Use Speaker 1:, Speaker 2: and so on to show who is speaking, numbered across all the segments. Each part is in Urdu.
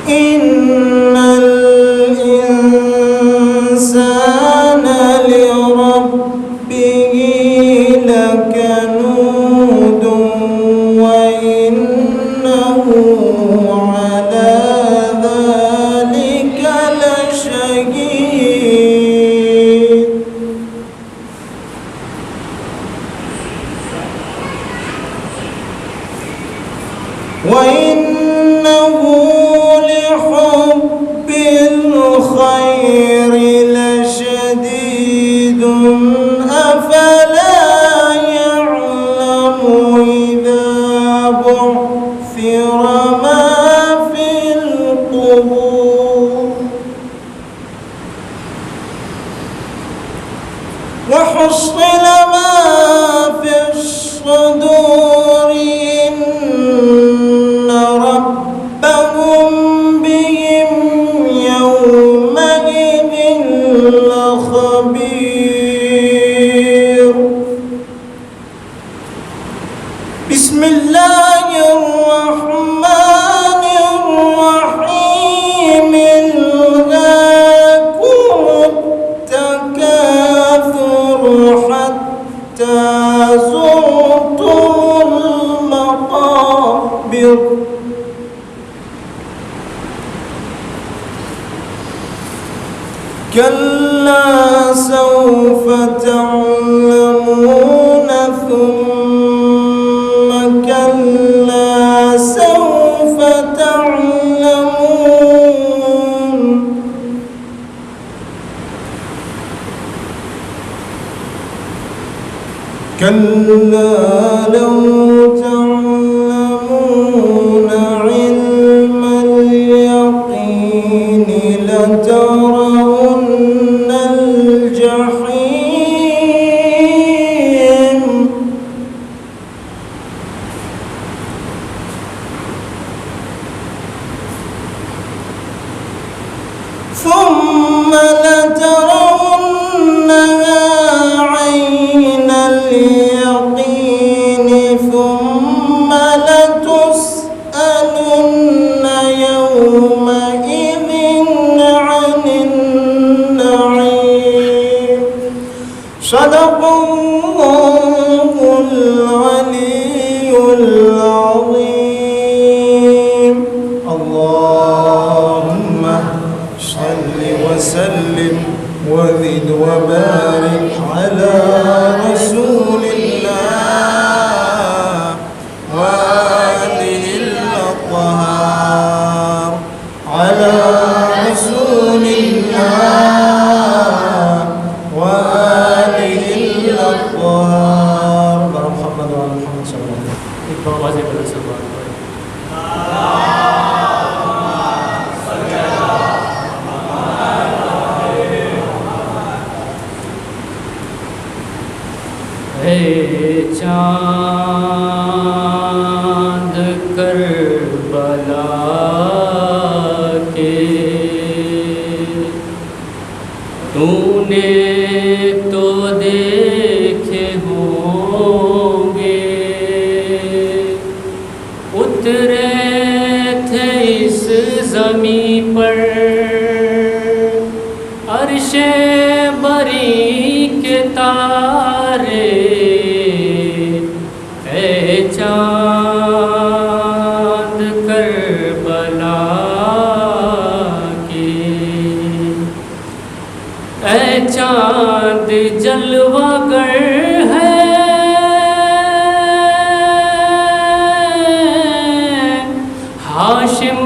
Speaker 1: إن الإنسان لربه لكنود وإنه على ذلك لشهيد وإنه لحب الخير لشديد أفلا يعلم إذا بعثر ما في القبور وحصل ما في الصدور إن ربهم بهم يومئذ لخبير بسم الله الرحمن الرحيم ألهاكم التكاثر حتى زرتم المقابر كلا سوف تعلمون ثم كلا سوف تعلمون كلا لو تعلمون علم اليقين لترون الجحيم ثم لترونها عين اليقين ثم لتسألن يومئذ عن النعيم صدق الله العلي العظيم اللهم صل وسلم وزد وبارك على رسول الله وآله الأطهار على رسول الله وآله الأطهار محمد وعلى محمد صلى الله عليه وسلم.
Speaker 2: اے چاند کربلا کے تو نے تو دیکھے ہوں گے اترے تھے اس زمین پر عرش بری کے تارے اے چاند کربلا کی اے چاند جلوہ گر ہے ہاشم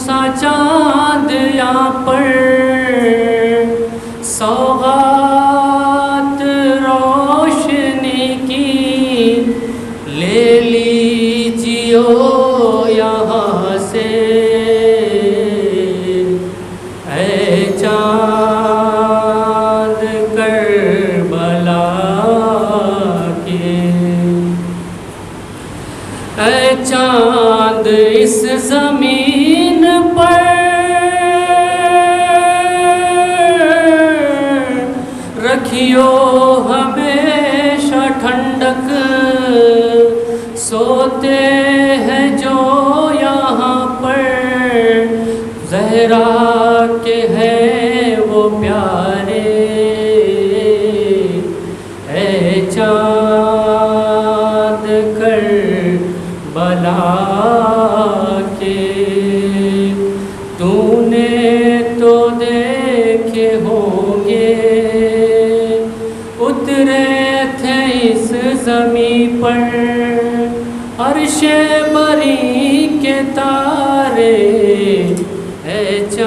Speaker 2: سا چاند یہاں پر سوغات روشنی کی لے لیجیو یہاں سے اے چاند کربلا کے چاند اس زمین پر رکھیو ہمیشہ ٹھنڈک سوتے ہیں جو یہاں پر زہرا کے ہیں وہ پیارے اے چاند کربلا کے تو نے تو دیکھے ہوں گے اترے تھے اس زمین پر عرش بری کے تارے اے چاند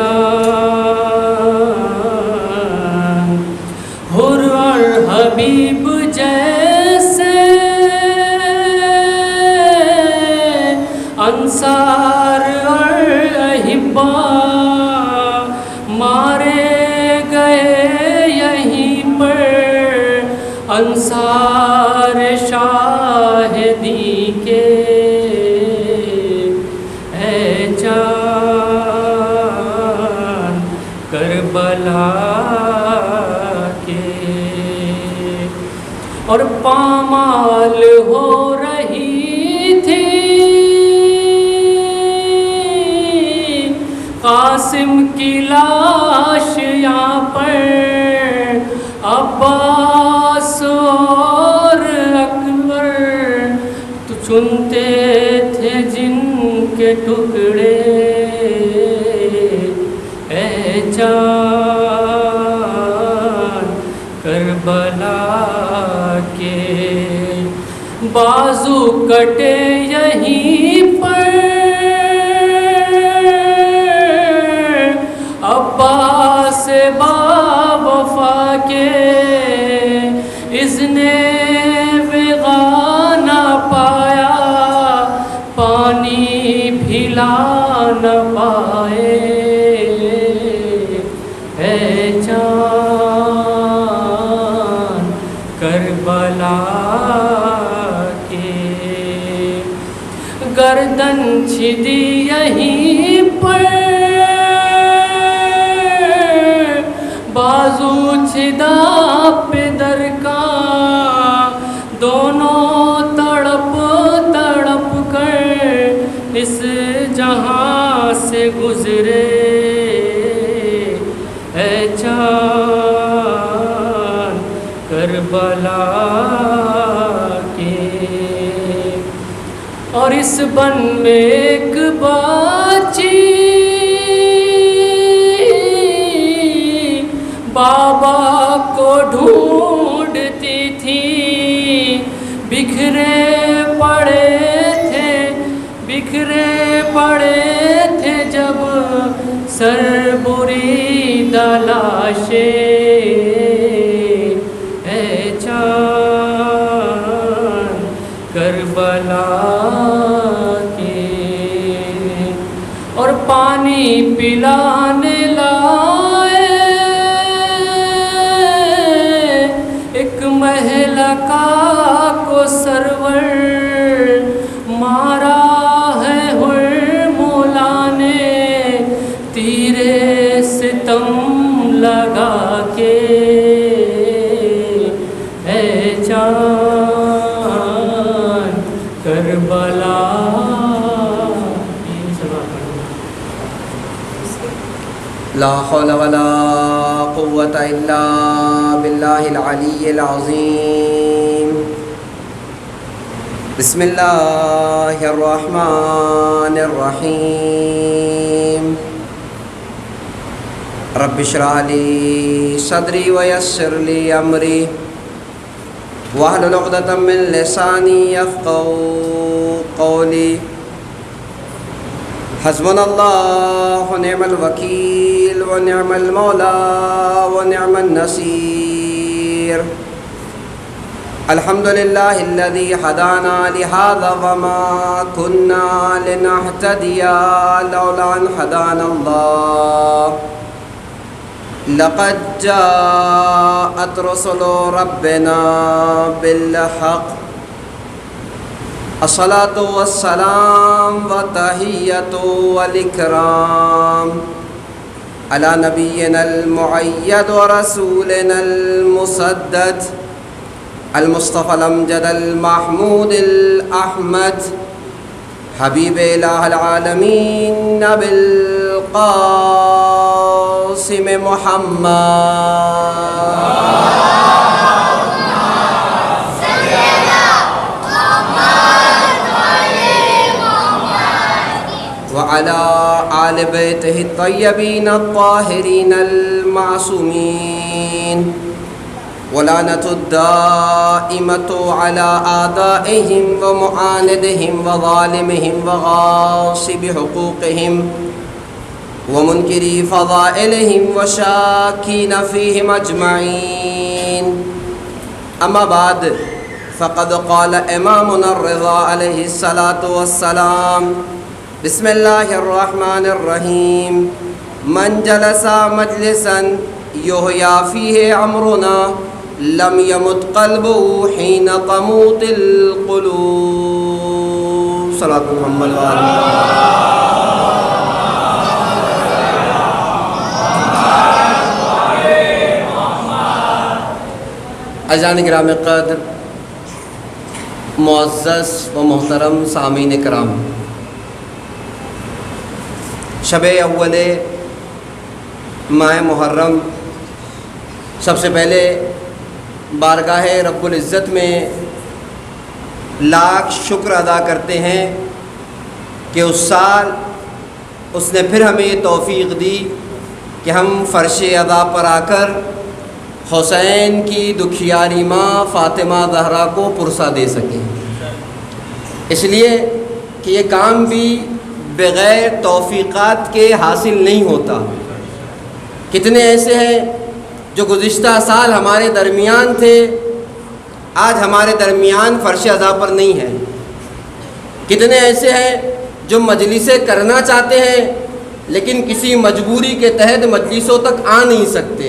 Speaker 2: حر اور حبیب جیسے انصار اور احبا مارے گئے یہیں پر انصار شاہدی کے اے چاند کربلا کے اور پامال ہو رہی تھی قاسم کی لاش یہاں پر عباس اور اکبر تو چنتے تھے جن کے ٹکڑے اے چاند کربلا کے بازو کٹے یہیں پر عباس با وفا کے اذن وغا نہ پایا پانی بھلا نہ پائے اے چاند کربلا کے گردن چھدی یہیں پر بازو چھدا پدر کا دونوں تڑپ تڑپ کر اس جہاں سے گزرے اے چاند کربلا کے اور اس بن میں ایک باچی بابا کو ڈھونڈتی تھی بکھرے پڑے تھے جب سر بریدہ لاشیں اے چاند کربلا کے اور پانی پلانے لائے ایک مہلکہ کو سرور مارا ہے ہر مولا نے تیرے ستم لگا کے اے چاند کربلا
Speaker 3: لا حول ولا قوة إلا بالله العلي العظيم بسم الله الرحمن الرحيم رب اشرح لي صدري ويسر لي أمري واحلل عقدة من لساني يفقهوا قولي حسبنا الله ونعم الوكيل ونعم المولى ونعم النصير الحمد لله الذي هدانا لهذا وما كنا لنهتدي لولا أن هدانا الله لقد جاءت رسل ربنا بالحق الصلاة والسلام وتحية والإكرام على نبينا المؤيد ورسولنا المسدد المصطفى الأمجد المحمود الأحمد حبيب إله العالمين نبي القاسم محمد وعلى آل بيته الطيبين الطاهرين المعصومين ولعنة الدائمة على أعدائهم ومعاندهم وظالمهم وغاصب حقوقهم ومنكري فضائلهم وشاكين فيهم أجمعين. أما بعد فقد قال إمامنا الرضا عليه الصلاة والسلام: بسم الله الرحمن الرحيم. من جلس مجلسا يحيى فيه أمرنا لم يمت قلبه حين تموت القلوب. صلاة محمد وآله. عزیزان کرام قدر، معزز و محترم سامعین کرام، شب اول ماہ محرم سب سے پہلے بارگاہ رب العزت میں لاکھ شکر ادا کرتے ہیں کہ اس سال اس نے پھر ہمیں یہ توفیق دی کہ ہم فرش ادا پر آ کر حسین کی دکھیاری ماں فاطمہ زہرا کو پرسہ دے سکیں، اس لیے کہ یہ کام بھی بغیر توفیقات کے حاصل نہیں ہوتا۔ کتنے ایسے ہیں جو گزشتہ سال ہمارے درمیان تھے، آج ہمارے درمیان فرش ادا پر نہیں ہیں۔ کتنے ایسے ہیں جو مجلسیں کرنا چاہتے ہیں لیکن کسی مجبوری کے تحت مجلسوں تک آ نہیں سکتے۔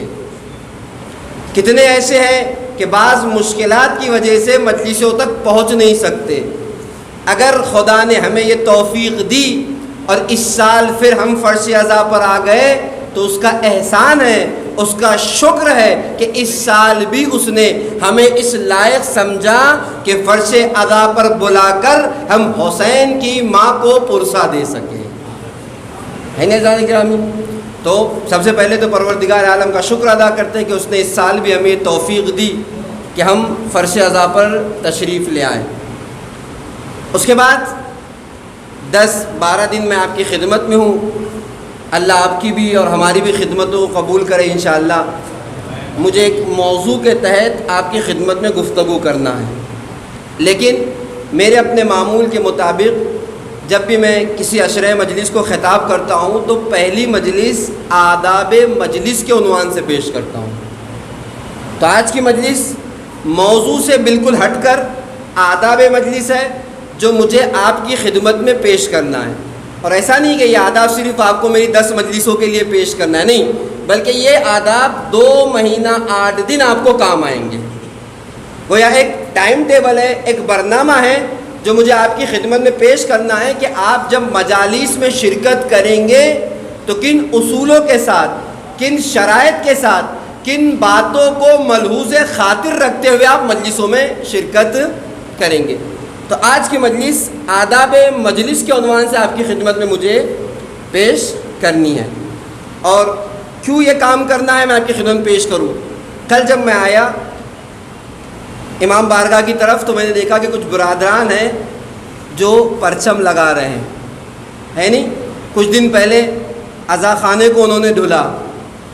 Speaker 3: کتنے ایسے ہیں کہ بعض مشکلات کی وجہ سے مجلسوں تک پہنچ نہیں سکتے۔ اگر خدا نے ہمیں یہ توفیق دی اور اس سال پھر ہم فرش ادا پر آ گئے تو اس کا احسان ہے، اس کا شکر ہے کہ اس سال بھی اس نے ہمیں اس لائق سمجھا کہ فرش ادا پر بلا کر ہم حسین کی ماں کو پرسہ دے سکیں۔ ہے نا عزیزان گرامی؟ تو سب سے پہلے تو پروردگار عالم کا شکر ادا کرتے ہیں کہ اس نے اس سال بھی ہمیں توفیق دی کہ ہم فرش ادا پر تشریف لے آئیں۔ اس کے بعد 10-12 دن میں آپ کی خدمت میں ہوں، اللہ آپ کی بھی اور ہماری بھی خدمتوں کو قبول کرے انشاءاللہ۔ مجھے ایک موضوع کے تحت آپ کی خدمت میں گفتگو کرنا ہے، لیکن میرے اپنے معمول کے مطابق جب بھی میں کسی عشرہ مجلس کو خطاب کرتا ہوں تو پہلی مجلس آداب مجلس کے عنوان سے پیش کرتا ہوں۔ تو آج کی مجلس موضوع سے بالکل ہٹ کر آداب مجلس ہے جو مجھے آپ کی خدمت میں پیش کرنا ہے، اور ایسا نہیں کہ یہ آداب صرف آپ کو میری 10 مجلسوں کے لیے پیش کرنا ہے، نہیں، بلکہ یہ آداب 2 مہینہ 8 دن آپ کو کام آئیں گے۔ گویا ایک ٹائم ٹیبل ہے، ایک برنامہ ہے جو مجھے آپ کی خدمت میں پیش کرنا ہے کہ آپ جب مجالس میں شرکت کریں گے تو کن اصولوں کے ساتھ، کن شرائط کے ساتھ، کن باتوں کو ملحوظ خاطر رکھتے ہوئے آپ مجلسوں میں شرکت کریں گے۔ تو آج کی مجلس آداب مجلس کے عنوان سے آپ کی خدمت میں مجھے پیش کرنی ہے، اور کیوں یہ کام کرنا ہے میں آپ کی خدمت میں پیش کروں۔ کل جب میں آیا امام بارگاہ کی طرف تو میں نے دیکھا کہ کچھ برادران ہیں جو پرچم لگا رہے ہیں، ہے نہیں؟ کچھ دن پہلے عزا خانے کو انہوں نے دھلا،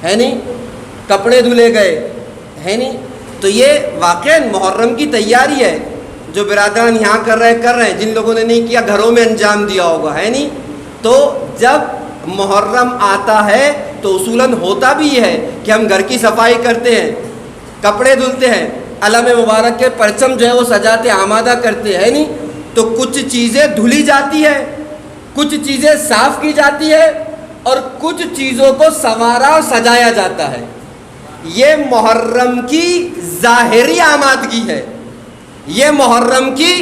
Speaker 3: ہے نہیں؟ کپڑے دھلے گئے، ہے نہیں؟ تو یہ واقعاً محرم کی تیاری ہے جو برادران یہاں کر رہے ہیں، جن لوگوں نے نہیں کیا گھروں میں انجام دیا ہوگا، ہے نہیں؟ تو جب محرم آتا ہے تو اصولاً ہوتا بھی ہے کہ ہم گھر کی صفائی کرتے ہیں، کپڑے دھلتے ہیں، علم مبارک کے پرچم جو ہے وہ سجاتے آمادہ کرتے ہیں، نہیں؟ تو کچھ چیزیں دھلی جاتی ہے، کچھ چیزیں صاف کی جاتی ہے، اور کچھ چیزوں کو سنوارا اور سجایا جاتا ہے۔ یہ محرم کی ظاہری آمادگی ہے، یہ محرم کی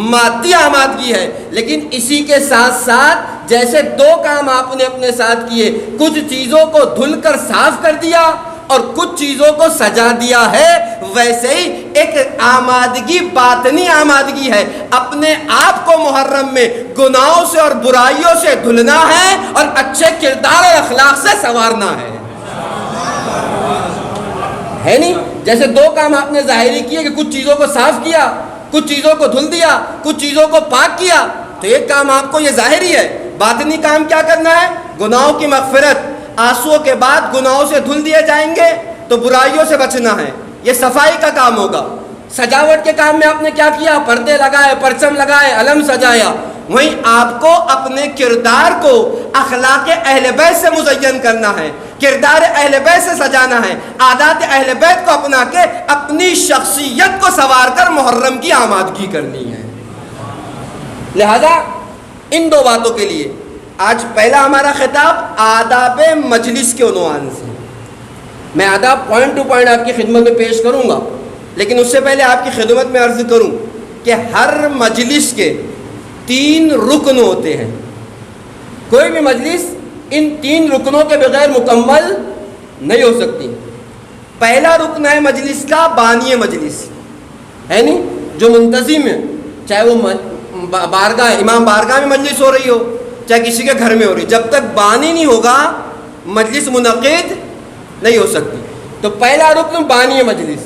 Speaker 3: مادی آمادگی ہے، لیکن اسی کے ساتھ ساتھ جیسے دو کام آپ نے اپنے ساتھ کیے، کچھ چیزوں کو دھل کر صاف کر دیا اور کچھ چیزوں کو سجا دیا ہے، ویسے ہی ایک آمادگی باطنی آمادگی ہے، اپنے آپ کو محرم میں گناہوں سے اور برائیوں سے دھلنا ہے اور اچھے کردار اور اخلاق سے سنوارنا ہے نہیں؟ جیسے دو کام آپ نے ظاہری کیے کہ کچھ چیزوں کو صاف کیا، کچھ چیزوں کو دھل دیا، کچھ چیزوں کو پاک کیا، تو ایک کام آپ کو یہ ظاہری ہے، باطنی کام کیا کرنا ہے؟ گناہوں کی مغفرت، آنسوؤں کے بعد گناہوں سے دھل دیے جائیں گے تو برائیوں سے بچنا ہے، یہ صفائی کا کام ہوگا۔ سجاوٹ کے کام میں آپ نے کیا کیا؟ پردے لگائے، پرچم لگائے، علم سجایا۔ وہیں آپ کو اپنے کردار کو اخلاق اہل بیت سے مزین کرنا ہے، کردار اہل بیت سے سجانا ہے، عادات اہل بیت کو اپنا کے اپنی شخصیت کو سنوار کر محرم کی آمادگی کرنی ہے۔ لہذا ان دو باتوں کے لیے آج پہلا ہمارا خطاب آداب مجلس کے عنوان سے، میں آداب پوائنٹ ٹو پوائنٹ آپ کی خدمت میں پیش کروں گا، لیکن اس سے پہلے آپ کی خدمت میں عرض کروں کہ ہر مجلس کے 3 رکن ہوتے ہیں، کوئی بھی مجلس ان 3 رکنوں کے بغیر مکمل نہیں ہو سکتی۔ پہلا رکن ہے مجلس کا بانی مجلس، ہے نہیں؟ جو منتظم ہے، چاہے وہ بارگاہ امام بارگاہ میں مجلس ہو رہی ہو، چاہے کسی کے گھر میں ہو رہی، جب تک بانی نہیں ہوگا مجلس منعقد نہیں ہو سکتی۔ تو پہلا رکن بانی مجلس،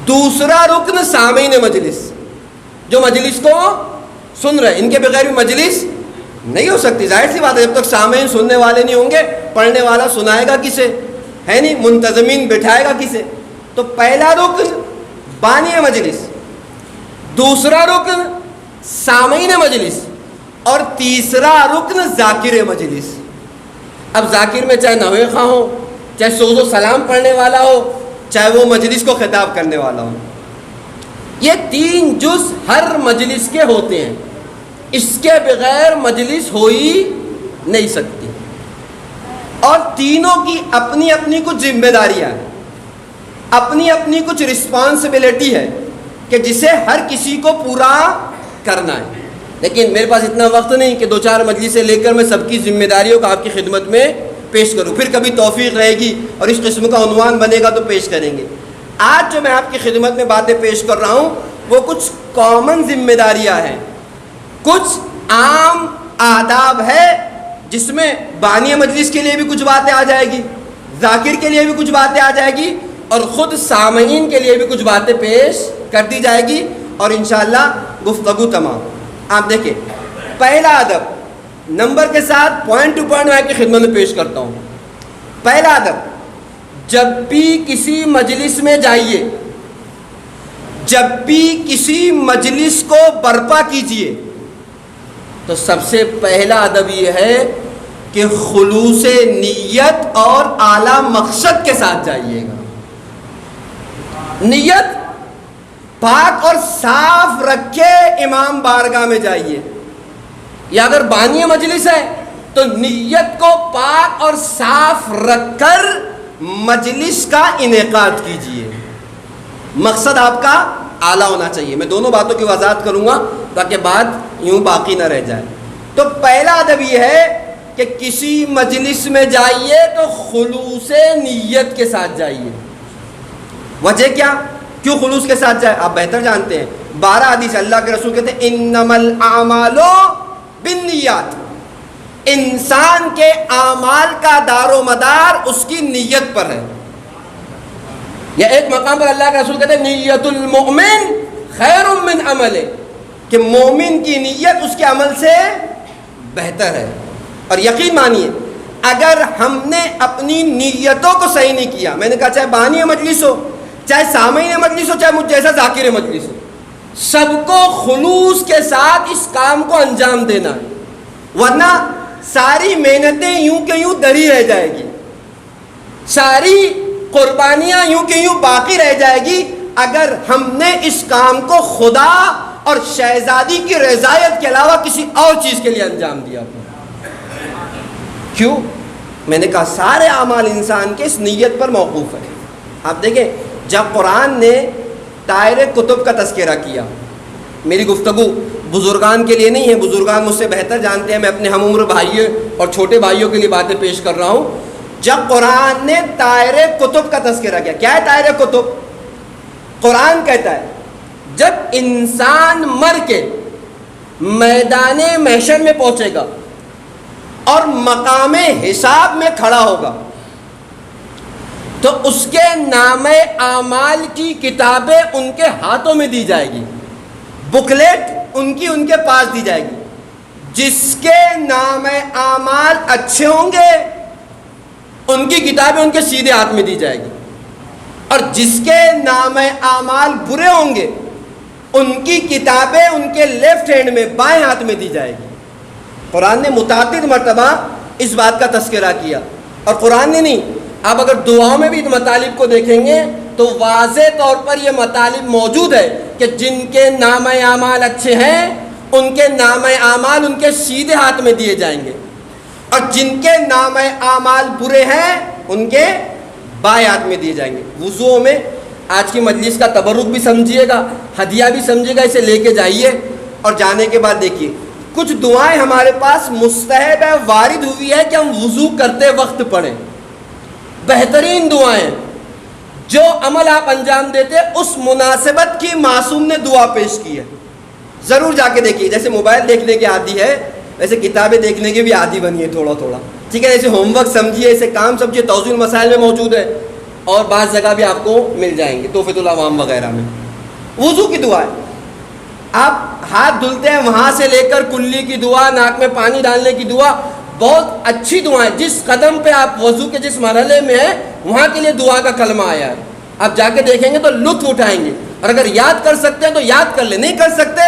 Speaker 3: دوسرا رکن سامعین مجلس، جو مجلس کو سن رہے، ان کے بغیر بھی مجلس نہیں ہو سکتی۔ ظاہر سی بات ہے، جب تک سامعین سننے والے نہیں ہوں گے، پڑھنے والا سنائے گا کسے؟ ہے نہیں؟ منتظمین بٹھائے گا کسے؟ تو پہلا رکن بانی مجلس، دوسرا رکن سامعین مجلس، اور تیسرا رکن ذاکر مجلس۔ اب ذاکر میں چاہے نوے خواہ ہو، چاہے سوز و سلام پڑھنے والا ہو، چاہے وہ مجلس کو خطاب کرنے والا ہو، یہ 3 جز ہر مجلس کے ہوتے ہیں، اس کے بغیر مجلس ہو ہی نہیں سکتی، اور تینوں کی اپنی اپنی کچھ ذمہ داریاں ہیں، اپنی اپنی کچھ رسپانسبلٹی ہے کہ جسے ہر کسی کو پورا کرنا ہے۔ لیکن میرے پاس اتنا وقت نہیں کہ 2-4 مجلسیں لے کر میں سب کی ذمہ داریوں کو آپ کی خدمت میں پیش کروں، پھر کبھی توفیق رہے گی اور اس قسم کا عنوان بنے گا تو پیش کریں گے۔ آج جو میں آپ کی خدمت میں باتیں پیش کر رہا ہوں وہ کچھ کامن ذمہ داریاں ہیں، کچھ عام آداب ہے، جس میں بانی مجلس کے لیے بھی کچھ باتیں آ جائے گی، ذاکر کے لیے بھی کچھ باتیں آ جائے گی، اور خود سامعین کے لیے بھی کچھ باتیں پیش کر دی جائے گی، اور انشاءاللہ گفتگو تمام۔ آپ دیکھیں، پہلا ادب نمبر کے ساتھ پوائنٹ ٹو پوائنٹ میں آپ کی خدمت میں پیش کرتا ہوں۔ پہلا ادب، جب بھی کسی مجلس میں جائیے، جب بھی کسی مجلس کو برپا کیجیے، تو سب سے پہلا ادب یہ ہے کہ خلوص نیت اور اعلیٰ مقصد کے ساتھ جائیے گا۔ نیت پاک اور صاف رکھ کے امام بارگاہ میں جائیے، یا اگر بانی مجلس ہے تو نیت کو پاک اور صاف رکھ کر مجلس کا انعقاد کیجیے، مقصد آپ کا اعلیٰ ہونا چاہیے۔ میں دونوں باتوں کی وضاحت کروں گا تاکہ بات یوں باقی نہ رہ جائے۔ تو پہلا ادب یہ ہے کہ کسی مجلس میں جائیے تو خلوص نیت کے ساتھ جائیے۔ وجہ کیا؟ کیوں خلوص کے ساتھ جائے؟ آپ بہتر جانتے ہیں، 12 حدیث اللہ کے رسول کہتے ہیں انما الاعمال بالنیات، انسان کے اعمال کا دار و مدار اس کی نیت پر ہے۔ یا ایک مقام پر اللہ کے رسول کہتے ہیں نیت المؤمن خیر من عملہ، کہ مومن کی نیت اس کے عمل سے بہتر ہے۔ اور یقین مانیے، اگر ہم نے اپنی نیتوں کو صحیح نہیں کیا، میں نے کہا چاہے بانی مجلس ہو، چاہے سامعین مجلس ہو، چاہے مجھ جیسا ذاکر مجلس ہو، سب کو خلوص کے ساتھ اس کام کو انجام دینا ہے، ورنہ ساری محنتیں یوں کہ یوں دری رہ جائے گی، ساری قربانیاں یوں کہ یوں باقی رہ جائے گی اگر ہم نے اس کام کو خدا اور شہزادی کی رضایت کے علاوہ کسی اور چیز کے لیے انجام دیا۔ کیوں؟ میں نے کہا سارے اعمال انسان کے اس نیت پر موقوف ہے۔ آپ دیکھیں، جب قرآن نے طائر کتب کا تذکرہ کیا، میری گفتگو بزرگان کے لیے نہیں ہے، بزرگان مجھ سے بہتر جانتے ہیں، میں اپنے ہم عمر بھائیوں اور چھوٹے بھائیوں کے لیے باتیں پیش کر رہا ہوں. جب قرآن نے طائر کتب کا تذکرہ کیا، کیا ہے طائر کتب؟ قرآن کہتا ہے جب انسان مر کے میدان محشر میں پہنچے گا اور مقام حساب میں کھڑا ہوگا تو اس کے نام اعمال کی کتابیں ان کے ہاتھوں میں دی جائے گی، بکلیٹ ان کے پاس دی جائے گی. جس کے نام اعمال اچھے ہوں گے ان کی کتابیں ان کے سیدھے ہاتھ میں دی جائے گی، اور جس کے نام اعمال برے ہوں گے ان کی کتابیں ان کے لیفٹ ہینڈ میں بائیں ہاتھ میں دی جائے گی. قرآن نے متعدد مرتبہ اس بات کا تذکرہ کیا. اور قرآن نے نہیں، آپ اگر دعاؤں میں بھی ان مطالب کو دیکھیں گے تو واضح طور پر یہ مطالب موجود ہے کہ جن کے نام اعمال اچھے ہیں ان کے نام اعمال ان کے سیدھے ہاتھ میں دیے جائیں گے، اور جن کے نام اعمال برے ہیں ان کے بائیں ہاتھ میں دیے جائیں گے. وضوء میں آج کی مجلس کا تبرک بھی سمجھیے گا، ہدیہ بھی سمجھیے گا، اسے لے کے جائیے. اور جانے کے بعد دیکھیے کچھ دعائیں ہمارے پاس مستحب ہے، وارد ہوئی ہے کہ ہم وضو کرتے وقت پڑھیں. بہترین دعائیں جو عمل آپ انجام دیتے اس مناسبت کی معصوم نے دعا پیش کی ہے، ضرور جا کے دیکھیے. جیسے موبائل دیکھنے کے عادی ہے ویسے کتابیں دیکھنے کے بھی عادی بنیے تھوڑا تھوڑا، ٹھیک ہے؟ ایسے ہوم ورک سمجھیے، ایسے کام سمجھیے. توضیح المسائل میں موجود ہے اور بعض جگہ بھی آپ کو مل جائیں گے، تحفۃ العوام وغیرہ میں. وضو کی دعا ہے، آپ ہاتھ دھلتے ہیں وہاں سے لے کر کلی کی دعا، ناک میں پانی ڈالنے کی دعا، بہت اچھی دعا ہے. جس قدم پہ آپ وضو کے جس مرحلے میں ہیں وہاں کے لیے دعا کا کلمہ آیا ہے. آپ جا کے دیکھیں گے تو لطف اٹھائیں گے. اور اگر یاد کر سکتے ہیں تو یاد کر لیں، نہیں کر سکتے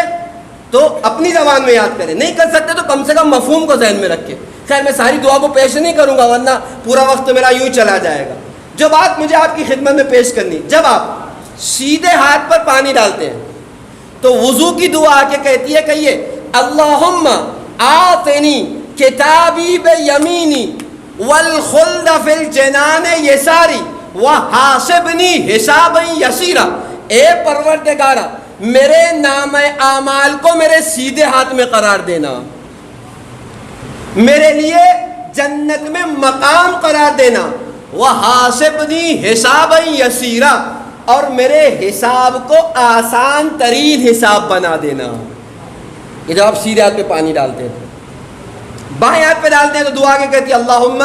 Speaker 3: تو اپنی زبان میں یاد کریں، نہیں کر سکتے تو کم سے کم مفہوم کو ذہن میں رکھیں. خیر میں ساری دعا کو پیش نہیں کروں گا ورنہ پورا وقت میرا یوں چلا جائے گا. جو بات مجھے آپ کی خدمت میں پیش کرنی، جب آپ سیدھے ہاتھ پر پانی ڈالتے ہیں تو وضو کی دعا آ کے کہتی ہے، کہیے اللہم آتنی کتابی بیمینی والخلد فی الجنان یساری وحاسبنی حسابا یسیرا. اے پروردگارا میرے نام اعمال کو میرے سیدھے ہاتھ میں قرار دینا، میرے لیے جنت میں مقام قرار دینا، وحاسبنی حسابا یسیرا اور میرے حساب کو آسان ترین حساب بنا دینا. یہ جب آپ سیدھے ہاتھ پہ پانی ڈالتے ہیں، بائیں ہاتھ پہ ڈالتے ہیں تو دعا کے کہتی ہے اللہم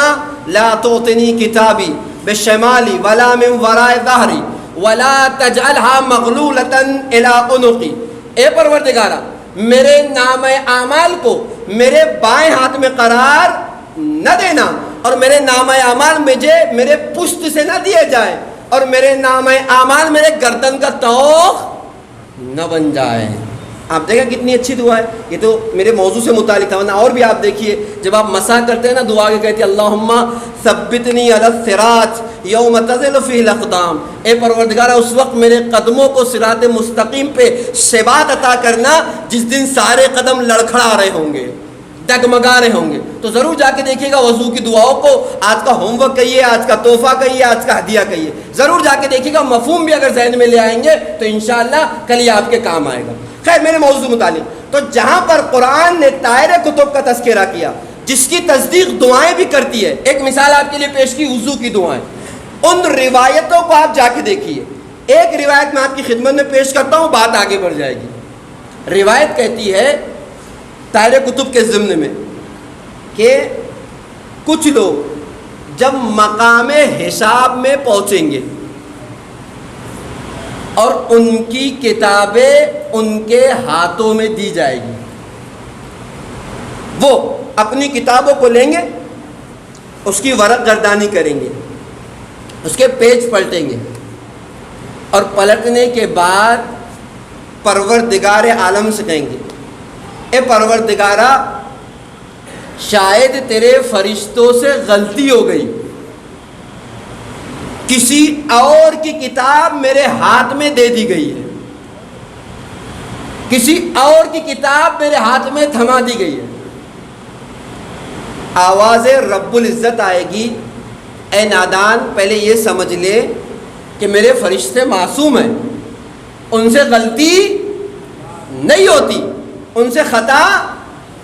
Speaker 3: لا تعطنی کتابی بالشمالی ولا من وراء ظہری ولا تجعلها مغلولۃ الی عنقی. اے پروردگارا میرے نام اعمال کو میرے بائیں ہاتھ میں قرار نہ دینا، اور میرے نام اعمال مجھے میرے پشت سے نہ دیے جائے، اور میرے نام اعمال میرے گردن کا طوق نہ بن جائے. آپ دیکھیں کتنی اچھی دعا ہے. یہ تو میرے موضوع سے متعلق تھا، ورنہ اور بھی آپ دیکھیے جب آپ مسح کرتے ہیں نا دعا کے کہتی ہے اللہم ثبتنی علی الصراط یوم تزل فیہ الاقدام. اے پروردگارہ اس وقت میرے قدموں کو صراط مستقیم پہ ثبات عطا کرنا جس دن سارے قدم لڑکھڑا رہے ہوں گے، ڈگمگا رہے ہوں گے. تو ضرور جا کے دیکھیے گا وضو کی دعاؤں کو. آج کا ہوم ورک کہیے، آج کا تحفہ کہیے، آج کا ہدیہ کہیے، ضرور جا کے دیکھیے گا. مفہوم بھی اگر ذہن میں لے آئیں گے تو انشاءاللہ کل یہ آپ کے کام آئے گا. خیر میرے موضوع متعلق تو جہاں پر قرآن نے طائر کتب کا تذکرہ کیا جس کی تصدیق دعائیں بھی کرتی ہے، ایک مثال آپ کے لیے پیش کی وضو کی دعائیں. ان روایتوں کو آپ جا کے دیکھیے. ایک روایت میں آپ کی خدمت میں پیش کرتا ہوں، بات آگے بڑھ جائے گی. روایت کہتی ہے طائر کتب کے ضمن میں کہ کچھ لوگ جب مقام حساب میں پہنچیں گے اور ان کی کتابیں ان کے ہاتھوں میں دی جائے گی، وہ اپنی کتابوں کو لیں گے، اس کی ورق گردانی کریں گے، اس کے پیج پلٹیں گے، اور پلٹنے کے بعد پروردگار عالم سے کہیں گے اے پروردگارہ شاید تیرے فرشتوں سے غلطی ہو گئی، کسی اور کی کتاب میرے ہاتھ میں دے دی گئی ہے، کسی اور کی کتاب میرے ہاتھ میں تھما دی گئی ہے. آواز رب العزت آئے گی، اے نادان پہلے یہ سمجھ لے کہ میرے فرشتے معصوم ہیں، ان سے غلطی نہیں ہوتی، ان سے خطا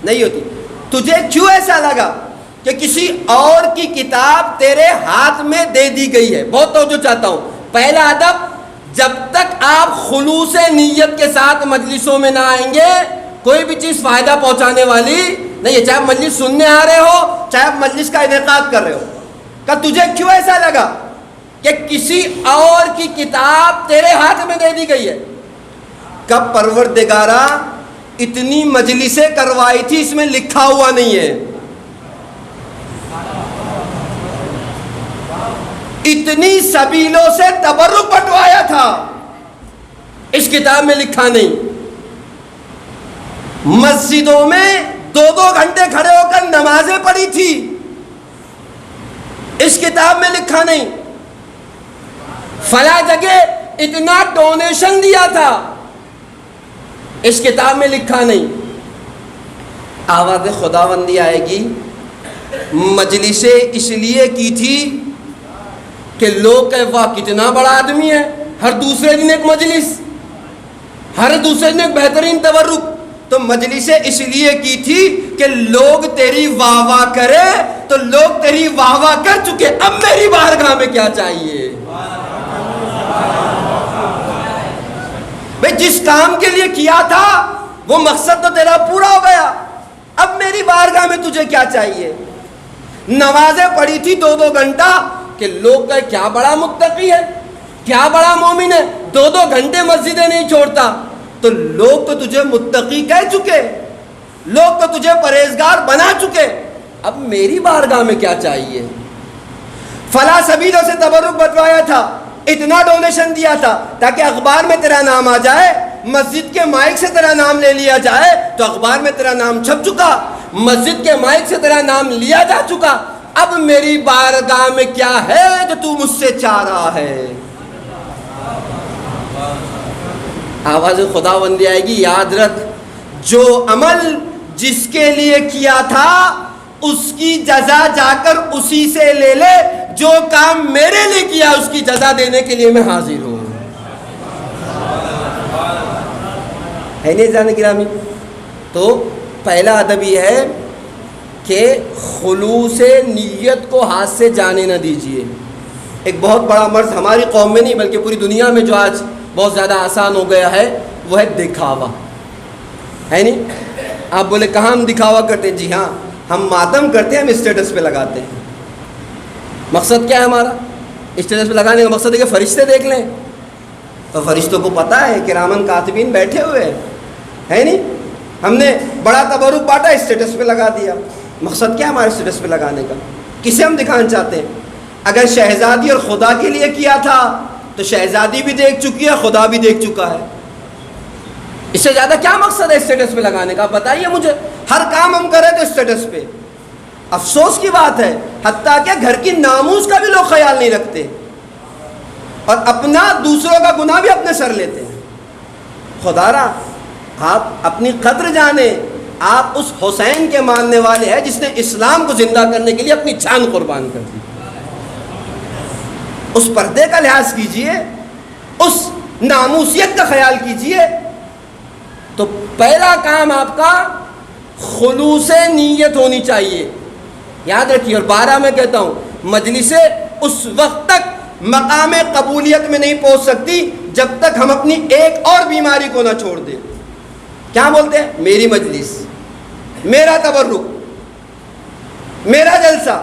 Speaker 3: نہیں ہوتی۔ تجھے کیوں ایسا لگا کہ کسی اور کی کتاب تیرے ہاتھ میں دے دی گئی ہے؟ بہت توجہ چاہتا ہوں۔ پہلا ادب، جب تک آپ خلوص نیت کے ساتھ مجلسوں میں نہ آئیں گے کوئی بھی چیز فائدہ پہنچانے والی نہیں ہے، چاہے آپ مجلس سننے آ رہے ہو چاہے آپ مجلس کا انعقاد کر رہے ہو۔ کہ تجھے کیوں ایسا لگا کہ کسی اور کی کتاب تیرے ہاتھ میں دے دی گئی ہے؟ کب پروردگارہ اتنی مجلسیں کروائی تھی، اس میں لکھا ہوا نہیں ہے۔ اتنی سبیلوں سے تبرک بٹوایا تھا، اس کتاب میں لکھا نہیں۔ مسجدوں میں 2-2 گھنٹے کھڑے ہو کر نمازیں پڑھی تھی، اس کتاب میں لکھا نہیں۔ فلاں جگہ اتنا ڈونیشن دیا تھا، اس کتاب میں لکھا نہیں۔ آواز خداوندی آئے گی، مجلسیں اس لیے کی تھی کہ لوگ کہے واہ کتنا بڑا آدمی ہے، ہر دوسرے دن ایک مجلس، ہر دوسرے دن ایک بہترین تبرک۔ تو مجلسیں اس لیے کی تھی کہ لوگ تیری واہ واہ کرے، تو لوگ تیری واہ واہ کر چکے، اب میری بارگاہ میں کیا چاہیے؟ بھئی جس کام کے لیے کیا تھا وہ مقصد تو تیرا پورا ہو گیا، اب میری بارگاہ میں تجھے کیا چاہیے؟ نمازیں پڑھی تھی 2-2 گھنٹہ کہ لوگ کہے کیا بڑا متقی ہے، کیا بڑا مومن ہے، 2-2 گھنٹے مسجدیں نہیں چھوڑتا۔ تو لوگ تو تجھے متقی کہہ چکے، لوگ تو تجھے پرہیزگار بنا چکے، اب میری بارگاہ میں کیا چاہیے؟ فلاں سبیلوں سے تبرک بٹوایا تھا، اتنا ڈونیشن دیا تھا تاکہ اخبار میں تیرا نام آ جائے، مسجد کے مائک سے تیرا نام لے لیا جائے، تو اخبار میں تیرا نام چھپ چکا، مسجد کے مائک سے تیرا نام لیا جا چکا، اب میری بارگاہ میں کیا ہے جو تو مجھ سے چاہ رہا ہے؟ آواز خداوندی آئے گی، یاد رکھ جو عمل جس کے لیے کیا تھا اس کی جزا جا کر اسی سے لے لے، جو کام میرے لیے کیا اس کی جزا دینے کے لیے میں حاضر ہوں۔ ہے نہیں جان گرامی؟ تو پہلا ادب یہ ہے کہ خلوص نیت کو ہاتھ سے جانے نہ دیجیے۔ ایک بہت بڑا مرض ہماری قوم میں نہیں بلکہ پوری دنیا میں جو آج بہت زیادہ آسان ہو گیا ہے وہ ہے دکھاوا، ہے نہیں؟ آپ بولے کہاں ہم دکھاوا کرتے ہیں؟ جی ہاں، ہم ماتم کرتے ہیں، ہم اسٹیٹس پہ لگاتے ہیں۔ مقصد کیا ہے ہمارا اسٹیٹس پہ لگانے کا؟ مقصد ہے کہ فرشتے دیکھ لیں، تو فرشتوں کو پتہ ہے کرامن کاتبین بیٹھے ہوئے ہیں، ہے نہیں؟ ہم نے بڑا تبرک بانٹا، اسٹیٹس پہ لگا دیا۔ مقصد کیا ہے ہمارے اسٹیٹس پہ لگانے کا؟ کسے ہم دکھانا چاہتے ہیں؟ اگر شہزادی اور خدا کے لیے کیا تھا تو شہزادی بھی دیکھ چکی ہے، خدا بھی دیکھ چکا ہے، اس سے زیادہ کیا مقصد ہے اسٹیٹس پہ لگانے کا؟ بتائیے مجھے۔ ہر کام ہم کریں تو اسٹیٹس پہ، افسوس کی بات ہے حتیٰ کہ گھر کی ناموس کا بھی لوگ خیال نہیں رکھتے اور اپنا دوسروں کا گناہ بھی اپنے سر لیتے ہیں۔ خدا را آپ اپنی قدر جانیں، آپ اس حسین کے ماننے والے ہیں جس نے اسلام کو زندہ کرنے کے لیے اپنی جان قربان کر دی۔ اس پردے کا لحاظ کیجئے، اس ناموسیت کا خیال کیجئے۔ تو پہلا کام آپ کا خلوص نیت ہونی چاہیے، یاد رکھیے۔ اور 12 میں کہتا ہوں مجلسیں اس وقت تک مقام قبولیت میں نہیں پہنچ سکتی جب تک ہم اپنی ایک اور بیماری کو نہ چھوڑ دیں۔ کیا بولتے ہیں؟ میری مجلس، میرا تبرک، میرا جلسہ۔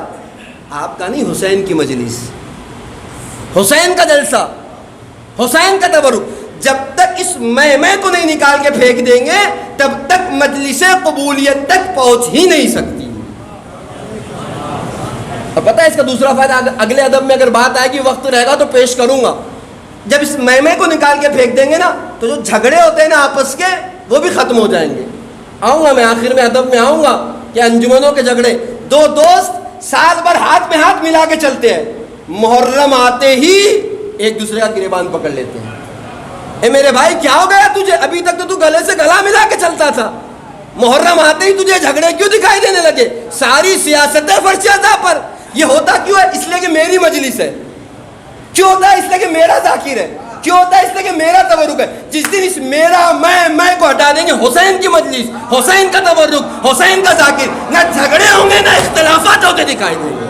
Speaker 3: آپ کا نہیں، حسین کی مجلس، حسین کا جلسہ، حسین کا تبرک۔ جب تک اس میں کو نہیں نکال کے پھینک دیں گے تب تک مجلس قبولیت تک پہنچ ہی نہیں سکتی۔ اور پتہ ہے اس کا دوسرا فائدہ اگلے ادب میں اگر بات آئے گی، وقت رہے گا تو پیش کروں گا۔ جب اس میں کو نکال کے پھینک دیں گے نا تو جو جھگڑے ہوتے ہیں نا آپس کے، وہ بھی ختم ہو جائیں گے۔ آؤں گا میں آخر میں ادب میں آؤں گا کہ انجمنوں کے جھگڑے، دو دوست سال بھر ہاتھ میں ہاتھ ملا کے چلتے ہیں، محرم آتے ہی ایک دوسرے کا گریبان پکڑ لیتے ہیں۔ اے میرے بھائی کیا ہو گیا تجھے؟ ابھی تک تو گلے سے گلا ملا کے چلتا تھا، محرم آتے ہی تجھے جھگڑے کیوں دکھائی دینے لگے؟ ساری سیاستیں فرش عطا پر۔ یہ ہوتا کیوں ہے؟ اس لیے کہ میری مجلس ہے۔ کیوں ہوتا ہے؟ اس لیے کہ میرا ذاکر ہے۔ کیوں ہوتا ہے؟ اس لیے کہ میرا تبرک ہے. جس دن اس میرا میں کو ہٹا دیں گے، حسین کی مجلس، حسین کا تبرک، حسین کا ذاکر، نہ جھگڑے ہوں گے نہ اختلافات ہوتے دکھائی دیں گے.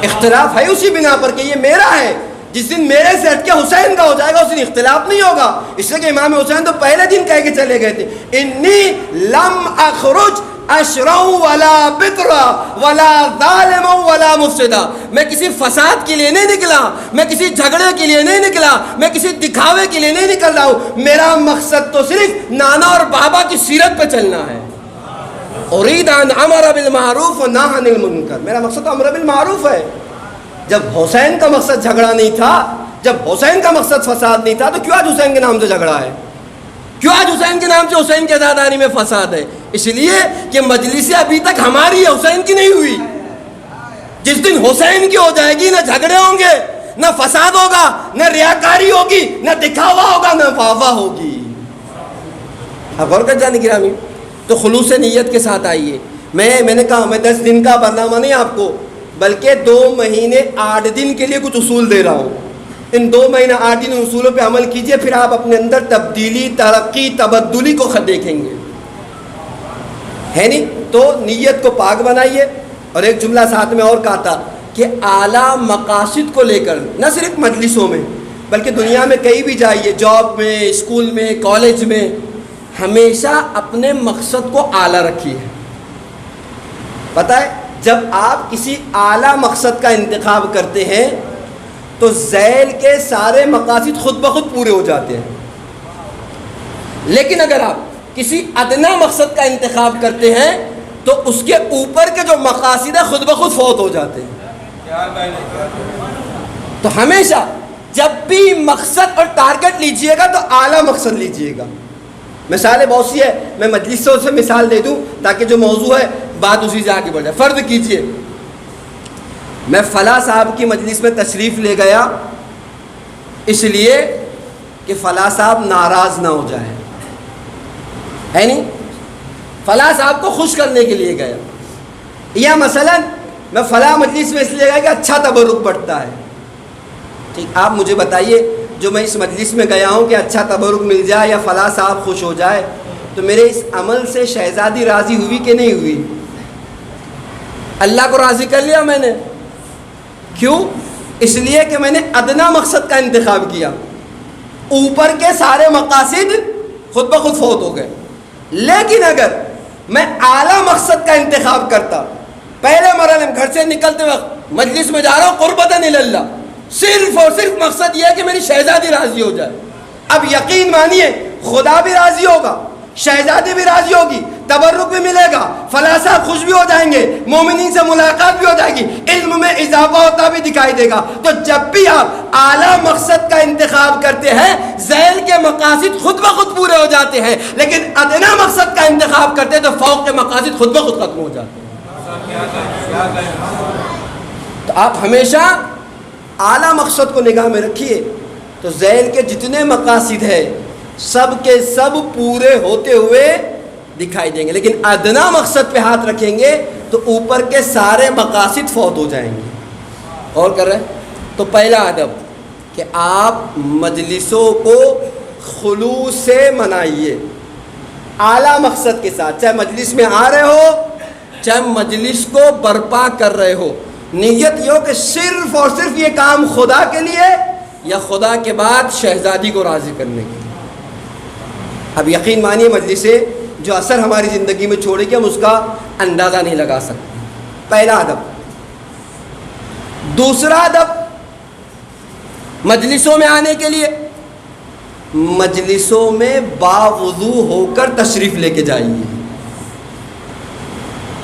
Speaker 3: اختلاف ہے اسی بنا پر کہ یہ میرا ہے. جس دن میرے سے ہٹ کے حسین کا ہو جائے گا اس دن اختلاف نہیں ہوگا. اس لیے کہ امام حسین تو پہلے دن کہہ کے چلے گئے تھے، انی لم اخرج اشرا ولا بکرا ولا ظالم ولا مفسدا. میں کسی فساد کے لیے نہیں نکلا، میں کسی جھگڑے کے لیے نہیں نکلا، میں کسی دکھاوے کے لیے نہیں نکل رہا ہوں. میرا مقصد تو صرف نانا اور بابا کی سیرت پہ چلنا ہے. اريد ان امر بالمعروف ونهى عن المنکر. میرا مقصد تو امر بالمعروف ہے. جب حسین کا مقصد جھگڑا نہیں تھا، جب حسین کا مقصد فساد نہیں تھا، تو کیوں آج حسین کے نام سے جھگڑا ہے؟ کیوں آج حسین کے نام سے حسین کی عزاداری میں فساد ہے؟ اس لیے کہ مجلس ابھی تک ہماری ہے، حسین کی نہیں ہوئی. جس دن حسین کی ہو جائے گی، نہ جھگڑے ہوں گے، نہ فساد ہوگا، نہ ریاکاری ہوگی، نہ دکھاوا ہوگا، نہ واہ ہوگی. اب غور کر جانے گرامی، تو خلوص نیت کے ساتھ آئیے. میں نے کہا میں 10 دن کا برنامہ نہیں آپ کو، بلکہ 2 مہینے 8 دن کے لیے کچھ اصول دے رہا ہوں. ان 2 مہینے 8 دن اصولوں پہ عمل کیجئے، پھر آپ اپنے اندر تبدیلی، ترقی، تبدلی کو دیکھیں گے، ہے نہیں؟ تو نیت کو پاک بنائیے. اور ایک جملہ ساتھ میں اور کہا تھا کہ اعلیٰ مقاصد کو لے کر نہ صرف مجلسوں میں بلکہ دنیا میں کہیں بھی جائیے، جاب میں، اسکول میں، کالج میں، ہمیشہ اپنے مقصد کو اعلیٰ رکھیے. پتہ ہے جب آپ کسی اعلیٰ مقصد کا انتخاب کرتے ہیں تو ذیل کے سارے مقاصد خود بخود پورے ہو جاتے ہیں. لیکن اگر آپ کسی ادنا مقصد کا انتخاب کرتے ہیں تو اس کے اوپر کے جو مقاصد ہیں خود بخود فوت ہو جاتے ہیں. تو ہمیشہ جب بھی مقصد اور ٹارگٹ لیجئے گا تو اعلیٰ مقصد لیجئے گا. مثالیں بہت سی ہے، میں مجلسوں سے مثال دے دوں تاکہ جو موضوع ہے بات اسی سے آگے بڑھ جائے. فرض کیجئے میں فلاں صاحب کی مجلس میں تشریف لے گیا اس لیے کہ فلاں صاحب ناراض نہ ہو جائے، ہے نہیں؟ فلاں صاحب کو خوش کرنے کے لیے گیا. یا مثلا میں فلاں مجلس میں اس لیے گیا کہ اچھا تبرک بڑھتا ہے. ٹھیک، آپ مجھے بتائیے جو میں اس مجلس میں گیا ہوں کہ اچھا تبرک مل جائے یا فلاں صاحب خوش ہو جائے، تو میرے اس عمل سے شہزادی راضی ہوئی کہ نہیں ہوئی؟ اللہ کو راضی کر لیا میں نے. کیوں؟ اس لیے کہ میں نے ادنا مقصد کا انتخاب کیا، اوپر کے سارے مقاصد خود بخود فوت ہو گئے. لیکن اگر میں اعلیٰ مقصد کا انتخاب کرتا، پہلے مرحلے میں گھر سے نکلتے وقت مجلس میں جا رہا ہوں قربتاً اللہ، صرف اور صرف مقصد یہ ہے کہ میری شہزادی راضی ہو جائے. اب یقین مانیے خدا بھی راضی ہوگا، شہزادی بھی راضی ہوگی، تبرک بھی ملے گا، فلاں صاحب خوش بھی ہو جائیں گے، مومنین سے ملاقات بھی ہو جائے گی، علم میں اضافہ ہوتا بھی دکھائی دے گا. تو جب بھی آپ اعلیٰ مقصد کا انتخاب کرتے ہیں ذیل کے مقاصد خود بخود پورے ہو جاتے ہیں، لیکن ادنا مقصد کا انتخاب کرتے ہیں تو فوق کے مقاصد خود بخود ختم ہو جاتے ہیں. تو آپ ہمیشہ اعلیٰ مقصد کو نگاہ میں رکھیے تو ذیل کے جتنے مقاصد ہیں سب کے سب پورے ہوتے ہوئے دکھائی دیں گے. لیکن ادنا مقصد پہ ہاتھ رکھیں گے تو اوپر کے سارے مقاصد فوت ہو جائیں گے. اور کر رہے ہیں تو پہلا ادب کہ آپ مجلسوں کو خلوص سے منائیے، اعلیٰ مقصد کے ساتھ، چاہے مجلس میں آ رہے ہو چاہے مجلس کو برپا کر رہے ہو. نیت یہ ہو کہ صرف اور صرف یہ کام خدا کے لیے یا خدا کے بعد شہزادی کو راضی کرنے کے لیے. اب یقین مانیے مجلسیں جو اثر ہماری زندگی میں چھوڑے گی ہم اس کا اندازہ نہیں لگا سکتے. پہلا ادب. دوسرا ادب مجلسوں میں آنے کے لیے مجلسوں میں باوضو ہو کر تشریف لے کے جائیے.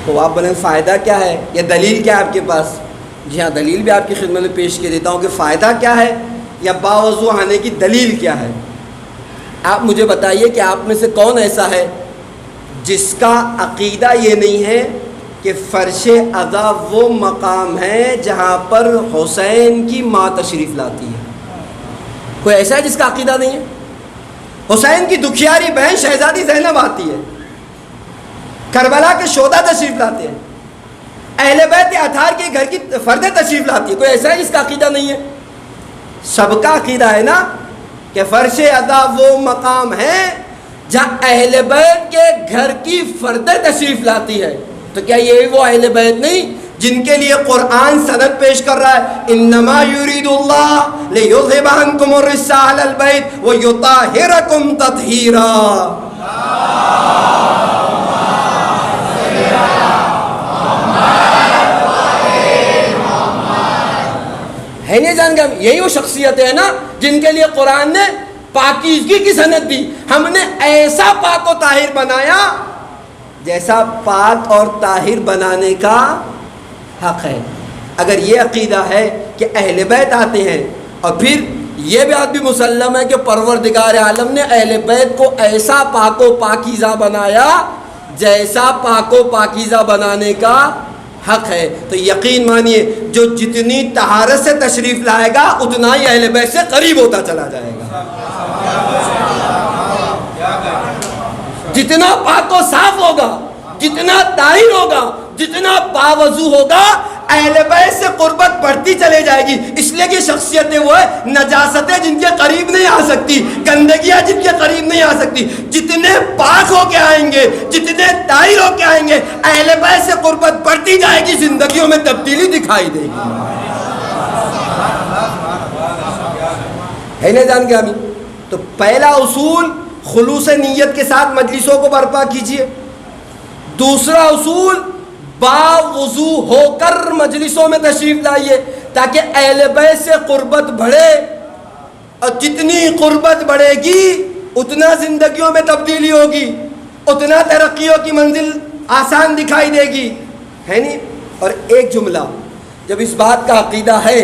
Speaker 3: تو آپ بولیں فائدہ کیا ہے یا دلیل کیا ہے آپ کے پاس؟ جی ہاں، دلیل بھی آپ کی خدمت میں پیش کر دیتا ہوں کہ فائدہ کیا ہے یا باوضو آنے کی دلیل کیا ہے. آپ مجھے بتائیے کہ آپ میں سے کون ایسا ہے جس کا عقیدہ یہ نہیں ہے کہ فرش اضا وہ مقام ہے جہاں پر حسین کی ماں تشریف لاتی ہے؟ کوئی ایسا ہے جس کا عقیدہ نہیں ہے؟ حسین کی دکھیاری بہن شہزادی زینب آتی ہے، کربلا کے شہداء تشریف لاتے ہیں، اہل بیت اطہار کے گھر کی فردیں تشریف لاتی ہے. کوئی ایسا ہے جس کا عقیدہ نہیں ہے؟ سب کا عقیدہ ہے نا کہ فرش ادا وہ مقام ہے جہاں اہل بیت کے گھر کی فردیں تشریف لاتی ہے. تو کیا یہ وہ اہل بیت نہیں جن کے لیے قرآن سند پیش کر رہا ہے انما یرید اللہ لیذھب عنکم الرجس اہل البیت ویطہرکم تطہیرا. ہے نہیں جان گا؟ یہی وہ شخصیتیں ہیں نا جن کے لیے قرآن نے پاکیزگی کی سند دی. ہم نے ایسا پاک و طاہر بنایا جیسا پاک اور طاہر بنانے کا حق ہے. اگر یہ عقیدہ ہے کہ اہل بیت آتے ہیں، اور پھر یہ بات بھی مسلم ہے کہ پروردگار عالم نے اہل بیت کو ایسا پاک و پاکیزہ بنایا جیسا پاک و پاکیزہ بنانے کا حق ہے، تو یقین مانیے جو جتنی طہارت سے تشریف لائے گا اتنا ہی اہل بیت سے قریب ہوتا چلا جائے گا. جتنا پاک و صاف ہوگا، جتنا طاہر ہوگا، جتنا باوضو ہوگا، اہل بیت سے قربت بڑھتی چلے جائے گی. اس لیے کہ شخصیتیں وہ ہے نجاستیں جن کے قریب نہیں آ سکتی، گندگیاں جن کے قریب نہیں آ سکتی. جتنے پاک ہو کے آئیں گے، جتنے طاہر ہو کے آئیں گے، اہل بیت سے قربت بڑھتی جائے گی، زندگیوں میں تبدیلی دکھائی دے گی. ہے نا جان کے آمی؟ تو پہلا اصول خلوص نیت کے ساتھ مجلسوں کو برپا کیجئے. دوسرا اصول باوضو ہو کر مجلسوں میں تشریف لائیے تاکہ اہل بیت سے قربت بڑھے، اور جتنی قربت بڑھے گی اتنا زندگیوں میں تبدیلی ہوگی، اتنا ترقیوں کی منزل آسان دکھائی دے گی. ہے نہیں؟ اور ایک جملہ، جب اس بات کا عقیدہ ہے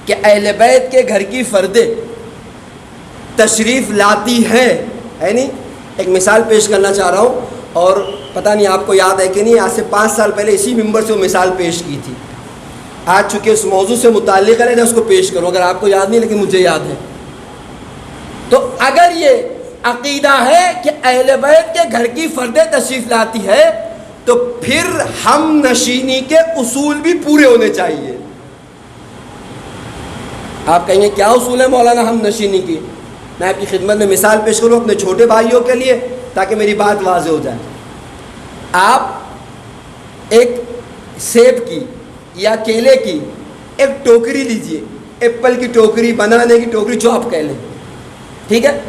Speaker 3: کہ اہل بیت کے گھر کی فردیں تشریف لاتی ہیں، ہے نہیں؟ ایک مثال پیش کرنا چاہ رہا ہوں، اور پتہ نہیں آپ کو یاد ہے کہ نہیں، آج سے 5 سال پہلے اسی ممبر سے وہ مثال پیش کی تھی. آج چونکہ اس موضوع سے متعلق ہے نا، اس کو پیش کروں، اگر آپ کو یاد نہیں لیکن مجھے یاد ہے. تو اگر یہ عقیدہ ہے کہ اہل بیت کے گھر کی فردیں تشریف لاتی ہے تو پھر ہم نشینی کے اصول بھی پورے ہونے چاہیے. آپ کہیں گے کیا اصول ہے مولانا ہم نشینی کی؟ میں آپ کی خدمت میں مثال پیش کروں اپنے چھوٹے بھائیوں کے لیے تاکہ میری بات واضح ہو جائے. آپ ایک سیب کی یا کیلے کی ایک ٹوکری لیجئے، ایپل کی ٹوکری، بنانے کی ٹوکری، جو آپ کہہ لیں، ٹھیک ہے؟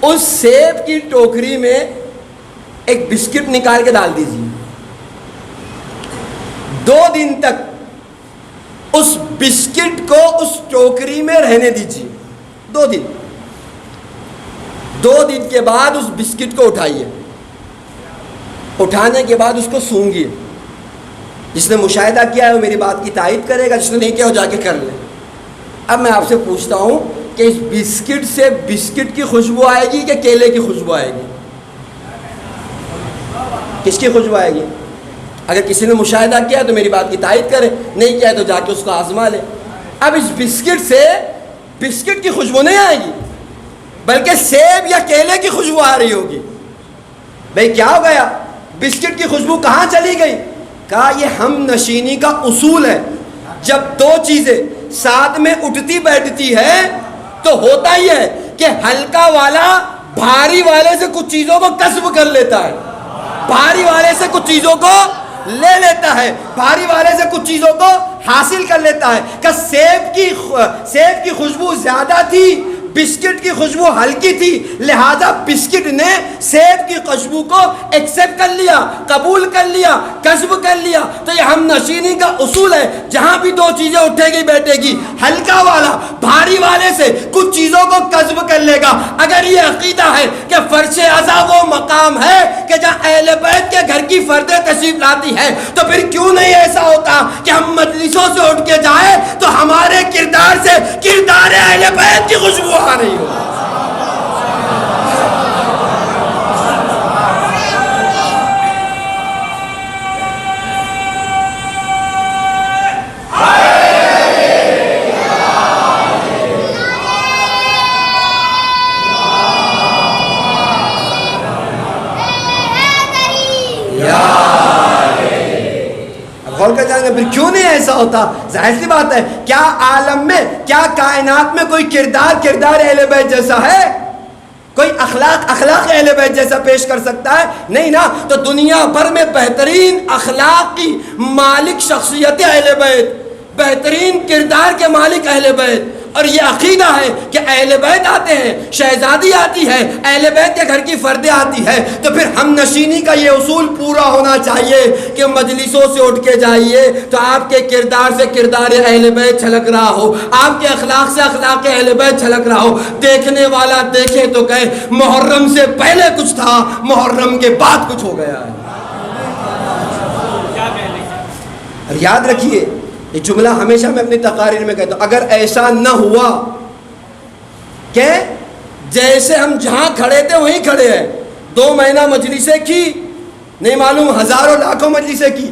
Speaker 3: اس سیب کی ٹوکری میں ایک بسکٹ نکال کے ڈال دیجئے. 2 دن تک اس بسکٹ کو اس ٹوکری میں رہنے دیجئے. 2 دن. 2 دن کے بعد اس بسکٹ کو اٹھائیے. اٹھانے کے بعد اس کو سونگیے. جس نے مشاہدہ کیا ہے وہ میری بات کی تائید کرے گا، جس نے نہیں کیا وہ جا کے کر لے. اب میں آپ سے پوچھتا ہوں کہ اس بسکٹ سے بسکٹ کی خوشبو آئے گی کہ کیلے کی خوشبو آئے گی؟ کس کی خوشبو آئے گی؟ اگر کسی نے مشاہدہ کیا تو میری بات کی تائید کرے، نہیں کیا تو جا کے اس کو آزما لے. اب اس بسکٹ سے بسکٹ کی خوشبو نہیں آئے گی بلکہ سیب یا کیلے کی خوشبو آ رہی ہوگی. بھئی کیا ہو گیا؟ بسکٹ کی خوشبو کہاں چلی گئی؟ کہا یہ ہم نشینی کا اصول ہے. جب 2 چیزیں ساتھ میں اٹھتی بیٹھتی ہے تو ہوتا ہی ہے کہ ہلکا والا بھاری والے سے کچھ چیزوں کو کسب کر لیتا ہے، بھاری والے سے کچھ چیزوں کو لے لیتا ہے، بھاری والے سے کچھ چیزوں کو حاصل کر لیتا ہے. کہ سیب کی خوشبو زیادہ تھی، بسکٹ کی خوشبو ہلکی تھی، لہذا بسکٹ نے سیب کی خوشبو کو ایکسپٹ کر لیا، قبول کر لیا، کسب کر لیا. تو یہ ہم نشینی کا اصول ہے. جہاں بھی 2 چیزیں اٹھے گی بیٹھے گی، ہلکا والا بھاری والے سے کچھ چیزوں کو کسب کر لے گا. اگر یہ عقیدہ ہے کہ فرش عزا وہ مقام ہے کہ جہاں اہل بیت کے گھر کی فردیں تشریف لاتی ہے، تو پھر کیوں نہیں ایسا ہوتا کہ ہم مجلسوں سے اٹھ کے جائیں تو ہمارے کردار سے کردار اہل بیت کی خوشبو آ رہی ہو. کھول کر جائیں گے پھر کیوں نہیں ایسا ہوتا؟ ظاہر سی بات ہے، کیا عالم میں، کیا کائنات میں کوئی کردار اہل بیت جیسا ہے؟ کوئی اخلاق اہل بیت جیسا پیش کر سکتا ہے؟ نہیں نا۔ تو دنیا بھر میں بہترین اخلاق کی مالک شخصیت اہل بیت، بہترین کردار کے مالک اہل بیت، اور یہ عقیدہ ہے کہ اہل بیت آتے ہیں، شہزادی آتی ہے، اہل بیت کے گھر کی فردیں آتی ہے، تو پھر ہم نشینی کا یہ اصول پورا ہونا چاہیے کہ مجلسوں سے اٹھ کے جائیے تو آپ کے کردار سے کردار اہل بیت چھلک رہا ہو، آپ کے اخلاق سے اخلاق اہل بیت چھلک رہا ہو، دیکھنے والا دیکھے تو کہے محرم سے پہلے کچھ تھا، محرم کے بعد کچھ ہو گیا ہے۔ اور یاد رکھیے یہ جملہ ہمیشہ میں اپنی تقاریر میں کہتا ہوں، اگر ایسا نہ ہوا کہ جیسے ہم جہاں کھڑے تھے وہیں کھڑے ہیں، 2 مہینہ مجلسیں کی، نہیں معلوم ہزاروں لاکھوں مجلسیں کی،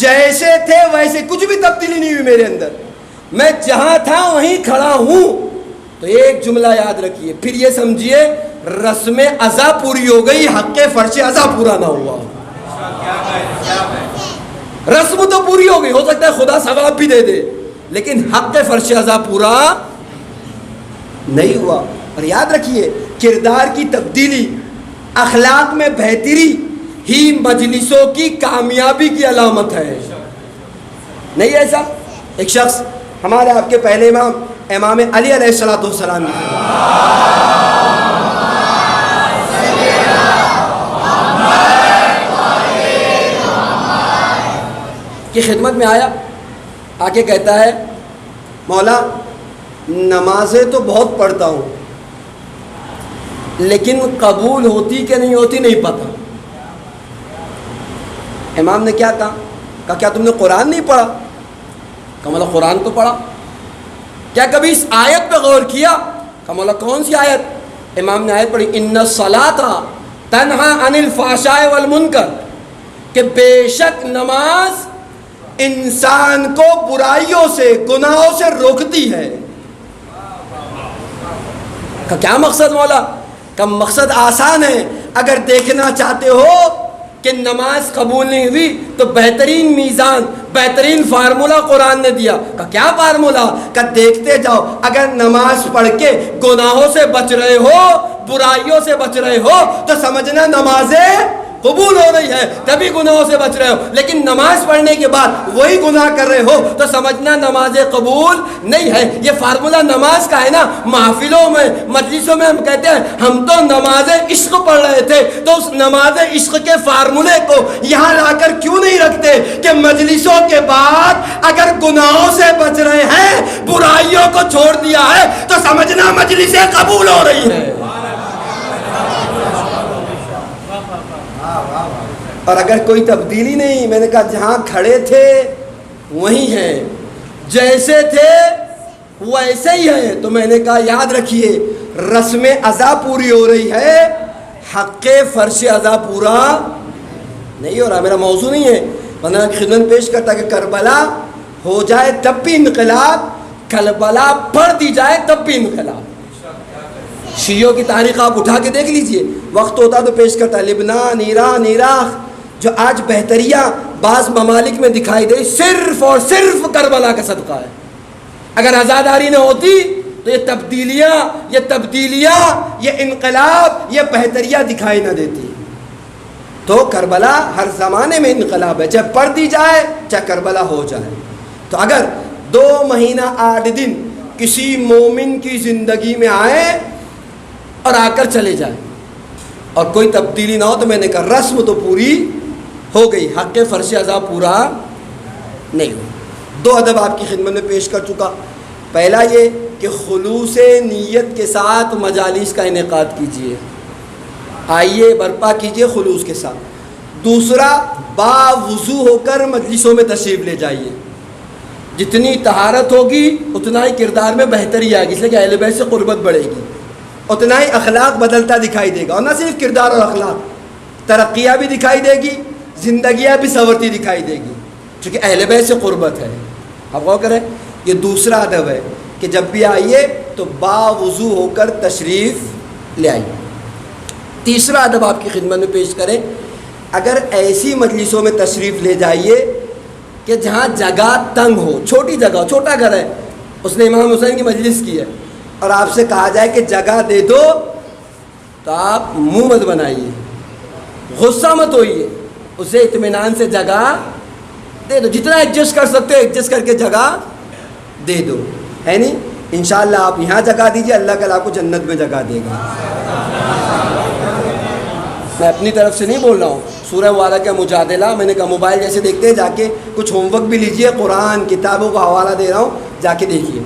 Speaker 3: جیسے تھے ویسے کچھ بھی تبدیلی نہیں ہوئی میرے اندر، میں جہاں تھا وہیں کھڑا ہوں، تو ایک جملہ یاد رکھیے، پھر یہ سمجھیے رسم ازا پوری ہو گئی، حق فرش ازا پورا نہ ہوا۔ رسم تو پوری ہو گئی، ہو سکتا ہے خدا ثواب بھی دے دے، لیکن حق فرش ازا پورا نہیں ہوا۔ اور یاد رکھیے کردار کی تبدیلی، اخلاق میں بہتری ہی مجلسوں کی کامیابی کی علامت ہے، نہیں ایسا؟ ایک شخص ہمارے آپ کے پہلے امام علی علیہ السلام کی خدمت میں آیا، آ کے کہتا ہے مولا نمازیں تو بہت پڑھتا ہوں لیکن قبول ہوتی کہ نہیں ہوتی نہیں پتہ۔ امام نے کیا کہا کیا تم نے قرآن نہیں پڑھا؟ کہا مولا قرآن تو پڑھا۔ کیا کبھی اس آیت پہ غور کیا؟ کہا مولا کون سی آیت؟ امام نے آیت پڑھی ان الصلاۃ تنہی عن الفحشاء والمنکر، کہ بے شک نماز انسان کو برائیوں سے گناہوں سے روکتی ہے۔ کہ کیا مقصد مولا؟ کہ مقصد آسان ہے، اگر دیکھنا چاہتے ہو کہ نماز قبول نہیں ہوئی تو بہترین میزان، بہترین فارمولہ قرآن نے دیا۔ کہ کیا فارمولہ؟ کہ دیکھتے جاؤ، اگر نماز پڑھ کے گناہوں سے بچ رہے ہو، برائیوں سے بچ رہے ہو تو سمجھنا نمازیں قبول ہو رہی ہے، تبھی گناہوں سے بچ رہے ہو، لیکن نماز پڑھنے کے بعد وہی گناہ کر رہے ہو تو سمجھنا نمازیں قبول نہیں ہے۔ یہ فارمولہ نماز کا ہے نا۔ محفلوں میں مجلسوں میں ہم کہتے ہیں ہم تو نماز عشق پڑھ رہے تھے، تو اس نماز عشق کے فارمولے کو یہاں لا کر کیوں نہیں رکھتے کہ مجلسوں کے بعد اگر گناہوں سے بچ رہے ہیں، برائیوں کو چھوڑ دیا ہے تو سمجھنا مجلسیں قبول ہو رہی ہیں۔ اور اگر کوئی تبدیلی نہیں، میں نے کہا جہاں کھڑے تھے وہیں ہیں، جیسے تھے ویسے ہی ہیں، تو میں نے کہا یاد رکھیے رسم ازا پوری ہو رہی ہے، حق فرش ازا پورا نہیں ہو رہا۔ میرا موضوع نہیں ہے، میں نے خدمت پیش کرتا کہ کربلا ہو جائے تب بھی انقلاب، کربلا پڑھ دی جائے تب بھی انقلاب۔ شیعوں کی تاریخ آپ اٹھا کے دیکھ لیجئے، وقت ہوتا تو پیش کرتا، لبنان، ایران، عراق، جو آج بہتریاں بعض ممالک میں دکھائی دے صرف اور صرف کربلا کا صدقہ ہے۔ اگر آزاداری نہ ہوتی تو یہ تبدیلیاں، یہ انقلاب، یہ بہتریاں دکھائی نہ دیتی۔ تو کربلا ہر زمانے میں انقلاب ہے، چاہے پڑھ دی جائے چاہے کربلا ہو جائے۔ تو اگر 2 مہینہ 8 دن کسی مومن کی زندگی میں آئے اور آ کر چلے جائیں اور کوئی تبدیلی نہ ہو تو میں نے کہا رسم تو پوری ہو گئی، حق فرش ازا پورا نہیں ہو۔ 2 ادب آپ کی خدمت میں پیش کر چکا۔ پہلا یہ کہ خلوص نیت کے ساتھ مجالس کا انعقاد کیجیے، آئیے برپا کیجیے خلوص کے ساتھ۔ دوسرا باوضو ہو کر مجلسوں میں تشریف لے جائیے، جتنی طہارت ہوگی اتنا ہی کردار میں بہتری آئے گی، اس لیے کہ اہل بیت سے قربت بڑھے گی، اتنا ہی اخلاق بدلتا دکھائی دے گا، اور نہ صرف کردار اور اخلاق، ترقیاں بھی دکھائی دے گی، زندگیاں بھی سنورتی دکھائی دے گی، چونکہ اہل بیت سے قربت ہے۔ اب غور کریں، یہ دوسرا ادب ہے کہ جب بھی آئیے تو باوضو ہو کر تشریف لے آئیے۔ تیسرا ادب آپ کی خدمت میں پیش کریں، اگر ایسی مجلسوں میں تشریف لے جائیے کہ جہاں جگہ تنگ ہو، چھوٹی جگہ ہو، چھوٹا گھر ہے، اس نے امام حسین کی مجلس کی ہے اور آپ سے کہا جائے کہ جگہ دے دو، تو آپ منہ مت بنائیے، غصہ مت ہوئیے، اسے اطمینان سے جگہ دے دو، جتنا ایڈجسٹ کر سکتے ہو ایڈجسٹ کر کے جگہ دے دو، ہے نہیں؟ انشاءاللہ آپ یہاں جگہ دیجئے، اللہ کل آپ کو جنت میں جگہ دے گا۔ میں اپنی طرف سے نہیں بول رہا ہوں، سورہ مبارکہ مجادلہ، میں نے کہا موبائل جیسے دیکھتے ہیں، جا کے کچھ ہوم ورک بھی لیجئے، قرآن کتابوں کا حوالہ دے رہا ہوں، جا کے دیکھیے۔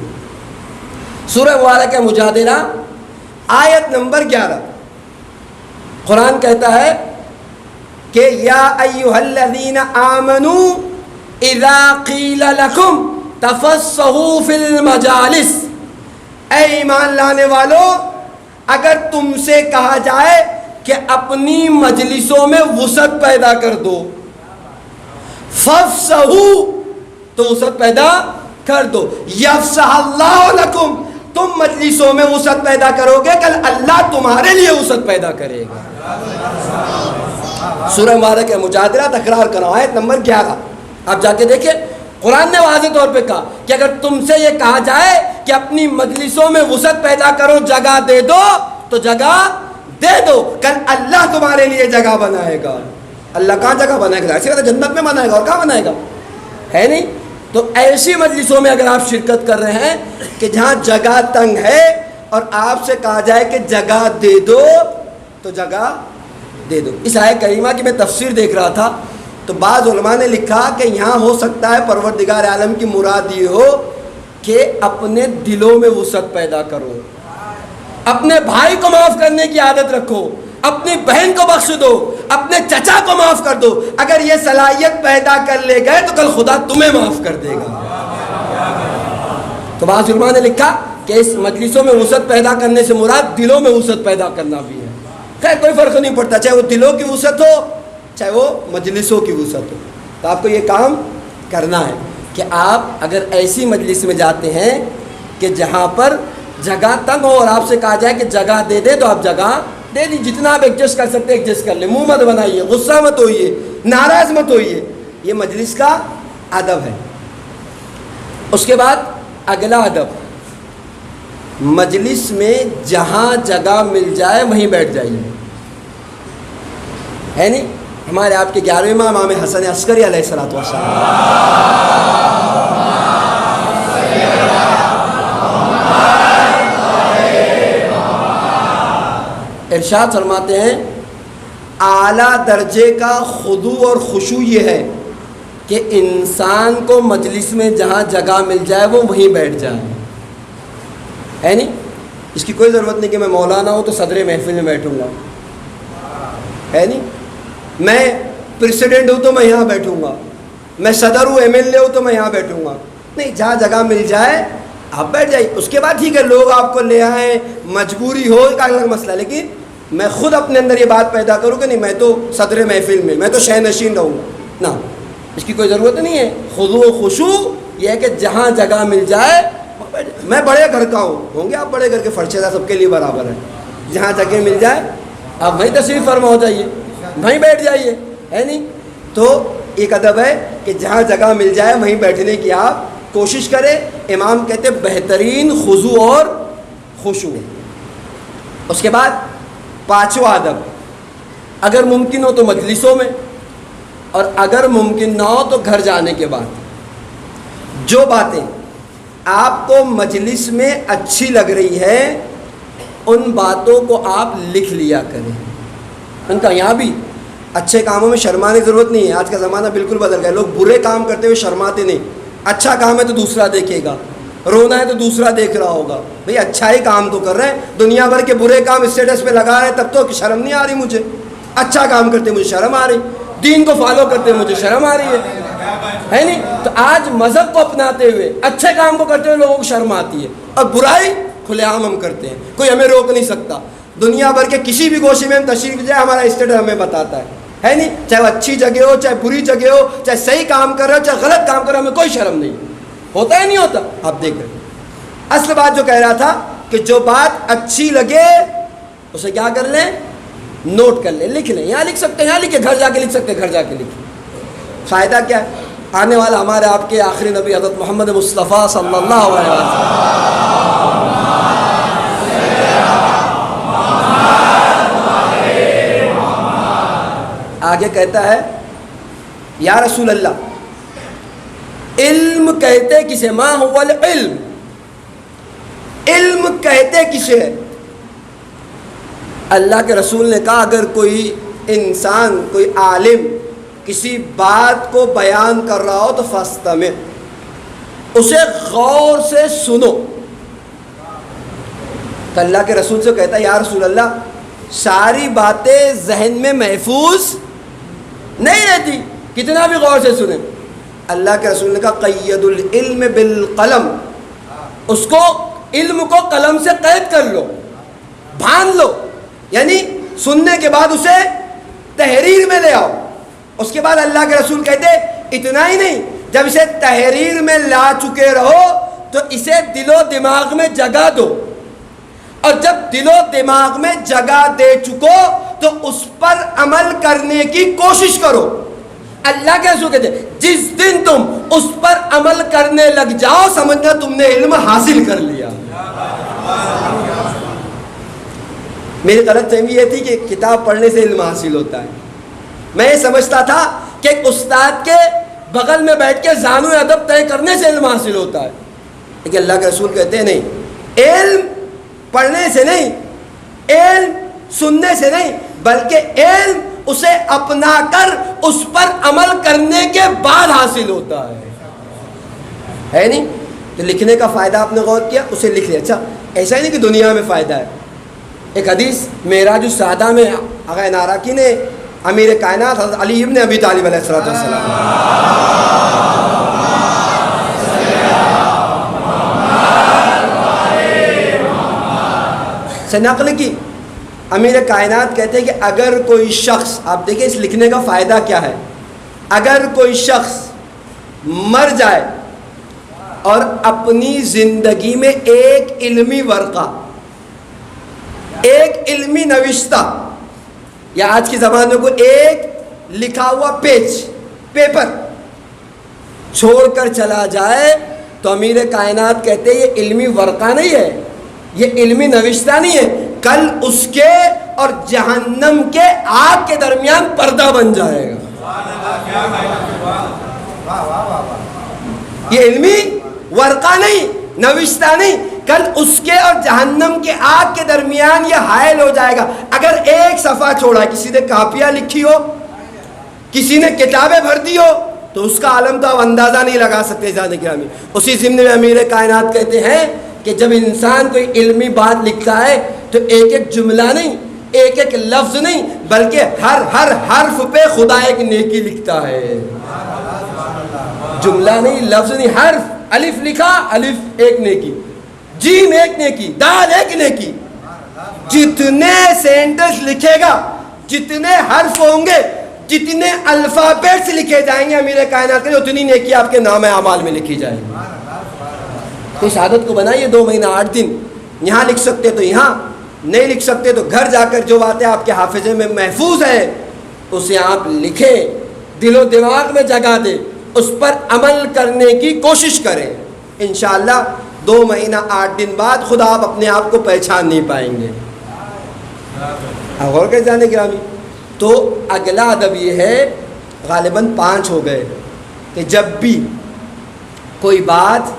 Speaker 3: سورہ مبارکہ مجادلہ آیت نمبر 11، قرآن کہتا ہے کہ یا ایھا الذین آمنوا اذا قیل لکم تفصحوا فی المجالس، اے ایمان لانے والو، اگر تم سے کہا جائے کہ اپنی مجلسوں میں وسعت پیدا کر دو، فافصحوا، تو وسعت پیدا کر دو، یفصح اللہ لکم، تم مجلسوں میں وسعت پیدا کرو گے، کل اللہ تمہارے لیے وسعت پیدا کرے گا۔ سورہ مبارکہ مجادلہ تکرار کرو، آیت نمبر 11، آپ جا کے دیکھیں، قرآن نے واضح طور پہ کہا کہ اگر تم سے یہ کہا جائے کہ اپنی مجلسوں میں وسعت پیدا کرو، جگہ دے دو، تو جگہ دے دو، کل اللہ تمہارے لیے جگہ بنائے گا۔ اللہ کہاں جگہ بنائے گا؟ ایسی بات ہے، جنت میں بنائے گا، اور کہاں بنائے گا؟ ہے نہیں؟ تو ایسی مجلسوں میں اگر آپ شرکت کر رہے ہیں کہ جہاں جگہ تنگ ہے اور آپ سے کہا جائے کہ جگہ دے دو، تو جگہ دے دو۔ اس آیت کریمہ کی میں تفسیر دیکھ رہا تھا تو بعض علماء نے لکھا کہ یہاں ہو سکتا ہے پروردگار عالم کی مراد یہ ہو کہ اپنے دلوں میں وسعت پیدا کرو، اپنے بھائی کو معاف کرنے کی عادت رکھو، اپنی بہن کو بخش دو، اپنے چچا کو معاف کر دو۔ اگر یہ صلاحیت پیدا کر لے گئے تو کل خدا تمہیں معاف کر دے گا۔ تو بعض علماء نے لکھا کہ اس مجلسوں میں وسعت پیدا کرنے سے مراد دلوں میں وسعت پیدا کرنا بھی ہے۔ خیر کوئی فرق نہیں پڑتا، چاہے وہ دلوں کی وسعت ہو چاہے وہ مجلسوں کی وسعت ہو، تو آپ کو یہ کام کرنا ہے کہ آپ اگر ایسی مجلس میں جاتے ہیں کہ جہاں پر جگہ تنگ ہو اور آپ سے کہا جائے کہ جگہ دے دے، تو آپ جگہ دے دی، جتنا آپ ایڈجسٹ کر سکتے ایڈجسٹ کر لیں، منہ مت بنائیے، غصہ مت ہوئیے، ناراض مت ہوئیے، یہ مجلس کا ادب ہے۔ اس کے بعد اگلا ادب، مجلس میں جہاں جگہ مل جائے وہیں بیٹھ جائیے، ہے نہیں؟ ہمارے آپ کے 11ویں امام حسن عسکری علیہ الصلوۃ والسلام، ارشاد فرماتے ہیں اعلیٰ درجے کا خضوع اور خشوع یہ ہے کہ انسان کو مجلس میں جہاں جگہ مل جائے وہ وہیں بیٹھ جائے، ہے نہیں؟ اس کی کوئی ضرورت نہیں کہ میں مولانا ہوں تو صدر محفل میں بیٹھوں گا، ہے نہیں؟ میں پریسیڈنٹ ہوں تو میں یہاں بیٹھوں گا، میں صدر ہوں، MLA ہوں تو میں یہاں بیٹھوں گا، نہیں، جہاں جگہ مل جائے آپ بیٹھ جائیے۔ اس کے بعد ٹھیک ہے لوگ آپ کو لے آئیں، مجبوری ہو، ایک الگ مسئلہ، لیکن میں خود اپنے اندر یہ بات پیدا کروں کہ نہیں میں تو صدر محفل میں تو شہ نشین رہوں گا، نہ، اس کی کوئی ضرورت نہیں ہے۔ خضوع و خشوع یہ ہے کہ جہاں جگہ مل جائے، میں بڑے گھر کا ہوں گے آپ بڑے گھر کے فرشتے سب کے لیے برابر ہے، جہاں جگہ مل جائے آپ وہیں تشریف فرما ہو جائیے، وہیں بیٹھ جائیے، ہے نہیں؟ تو ایک ادب ہے کہ جہاں جگہ مل جائے وہیں بیٹھنے کی آپ کوشش کریں۔ امام کہتے ہیں بہترین خضوع اور خشوع۔ اس کے بعد 5واں ادب، اگر ممکن ہو تو مجلسوں میں، اور اگر ممکن نہ ہو تو گھر جانے کے بعد جو باتیں آپ کو مجلس میں اچھی لگ رہی ہے ان باتوں کو آپ لکھ لیا کریں۔ ان کا یہاں بھی اچھے کاموں میں شرمانے کی ضرورت نہیں ہے، آج کا زمانہ بالکل بدل گیا، لوگ برے کام کرتے ہوئے شرماتے نہیں، اچھا کام ہے تو دوسرا دیکھے گا، رونا ہے تو دوسرا دیکھ رہا ہوگا، بھئی اچھا ہی کام تو کر رہے ہیں، دنیا بھر کے برے کام اسٹیٹس پہ لگا رہے ہیں، تب تو شرم نہیں آ رہی مجھے، اچھا کام کرتے مجھے شرم آ رہی، دین کو فالو کرتے مجھے شرم آ رہی ہے نہیں؟ تو آج مذہب کو اپناتے ہوئے اچھے کام کو کرتے ہوئے لوگوں کو شرم آتی ہے، اور برائی کھلے عام ہم کرتے ہیں، کوئی ہمیں روک نہیں سکتا، دنیا بھر کے کسی بھی گوشے میں ہم تشریف جائے ہمارا اسٹیٹس ہمیں بتاتا ہے نہیں؟ چاہے وہ اچھی جگہ ہو چاہے بری جگہ ہو، چاہے صحیح کام کر رہے ہو چاہے غلط کام کر رہے ہو، ہمیں کوئی شرم نہیں، ہوتا ہے نہیں ہوتا؟ آپ دیکھ رہے ہیں۔ اصل بات جو کہہ رہا تھا کہ جو بات اچھی لگے اسے کیا کر لیں، نوٹ کر لیں، لکھ لیں، یہاں لکھ سکتے ہیں، یہاں لکھیں، گھر جا کے لکھ سکتے ہیں، گھر جا کے لکھیں، فائدہ کیا ہے؟ آنے والا ہمارے آپ کے آخری نبی حضرت محمد مصطفیٰ صلی اللہ علیہ وسلم. آگے کہتا ہے یا رسول اللہ علم کہتے کسے؟ ما هو العلم؟ علم کہتے کسے؟ اللہ کے رسول نے کہا اگر کوئی انسان، کوئی عالم کسی بات کو بیان کر رہا ہو تو فاستمع، اسے غور سے سنو. تو اللہ کے رسول سے کہتا ہے یا رسول اللہ ساری باتیں ذہن میں محفوظ نہیں رہتی، کتنا بھی غور سے سنیں. اللہ کے رسول نے کہا قید العلم بالقلم، اس کو علم کو قلم سے قید کر لو، باندھ لو. یعنی سننے کے بعد اسے تحریر میں لے آؤ. اس کے بعد اللہ کے رسول کہتے اتنا ہی نہیں، جب اسے تحریر میں لا چکے رہو تو اسے دل و دماغ میں جگہ دو، اور جب دل و دماغ میں جگہ دے چکو تو اس پر عمل کرنے کی کوشش کرو. اللہ کے رسول کہتے جس دن تم اس پر عمل کرنے لگ جاؤ سمجھنا تم نے علم حاصل کر لیا. میری غلط فہمی یہ تھی کہ کتاب پڑھنے سے علم حاصل ہوتا ہے. میں یہ سمجھتا تھا کہ ایک استاد کے بغل میں بیٹھ کے زانو ادب طے کرنے سے علم حاصل ہوتا ہے، لیکن اللہ کے رسول کہتے ہیں نہیں، علم پڑھنے سے نہیں، علم سننے سے نہیں، بلکہ علم اسے اپنا کر اس پر عمل کرنے کے بعد حاصل ہوتا ہے نہیں؟ تو لکھنے کا فائدہ آپ نے غور کیا، اسے لکھ لیا. اچھا ایسا ہی نہیں کہ دنیا میں فائدہ ہے. ایک حدیث معراج السعادہ میں آقا ناراکی نے امیر کائنات حضرت علی ابن ابی طالب علیہ السلام سے نقل کی. امیر کائنات کہتے ہیں کہ اگر کوئی شخص، آپ دیکھیں اس لکھنے کا فائدہ کیا ہے، اگر کوئی شخص مر جائے اور اپنی زندگی میں ایک علمی ورقہ، ایک علمی نوشتہ، یا آج کی زبان میں کوئی ایک لکھا ہوا پیپر چھوڑ کر چلا جائے تو امیر کائنات کہتے ہیں یہ علمی ورقہ نہیں ہے، یہ علمی نوشتہ نہیں ہے، کل اس کے اور جہنم کے آگ کے درمیان پردہ بن جائے گا. یہ علمی ورقہ نہیں، نوشتہ نہیں، کل اس کے اور جہنم کے آگ کے درمیان یہ حائل ہو جائے گا. اگر ایک صفحہ چھوڑا، کسی نے کاپیاں لکھی ہو، کسی نے کتابیں بھر دی ہو، تو اس کا عالم تو آپ اندازہ نہیں لگا سکتے. جانے گرامی اسی ضمن میں امیر کائنات کہتے ہیں کہ جب انسان کوئی علمی بات لکھتا ہے تو ایک ایک جملہ نہیں، ایک ایک لفظ نہیں، بلکہ ہر حرف پہ خدا ایک نیکی لکھتا ہے. جملہ نہیں، لفظ نہیں، حرف. الف لکھا، الف ایک نیکی، جیم ایک نیکی، دال ایک نیکی. جتنے سینٹنس لکھے گا، جتنے حرف ہوں گے، جتنے الفابیٹس لکھے جائیں گے امیر کائنات کے، اتنی نیکی آپ کے نام اعمال میں لکھی جائے گی. تو اس عادت کو بنائیے 2 مہینہ 8 دن. یہاں لکھ سکتے تو یہاں، نہیں لکھ سکتے تو گھر جا کر جو باتیں آپ کے حافظے میں محفوظ ہیں اسے آپ لکھیں، دل و دماغ میں جگہ دیں، اس پر عمل کرنے کی کوشش کریں. انشاءاللہ 2 مہینہ 8 دن بعد خدا آپ اپنے آپ کو پہچان نہیں پائیں گے. غور کر جانے گرامی. تو اگلا ادب یہ ہے، غالباً 5 ہو گئے، کہ جب بھی کوئی بات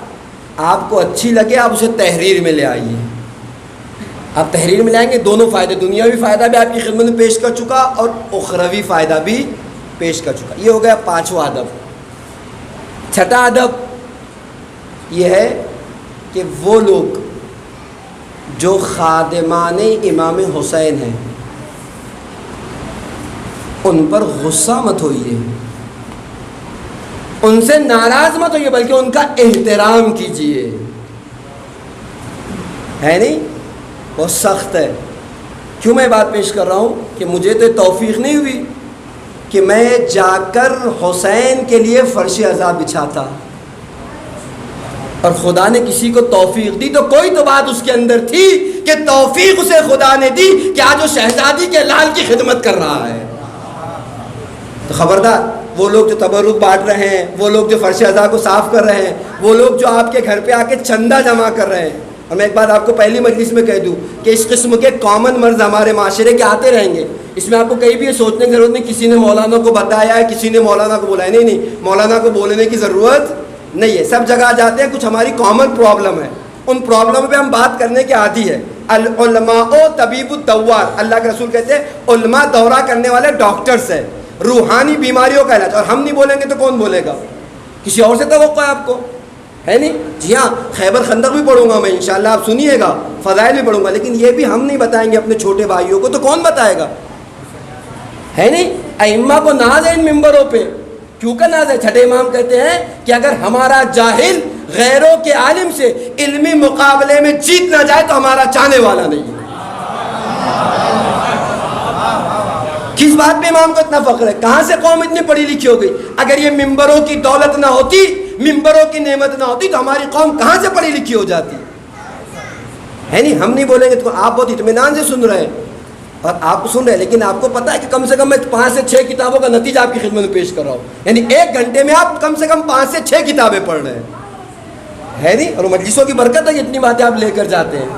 Speaker 3: آپ کو اچھی لگے آپ اسے تحریر میں لے آئیے. آپ تحریر میں لائیں گے، دونوں فائدے، دنیاوی فائدہ بھی آپ کی خدمت میں پیش کر چکا اور اخروی فائدہ بھی پیش کر چکا. یہ ہو گیا 5واں ادب. 6واں ادب یہ ہے کہ وہ لوگ جو خادمان امام حسین ہیں ان پر غصہ مت ہوئیے، ان سے ناراض مت ہوئیے، بلکہ ان کا احترام کیجیے. ہے نہیں؟ بہت سخت ہے. کیوں میں بات پیش کر رہا ہوں کہ مجھے تو توفیق نہیں ہوئی کہ میں جا کر حسین کے لیے فرش عذاب بچھاتا، اور خدا نے کسی کو توفیق دی تو کوئی تو بات اس کے اندر تھی کہ توفیق اسے خدا نے دی کہ آج وہ شہزادی کے لال کی خدمت کر رہا ہے. تو خبردار وہ لوگ جو تبرک بانٹ رہے ہیں، وہ لوگ جو فرش اعضاء کو صاف کر رہے ہیں، وہ لوگ جو آپ کے گھر پہ آ کے چندہ جمع کر رہے ہیں. اور میں ایک بات آپ کو پہلی مجلس میں کہہ دوں کہ اس قسم کے کامن مرض ہمارے معاشرے کے آتے رہیں گے. اس میں آپ کو کہیں بھی یہ سوچنے کی ضرورت نہیں کسی نے مولانا کو بتایا ہے، کسی نے مولانا کو بولا ہے. نہیں، مولانا کو بولنے کی ضرورت نہیں ہے. سب جگہ جاتے ہیں، کچھ ہماری کامن پرابلم ہے، ان پرابلم پہ ہم بات کرنے کے عادی ہے. العلماء طبیب الدوار، اللہ کے رسول کہتے ہیں علماء دورہ کرنے والے ڈاکٹرز ہیں، روحانی بیماریوں کا علاج. اور ہم نہیں بولیں گے تو کون بولے گا؟ کسی اور سے توقع ہے آپ کو؟ ہے نہیں. جی ہاں، خیبر خندق بھی پڑھوں گا میں انشاءاللہ، آپ سنیے گا، فضائل بھی پڑھوں گا، لیکن یہ بھی ہم نہیں بتائیں گے اپنے چھوٹے بھائیوں کو تو کون بتائے گا؟ ہے نہیں. ائمہ کو ناز ہے ان ممبروں پہ. کیوں کا ناز ہے؟ چھٹے امام کہتے ہیں کہ اگر ہمارا جاہل غیروں کے عالم سے علمی مقابلے میں جیت نہ جائے تو ہمارا چاہنے والا نہیں ہے. کس بات پہ امام کو اتنا فخر ہے؟ کہاں سے قوم اتنی پڑھی لکھی ہو گئی؟ اگر یہ ممبروں کی دولت نہ ہوتی، ممبروں کی نعمت نہ ہوتی تو ہماری قوم کہاں سے پڑھی لکھی ہو جاتی؟ ہے نہیں. ہم نہیں بولیں گے تو آپ بہت اطمینان سے سن رہے ہیں اور آپ سن رہے ہیں، لیکن آپ کو پتا ہے کہ کم سے کم میں 5 سے 6 کتابوں کا نتیجہ آپ کی خدمت میں پیش کر رہا ہوں. یعنی 1 گھنٹے میں آپ کم سے کم 5 سے 6 کتابیں پڑھ رہے ہیں. ہے نہیں. اور مجلسوں کی برکت ہے کہ اتنی باتیں آپ لے کر جاتے ہیں.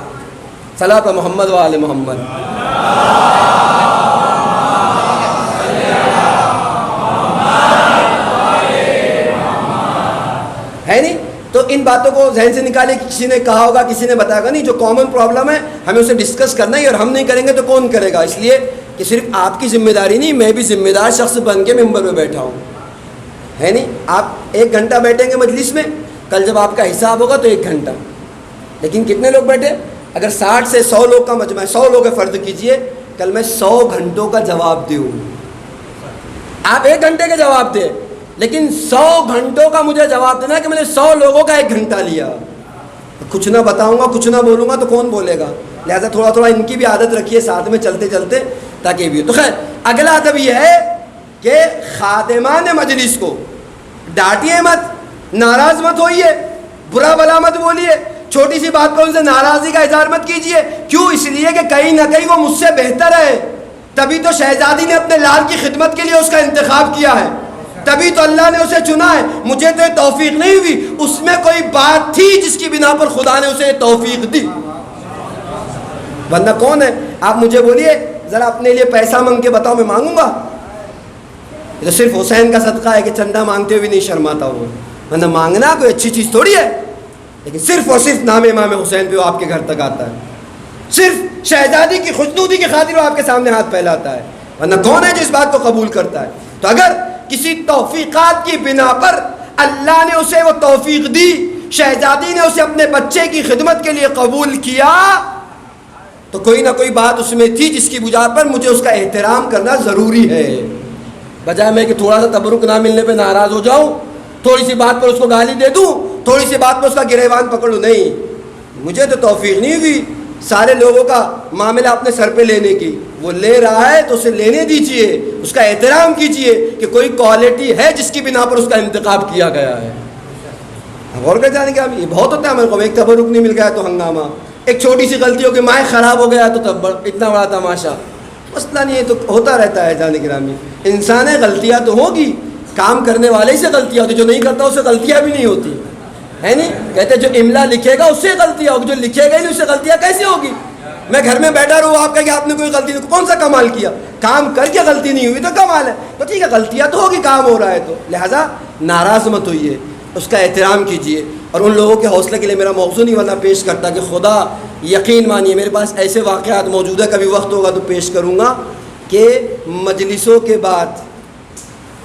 Speaker 3: صلاۃ محمد و آل محمد. ہے نہیں. تو ان باتوں کو ذہن سے نکالے کہ کسی نے کہا ہوگا، کسی نے بتایا گا. نہیں، جو کامن پرابلم ہے ہمیں اسے ڈسکس کرنا ہی، اور ہم نہیں کریں گے تو کون کرے گا؟ اس لیے کہ صرف آپ کی ذمہ داری نہیں، میں بھی ذمہ دار شخص بن کے ممبر میں بیٹھا ہوں. ہے نہیں. آپ 1 گھنٹہ بیٹھیں گے مجلس میں، کل جب آپ کا حساب ہوگا تو 1 گھنٹہ. لیکن کتنے لوگ بیٹھے؟ اگر 60 سے 100 لوگ کا مجمع ہے، 100 لوگ کا فرض کیجئے، کل میں 100 گھنٹوں کا جواب دوں. آپ 1 گھنٹے کا جواب دیں، لیکن 100 گھنٹوں کا مجھے جواب دینا کہ میں نے 100 لوگوں کا 1 گھنٹہ لیا. کچھ نہ بتاؤں گا، کچھ نہ بولوں گا تو کون بولے گا؟ لہذا تھوڑا تھوڑا ان کی بھی عادت رکھیے ساتھ میں چلتے چلتے، تاکہ بھی ہو. تو خیر، اگلا ادب یہ ہے کہ خادمان مجلس کو ڈانٹیے مت، ناراض مت ہوئیے، برا بلا مت بولیے، چھوٹی سی بات پر ان سے ناراضی کا اظہار مت کیجیے. کیوں؟ اس لیے کہ کہیں نہ کہیں وہ مجھ سے بہتر ہے. تبھی تو شہزادی نے اپنے لال کی خدمت کے لیے اس کا انتخاب کیا ہے، تبھی تو اللہ نے اسے چنا ہے. مجھے تو یہ توفیق نہیں ہوئی، اس میں کوئی بات تھی جس کی بنا پر خدا نے اسے یہ توفیق دی. ورنہ کون ہے؟ آپ مجھے بولیے ذرا اپنے لیے پیسہ مانگ کے بتاؤ، میں مانگوں گا؟ یہ تو صرف حسین کا صدقہ ہے کہ چندہ مانگتے ہوئے نہیں شرماتا وہ. ورنہ مانگنا کوئی اچھی چیز تھوڑی ہے. لیکن صرف اور صرف نام امام حسین پہ وہ آپ کے گھر تک آتا ہے، صرف شہزادی کی خوشنودی کی خاطر وہ آپ کے سامنے ہاتھ پھیلاتا ہے. ورنہ کون ہے جو اس بات کو قبول کرتا ہے؟ تو اگر کسی توفیقات کی بنا پر اللہ نے اسے وہ توفیق دی، شہزادی نے اسے اپنے بچے کی خدمت کے لیے قبول کیا، تو کوئی نہ کوئی بات اس میں تھی جس کی بجا پر مجھے اس کا احترام کرنا ضروری ہے. بجائے میں کہ تھوڑا سا تبرک نہ ملنے پہ ناراض ہو جاؤں، تھوڑی سی بات پر اس کو گالی دے دوں، تھوڑی سی بات پر اس کا گریبان پکڑوں. نہیں، مجھے تو توفیق نہیں ہوئی سارے لوگوں کا معاملہ اپنے سر پہ لینے کی. وہ لے رہا ہے تو اسے لینے دیجئے، اس کا احترام کیجئے کہ کوئی کوالٹی ہے جس کی بنا پر اس کا انتخاب کیا گیا ہے. غور کر جانے کا یہ بہت ہوتا ہے ہمارے کو. ایک تبرک نہیں مل گیا تو ہنگامہ، ایک چھوٹی سی غلطی ہو کہ مائک خراب ہو گیا تو تب اتنا بڑا تماشا. مسئلہ نہیں ہے، تو ہوتا رہتا ہے. جانے گرامی انسان ہے، غلطیاں تو ہوگی، کام کرنے والے ہی سے غلطیاں ہوتی، جو نہیں کرتا اس سے غلطیاں بھی نہیں ہوتی. ہے نہیں. کہتے جو املا لکھے گا اس سے غلطیاں ہوگی، جو لکھے گا ہی نہیں اس سے غلطیاں کیسے ہوگی؟ میں گھر میں بیٹھا رہوں، آپ کہیں کہ آپ نے کوئی غلطی نہیں، کون سا کمال کیا؟ کام کر کے غلطی نہیں ہوئی تو کمال ہے. تو ٹھیک ہے، غلطیاں تو ہوگی، کام ہو رہا ہے تو. لہٰذا ناراض مت ہوئیے، اس کا احترام کیجیے. اور ان لوگوں کے حوصلے کے لیے میرا موضوع نہیں ورنہ پیش کرتا کہ خدا یقین مانیے میرے پاس ایسے واقعات موجود ہے، کبھی وقت ہوگا تو پیش کروں گا، کہ مجلسوں کے بعد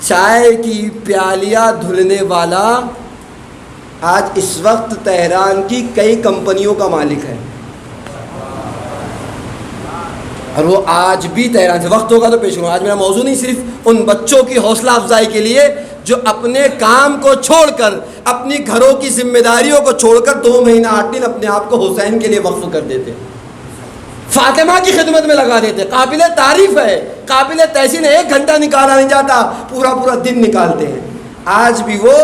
Speaker 3: چائے کی پیالیاں دھلنے والا آج اس وقت تہران کی کئی کمپنیوں کا مالک ہے، اور وہ آج بھی تہران سے. وقت ہوگا تو پیش کروں. آج میرا موضوع نہیں، صرف ان بچوں کی حوصلہ افزائی کے لیے جو اپنے کام کو چھوڑ کر، اپنی گھروں کی ذمہ داریوں کو چھوڑ کر 2 مہینہ 8 دن اپنے آپ کو حسین کے لیے وقف کر دیتے، فاطمہ کی خدمت میں لگا دیتے. قابل تعریف ہے، قابل تحسین ہے. 1 گھنٹہ نکالا نہیں جاتا، پورا دن نکالتے ہیں. آج بھی وہ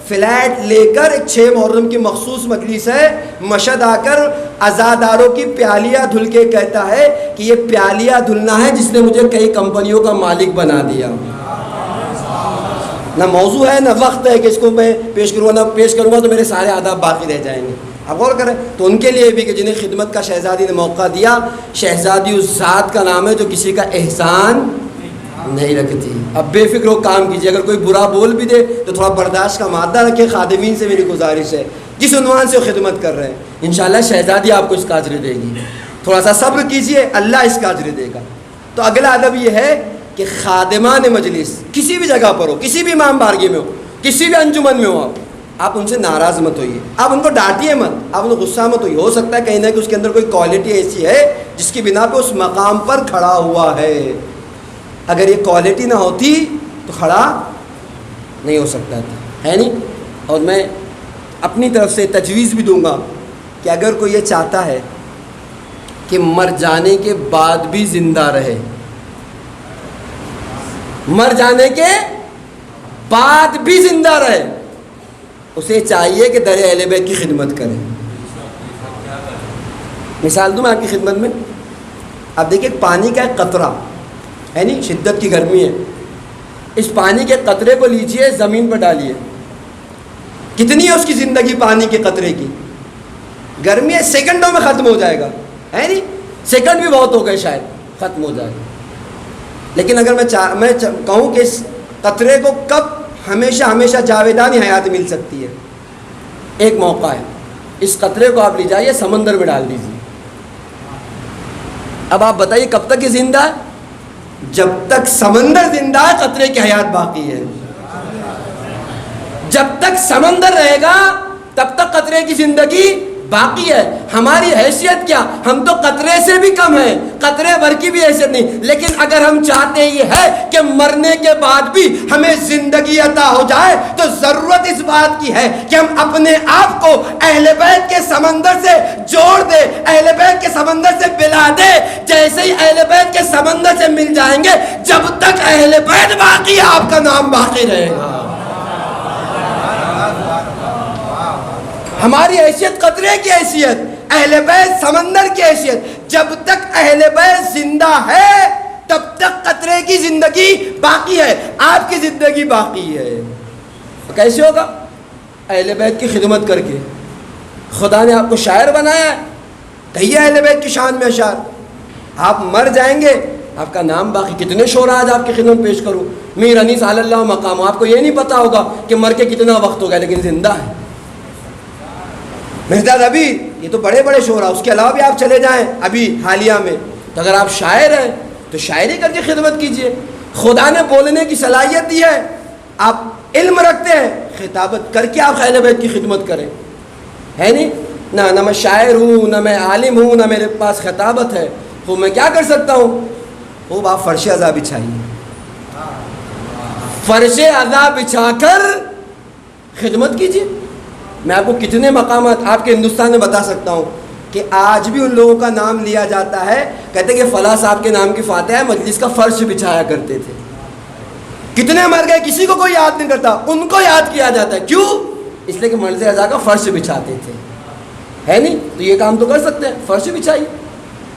Speaker 3: فلیٹ لے کر، ایک 6 محرم کی مخصوص مجلس ہے، مشہد آ کر عزاداروں کی پیالیاں دھل کے کہتا ہے کہ یہ پیالیاں دھلنا ہے جس نے مجھے کئی کمپنیوں کا مالک بنا دیا. نہ موضوع ہے نہ وقت ہے کہ اس کو میں پیش کروں گا، نہ پیش کروں گا تو میرے سارے آداب باقی رہ جائیں گے. آپ غور کریں تو ان کے لیے بھی کہ جنہیں خدمت کا شہزادی نے موقع دیا، شہزادی اس ذات کا نام ہے جو کسی کا احسان نہیں رکھتی. اب بے فکر ہو کام کیجیے، اگر کوئی برا بول بھی دے تو تھوڑا برداشت کا مادہ رکھیں. خادمین سے میری گزارش ہے جس عنوان سے وہ خدمت کر رہے ہیں انشاءاللہ شہزادی آپ کو اس کا اجر دے گی. تھوڑا سا صبر کیجیے، اللہ اس کا اجر دے گا. تو اگلا ادب یہ ہے کہ خادمان مجلس کسی بھی جگہ پر ہو، کسی بھی امام بارگاہ میں ہو، کسی بھی انجمن میں ہو، آپ ان سے ناراض مت ہوئیے، آپ ان کو ڈانٹیے مت، آپ ان کو غصہ مت ہوئیے. ہو سکتا ہے کہیں نہ کہ اس کے اندر کوئی کوالٹی ایسی ہے جس کی بنا پہ اس مقام پر کھڑا ہوا ہے. اگر یہ کوالٹی نہ ہوتی تو کھڑا نہیں ہو سکتا تھا، ہے نہیں. اور میں اپنی طرف سے تجویز بھی دوں گا کہ اگر کوئی یہ چاہتا ہے کہ مر جانے کے بعد بھی زندہ رہے، مر جانے کے بعد بھی زندہ رہے، اسے چاہیے کہ در اہل بیت کی خدمت کرے. مثال دوں میں آپ کی خدمت میں. اب دیکھیں پانی کا ایک قطرہ ہے نہیں، شدت کی گرمی ہے، اس پانی کے قطرے کو لیجئے زمین پر ڈالیے، کتنی ہے اس کی زندگی پانی کے قطرے کی؟ گرمی ہے، سیکنڈوں میں ختم ہو جائے گا، ہے نہیں. سیکنڈ بھی بہت ہو گئے شاید ختم ہو جائے گا. لیکن اگر میں کہوں کہ اس قطرے کو کب ہمیشہ ہمیشہ جاویدانی حیات مل سکتی ہے، ایک موقع ہے. اس قطرے کو آپ لے جائیے سمندر میں ڈال دیجیے. اب آپ بتائیے کب تک یہ زندہ ہے؟ جب تک سمندر زندہ ہے قطرے کی حیات باقی ہے. جب تک سمندر رہے گا تب تک قطرے کی زندگی باقی ہے. ہماری حیثیت کیا؟ ہم تو قطرے سے بھی کم ہیں، قطرے بھر کی بھی حیثیت نہیں. لیکن اگر ہم چاہتے یہ ہے کہ مرنے کے بعد بھی ہمیں زندگی عطا ہو جائے تو ضرورت اس بات کی ہے کہ ہم اپنے آپ کو اہل بیت کے سمندر سے جوڑ دیں، اہل بیت کے سمندر سے ملا دیں. جیسے ہی اہل بیت کے سمندر سے مل جائیں گے، جب تک اہل بیت باقی ہے آپ کا نام باقی رہے گا. ہماری حیثیت قطرے کی حیثیت، اہل بیت سمندر کی حیثیت. جب تک اہل بیت زندہ ہے تب تک قطرے کی زندگی باقی ہے، آپ کی زندگی باقی ہے. کیسے ہوگا؟ اہل بیت کی خدمت کر کے. خدا نے آپ کو شاعر بنایا ہے، کہیے اہل بیت کی شان میں اشعار. آپ مر جائیں گے آپ کا نام باقی. کتنے شعرا آج آپ کی خدمت پیش کروں. میر انیس علی اللہ مقام، آپ کو یہ نہیں پتا ہوگا کہ مر کے کتنا وقت ہو گیا لیکن زندہ ہے. مہداد ابھی، یہ تو بڑے بڑے شعرا. اس کے علاوہ بھی آپ چلے جائیں ابھی حالیہ میں، تو اگر آپ شاعر ہیں تو شاعری کر کے خدمت کیجئے. خدا نے بولنے کی صلاحیت دی ہے، آپ علم رکھتے ہیں، خطابت کر کے آپ اہل بیت کی خدمت کریں. ہے نہیں؟ نہ میں شاعر ہوں، نہ میں عالم ہوں، نہ میرے پاس خطابت ہے، تو میں کیا کر سکتا ہوں؟ خوب آپ فرش عزا بچھائیے، فرش عزا بچھا کر خدمت کیجئے. میں آپ کو کتنے مقامات آپ کے ہندوستان میں بتا سکتا ہوں کہ آج بھی ان لوگوں کا نام لیا جاتا ہے، کہتے ہیں کہ فلاں صاحب کے نام کی فاتحہ مجلس کا فرش بچھایا کرتے تھے. کتنے مر گئے کسی کو کوئی یاد نہیں کرتا، ان کو یاد کیا جاتا ہے. کیوں؟ اس لیے کہ مرض رضا کا فرش بچھاتے تھے. ہے نہیں؟ تو یہ کام تو کر سکتے ہیں، فرش بچھائیے.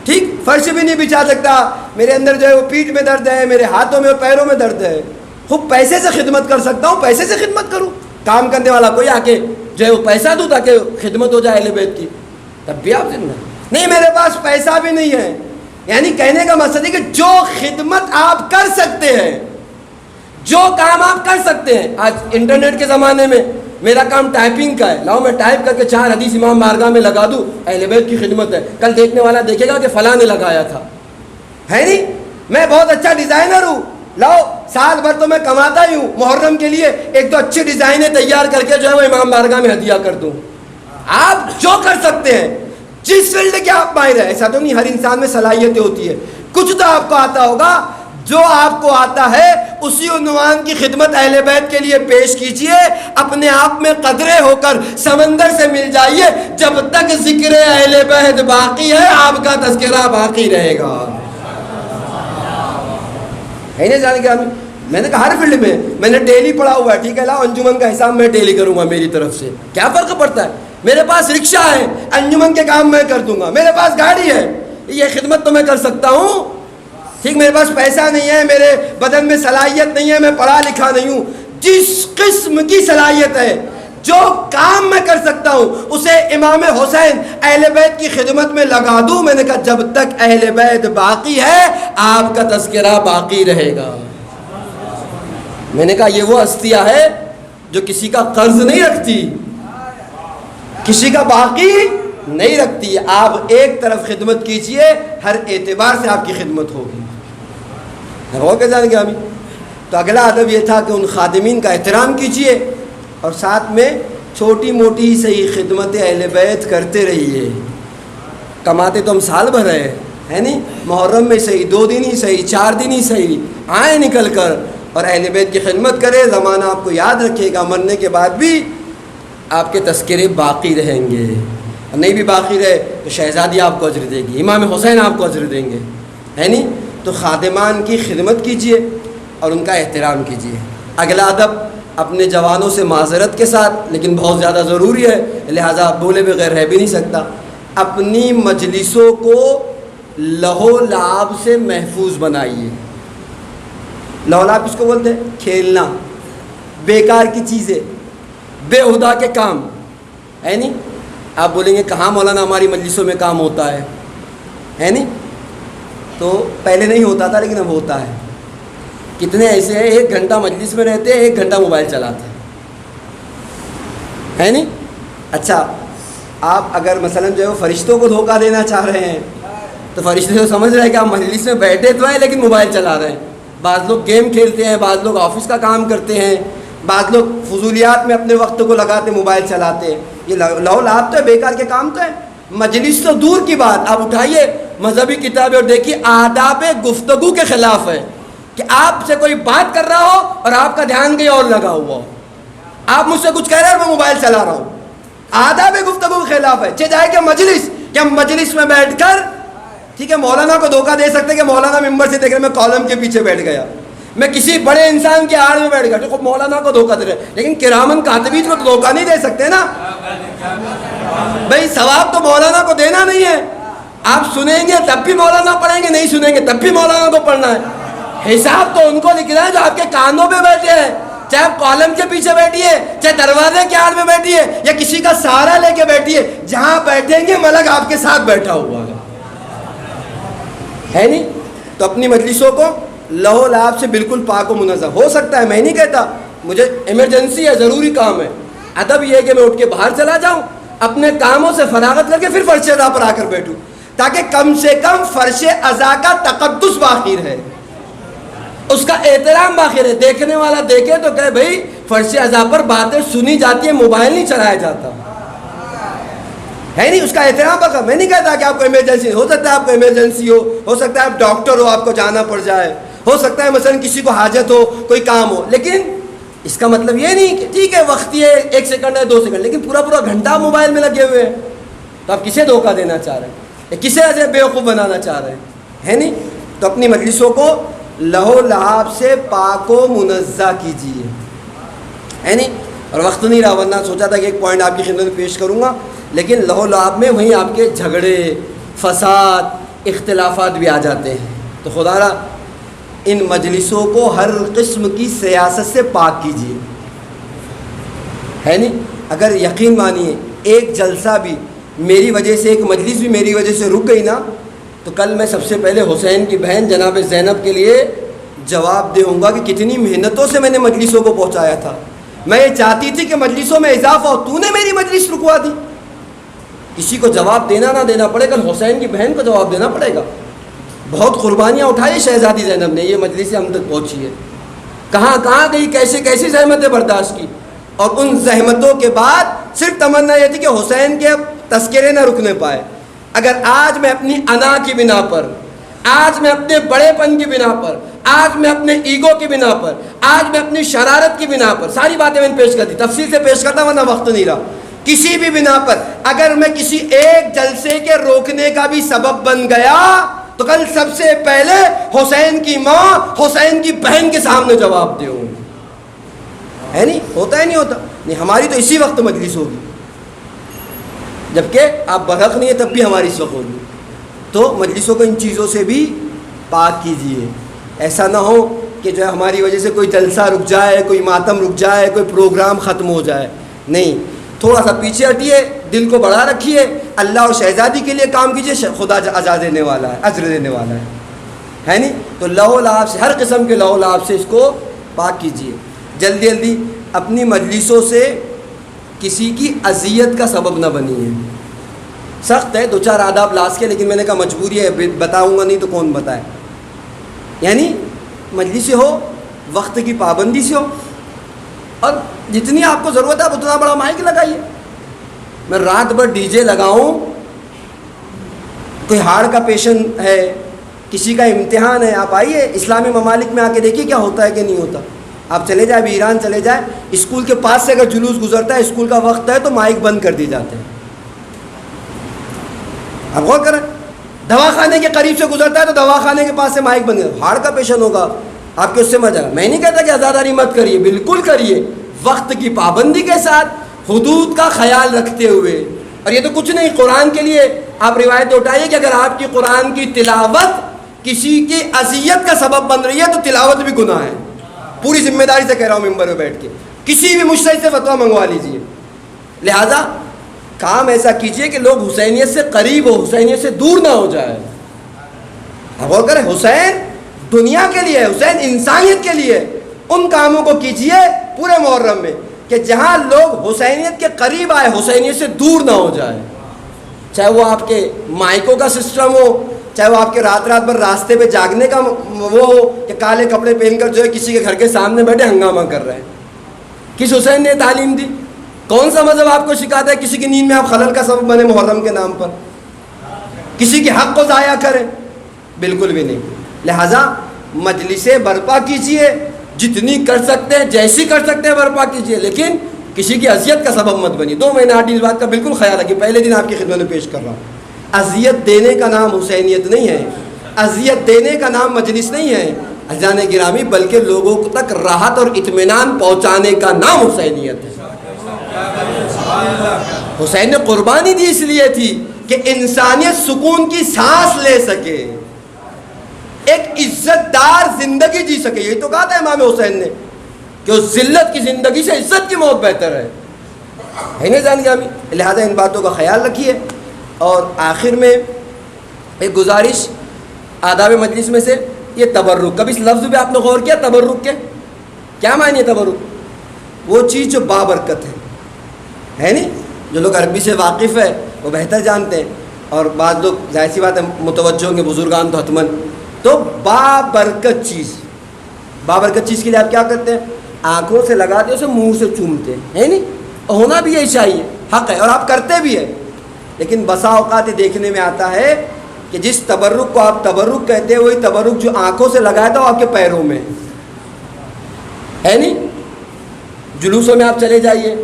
Speaker 3: ٹھیک، فرش بھی نہیں بچھا سکتا، میرے اندر جو ہے وہ پیٹھ میں درد ہے، میرے ہاتھوں میں اور پیروں میں درد ہے. خوب پیسے سے خدمت کر سکتا ہوں، پیسے سے خدمت کروں. کام کرنے والا کوئی آ کے جو ہے وہ پیسہ دوں تاکہ خدمت ہو جائے اہل بیت کی، تب بھی آپ زندہ. نہیں میرے پاس پیسہ بھی نہیں ہے. یعنی کہنے کا مقصد ہے کہ جو خدمت آپ کر سکتے ہیں، جو کام آپ کر سکتے ہیں. آج انٹرنیٹ کے زمانے میں میرا کام ٹائپنگ کا ہے، لاؤ میں ٹائپ کر کے 4 حدیث امام بارگاہ میں لگا دوں، اہل بیت کی خدمت ہے. کل دیکھنے والا دیکھے گا کہ فلاں نے لگایا تھا. ہے نہیں؟ میں بہت اچھا ڈیزائنر ہوں، لاؤ سال بھر تو میں کماتا ہی ہوں، محرم کے لیے ایک تو اچھی ڈیزائنیں تیار کر کے جو ہے وہ امام بارگاہ میں ہدیہ کر دوں. آپ جو کر سکتے ہیں، جس فیلڈ کے آپ ماہر ہیں. ایسا تو نہیں ہر انسان میں صلاحیتیں ہوتی ہے، کچھ تو آپ کو آتا ہوگا. جو آپ کو آتا ہے اسی عنوان کی خدمت اہل بیت کے لیے پیش کیجئے. اپنے آپ میں قدرے ہو کر سمندر سے مل جائیے. جب تک ذکر اہل بیت باقی ہے آپ کا تذکرہ باقی رہے گا. ہے نہیں جانے کہ میں نے کہا ہر فیلڈ میں نے ڈیلی پڑھا ہوا ہے. ٹھیک ہے، لاؤ انجمن کا حساب میں ڈیلی کروں گا میری طرف سے. کیا فرق پڑتا ہے؟ میرے پاس رکشہ ہے، انجمن کے کام میں کر دوں گا. میرے پاس گاڑی ہے، یہ خدمت تو میں کر سکتا ہوں. ٹھیک، میرے پاس پیسہ نہیں ہے، میرے بدن میں صلاحیت نہیں ہے، میں پڑھا لکھا نہیں ہوں. جس قسم کی صلاحیت ہے، جو کام میں کر سکتا ہوں اسے امام حسین اہل بیت کی خدمت میں لگا دوں۔ میں نے کہا جب تک اہل بیت باقی ہے آپ کا تذکرہ باقی رہے گا۔ میں نے کہا یہ وہ ہستیاں ہے جو کسی کا قرض نہیں رکھتی، کسی کا باقی نہیں رکھتی۔ آپ ایک طرف خدمت کیجئے، ہر اعتبار سے آپ کی خدمت ہوگی۔ ہو کے جائیں گے ہم۔ تو اگلا ادب یہ تھا کہ ان خادمین کا احترام کیجئے اور ساتھ میں چھوٹی موٹی صحیح خدمت اہل بیت کرتے رہیے۔ کماتے تو ہم سال بھر رہے ہیں نہیں، محرم میں صحیح 2 دن ہی صحیح 4 دن ہی صحیح آئیں نکل کر اور اہل بیت کی خدمت کرے۔ زمانہ آپ کو یاد رکھے گا، مرنے کے بعد بھی آپ کے تذکرے باقی رہیں گے، اور نہیں بھی باقی رہے تو شہزادی آپ کو اجر دے گی، امام حسین آپ کو اجر دیں گے، ہے نہیں؟ تو خادمان کی خدمت کیجئے اور ان کا احترام کیجئے۔ اگلا ادب اپنے جوانوں سے معذرت کے ساتھ، لیکن بہت زیادہ ضروری ہے لہٰذا بولے بغیر رہ بھی نہیں سکتا، اپنی مجلسوں کو لہو لعب سے محفوظ بنائیے۔ لہو لعب کس کو بولتے ہیں؟ کھیلنا، بیکار کی چیزیں، بے ہدا کے کام، ہے نہیں؟ آپ بولیں گے کہاں مولانا ہماری مجلسوں میں کام ہوتا ہے نہیں؟ تو پہلے نہیں ہوتا تھا لیکن اب ہوتا ہے۔ کتنے ایسے ہیں 1 گھنٹہ مجلس میں رہتے ہیں، 1 گھنٹہ موبائل چلاتے ہیں، ہے نہیں؟ اچھا آپ اگر مثلا جو ہے وہ فرشتوں کو دھوکہ دینا چاہ رہے ہیں تو فرشتے تو سمجھ رہے ہیں کہ آپ مجلس میں بیٹھے تو ہیں لیکن موبائل چلا رہے ہیں۔ بعض لوگ گیم کھیلتے ہیں، بعض لوگ آفس کا کام کرتے ہیں، بعض لوگ فضولیات میں اپنے وقت کو لگاتے موبائل چلاتے ہیں۔ یہ لہو لعب تو ہے، بیکار کے کام تو ہے۔ مجلس تو دور کی بات، آپ اٹھائیے مذہبی کتابیں اور دیکھیے آداب گفتگو کے خلاف ہے کہ آپ سے کوئی بات کر رہا ہو اور آپ کا دھیان کہیں اور لگا ہوا ہو، آپ مجھ سے کچھ کہہ رہے ہیں اور میں موبائل چلا رہا ہوں، آداب گفتگو کے خلاف ہے۔ جائے کہ مجلس، کہ ہم مجلس میں بیٹھ کر ٹھیک ہے مولانا کو دھوکہ دے سکتے کہ مولانا ممبر سے دیکھ رہے میں کالم کے پیچھے بیٹھ گیا، میں کسی بڑے انسان کے آڑ میں بیٹھ گیا تو مولانا کو دھوکہ دے رہے، لیکن کرامن کاتبین کو تو دھوکہ نہیں دے سکتے نا بھائی۔ ثواب تو مولانا کو دینا نہیں ہے، آپ سنیں گے تب بھی مولانا پڑھیں گے، نہیں سنیں گے تب بھی مولانا کو پڑھنا ہے۔ حساب تو ان کو لکھنا ہے جو آپ کے کانوں پہ بیٹھے ہیں، چاہے آپ کالم کے پیچھے بیٹھیے، چاہے دروازے کے آڑ میں بیٹھیے یا کسی کا سہارا لے کے بیٹھیے، جہاں بیٹھیں گے ملک آپ کے ساتھ بیٹھا ہوا ہے نہیں؟ تو اپنی مجلسوں کو لہو لعب سے بالکل پاک و منزہ۔ ہو سکتا ہے میں نہیں کہتا، مجھے ایمرجنسی ہے، ضروری کام ہے، ادب یہ ہے کہ میں اٹھ کے باہر چلا جاؤں، اپنے کاموں سے فراغت کر کے پھر فرش عزا پر آ کر بیٹھوں، تاکہ کم سے کم فرش عزا کا تقدس باقی رہے، اس کا احترام باقی رہے۔ دیکھنے والا دیکھے تو کہے بھائی فرش عزا پر باتیں سنی جاتی ہیں، موبائل نہیں چلایا جاتا، ہے نہیں؟ اس کا احترام باقی۔ میں نہیں کہتا کہ آپ کو ایمرجنسی، ہو سکتا ہے آپ کو ایمرجنسی ہو سکتا ہے آپ ڈاکٹر ہو، آپ کو جانا پڑ جائے، ہو سکتا ہے مثلا کسی کو حاجت ہو، کوئی کام ہو، لیکن اس کا مطلب یہ نہیں کہ ٹھیک ہے وقتی ہے 1 سیکنڈ ہے 2 سیکنڈ، لیکن پورا گھنٹہ موبائل میں لگے ہوئے ہیں، تو آپ کسے دھوکہ دینا چاہ رہے ہیں، کسے ایسے بیوقوف بنانا چاہ رہے ہیں، ہے نہیں؟ تو اپنی مجلسوں کو لہو لعب سے پاک و منزہ کیجیے، ہے نہیں؟ اور وقت نہیں رہا ورنہ سوچا تھا کہ ایک پوائنٹ آپ کی خدمت میں پیش کروں گا، لیکن لہو لعب میں وہیں آپ کے جھگڑے، فساد، اختلافات بھی آ جاتے ہیں۔ تو خدا را ان مجلسوں کو ہر قسم کی سیاست سے پاک کیجیے، ہے نہیں؟ اگر یقین مانیے ایک جلسہ بھی میری وجہ سے، ایک مجلس بھی میری وجہ سے رک گئی نا، تو کل میں سب سے پہلے حسین کی بہن جناب زینب کے لیے جواب دے ہوں گا کہ کتنی محنتوں سے میں نے مجلسوں کو پہنچایا تھا، میں یہ چاہتی تھی کہ مجلسوں میں اضافہ ہو، تو نے میری مجلس رکوا دی۔ کسی کو جواب دینا نہ دینا پڑے گا، حسین کی بہن کو جواب دینا پڑے گا۔ بہت قربانیاں اٹھائی شہزادی زینب نے، یہ مجلس ہم تک پہنچی ہے، کہاں گئی، کیسی زحمتیں برداشت کی، اور ان زحمتوں کے بعد صرف تمنا یہ تھی کہ حسین کے تذکرے نہ رکنے پائے۔ اگر آج میں اپنی انا کی بنا پر، آج میں اپنے بڑے پن کی بنا پر، آج میں اپنے ایگو کی بنا پر، آج میں اپنی شرارت کی بنا پر، ساری باتیں میں نے پیش کر دی، تفصیل سے پیش کرتا ورنہ وقت نہیں رہا، کسی بھی بنا پر اگر میں کسی ایک جلسے کے روکنے کا بھی سبب بن گیا تو کل سب سے پہلے حسین کی ماں، حسین کی بہن کے سامنے جواب دوں، ہے نہیں؟ ہوتا ہے نہیں ہوتا؟ نہیں، ہماری تو اسی وقت مجلس ہوگی، جبکہ آپ برحق نہیں ہے تب بھی ہماری اس وقت ہوگی۔ تو مجلسوں کو ان چیزوں سے بھی پاک کیجیے، ایسا نہ ہو کہ کہ جو ہے ہماری وجہ سے کوئی جلسہ رک جائے, کوئی ماتم رک جائے, کوئی پروگرام ختم ہو جائے. نہیں, تھوڑا سا پیچھے ہٹیے, دل کو بڑھا رکھیے, اللہ اور شہزادی کے لیے کام کیجیے, خدا اجر دینے والا ہے, اجر دینے والا ہے نہیں. تو لہو و لعاب سے, ہر قسم کے لہو و لعاب سے اس کو پاک کیجیے. جلدی جلدی اپنی مجلسوں سے کسی کی اذیت کا سبب نہ بنیے. سخت ہے, 2-4 آداب لاس کے, لیکن میں نے کہا مجبوری ہے, بتاؤں گا نہیں تو کون بتائے. یعنی مجلس سے ہو, وقت کی پابندی سے ہو, اور جتنی آپ کو ضرورت ہے آپ اتنا بڑا مائک لگائیے. میں رات بھر ڈی جے لگاؤں, کوئی ہارٹ کا پیشنٹ ہے, کسی کا امتحان ہے, آپ آئیے اسلامی ممالک میں آ کے دیکھیے کیا ہوتا ہے کہ نہیں ہوتا. آپ چلے جائیں, ابھی ایران چلے جائیں, اسکول کے پاس سے اگر جلوس گزرتا ہے, اسکول کا وقت ہے, تو مائک بند کر دیے جاتے ہیں. آپ غور کریں, دواخانے کے قریب سے گزرتا ہے تو دواخانے کے پاس سے مائک بند کر. ہارٹ کا پیشنٹ ہوگا, آپ کے اس سے مزہ. میں نہیں کہتا کہ آزاداری مت کریے, بالکل کریے, وقت کی پابندی کے ساتھ, حدود کا خیال رکھتے ہوئے. اور یہ تو کچھ نہیں, قرآن کے لیے آپ روایت اٹھائیے کہ اگر آپ کی قرآن کی تلاوت کسی کی اذیت کا سبب بن رہی ہے تو تلاوت بھی گناہ ہے. پوری ذمہ داری سے کہہ رہا ہوں ممبر پہ بیٹھ کے, کسی بھی مجتہد سے فتویٰ منگوا لیجیے. لہذا کام ایسا کیجئے کہ لوگ حسینیت سے قریب ہو, حسینیت سے دور نہ ہو جائے. غور کریں, حسین دنیا کے لیے, حسین انسانیت کے لیے. ان کاموں کو کیجئے پورے محرم میں کہ جہاں لوگ حسینیت کے قریب آئے, حسینیت سے دور نہ ہو جائے. چاہے وہ آپ کے مائکوں کا سسٹم ہو, چاہے وہ آپ کے رات رات بھر راستے پہ جاگنے کا وہ ہو, کہ کالے کپڑے پہن کر جو ہے کسی کے گھر کے سامنے بیٹھے ہنگامہ کر رہے ہیں. کس حسین نے تعلیم دی؟ کون سا مذہب آپ کو سکھاتا ہے کسی کی نیند میں آپ خلل کا سبب بنے محرم کے نام پر, کسی کے حق کو ضائع کریں؟ بالکل بھی نہیں. لہٰذا مجلسیں برپا کیجیے, جتنی کر سکتے ہیں, جیسی کر سکتے ہیں برپا کیجیے, لیکن کسی کی اذیت کا سبب مت بنیے. 2 مہینہ آٹھ اس بات کا بالکل خیال رکھیے. پہلے دن آپ کی خدمت میں پیش کر رہا ہوں, اذیت دینے کا نام حسینیت نہیں ہے, اذیت دینے کا نام مجلس نہیں ہے عزیزان گرامی, بلکہ لوگوں تک راحت اور اطمینان پہنچانے کا نام حسینیت ہے. حسین نے قربانی دی اس لیے تھی کہ انسانیت سکون کی سانس لے سکے, ایک عزت دار زندگی جی سکے. یہی تو کہا تھا امام حسین نے کہ اس ذلت کی زندگی سے عزت کی موت بہتر ہے. نہیں جان گرامی, لہذا ان باتوں کا خیال رکھیے. اور آخر میں ایک گزارش آداب مجلس میں سے, یہ تبرک. کبھی اس لفظ پہ آپ نے غور کیا؟ تبرک کے کیا معنی ہے؟ تبرک وہ چیز جو بابرکت ہے نہیں. جو لوگ عربی سے واقف ہے وہ بہتر جانتے ہیں, اور بعض لوگ ظاہر سی بات ہے متوجہ ہوں گے, بزرگان تو حتماً. تو بابرکت چیز, بابرکت چیز کے لیے آپ کیا کرتے ہیں؟ آنکھوں سے لگاتے, اسے منہ سے چومتے ہیں, ہے نہیں. ہونا بھی یہی چاہیے, حق ہے, اور آپ کرتے بھی ہیں. لیکن بسا اوقات دیکھنے میں آتا ہے کہ جس تبرک کو آپ تبرک کہتے ہیں, وہی تبرک جو آنکھوں سے لگایا تھا وہ آپ کے پیروں میں ہے نہیں. جلوسوں میں آپ چلے جائیے,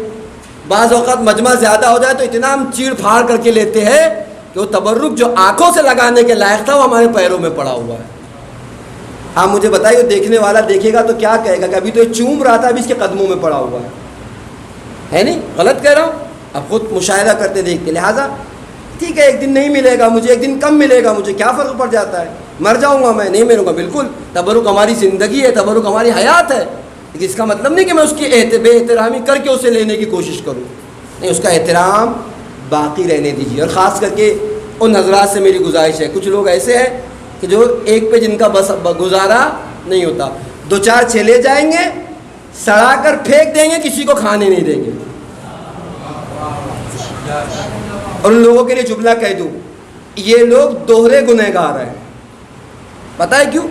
Speaker 3: بعض اوقات مجمع زیادہ ہو جائے تو اتنا ہم چیڑ پھاڑ کر کے لیتے ہیں کہ وہ تبرک جو آنکھوں سے لگانے کے لائق تھا وہ ہمارے پیروں میں پڑا ہوا ہے. آپ مجھے بتائیے, دیکھنے والا دیکھے گا تو کیا کہے گا کہ ابھی تو یہ چوم رہا تھا, ابھی اس کے قدموں میں پڑا ہوا ہے نہیں. غلط کہہ رہا ہوں؟ آپ خود مشاہدہ کرتے دیکھ کے. لہٰذا ٹھیک ہے, ایک دن نہیں ملے گا مجھے, ایک دن کم ملے گا مجھے, کیا فرق پڑ جاتا ہے؟ مر جاؤں گا میں, نہیں مروں گا. بالکل تبرک ہماری زندگی ہے, تبرک ہماری حیات ہے, لیکن اس کا مطلب نہیں کہ میں اس کی بے احترامی کر کے اسے لینے کی کوشش کروں. نہیں, اس کا احترام باقی رہنے دیجیے. اور خاص کر کے ان حضرات سے میری گزارش ہے, کچھ لوگ ایسے ہیں کہ جو ایک پہ جن کا بس گزارا نہیں ہوتا, 2-4 چلے جائیں گے, سڑا کر پھینک دیں گے, کسی کو کھانے نہیں دیں گے. اور ان لوگوں کے لیے جملہ کہہ دوں, یہ لوگ دوہرے گنہگار ہیں. پتہ ہے کیوں؟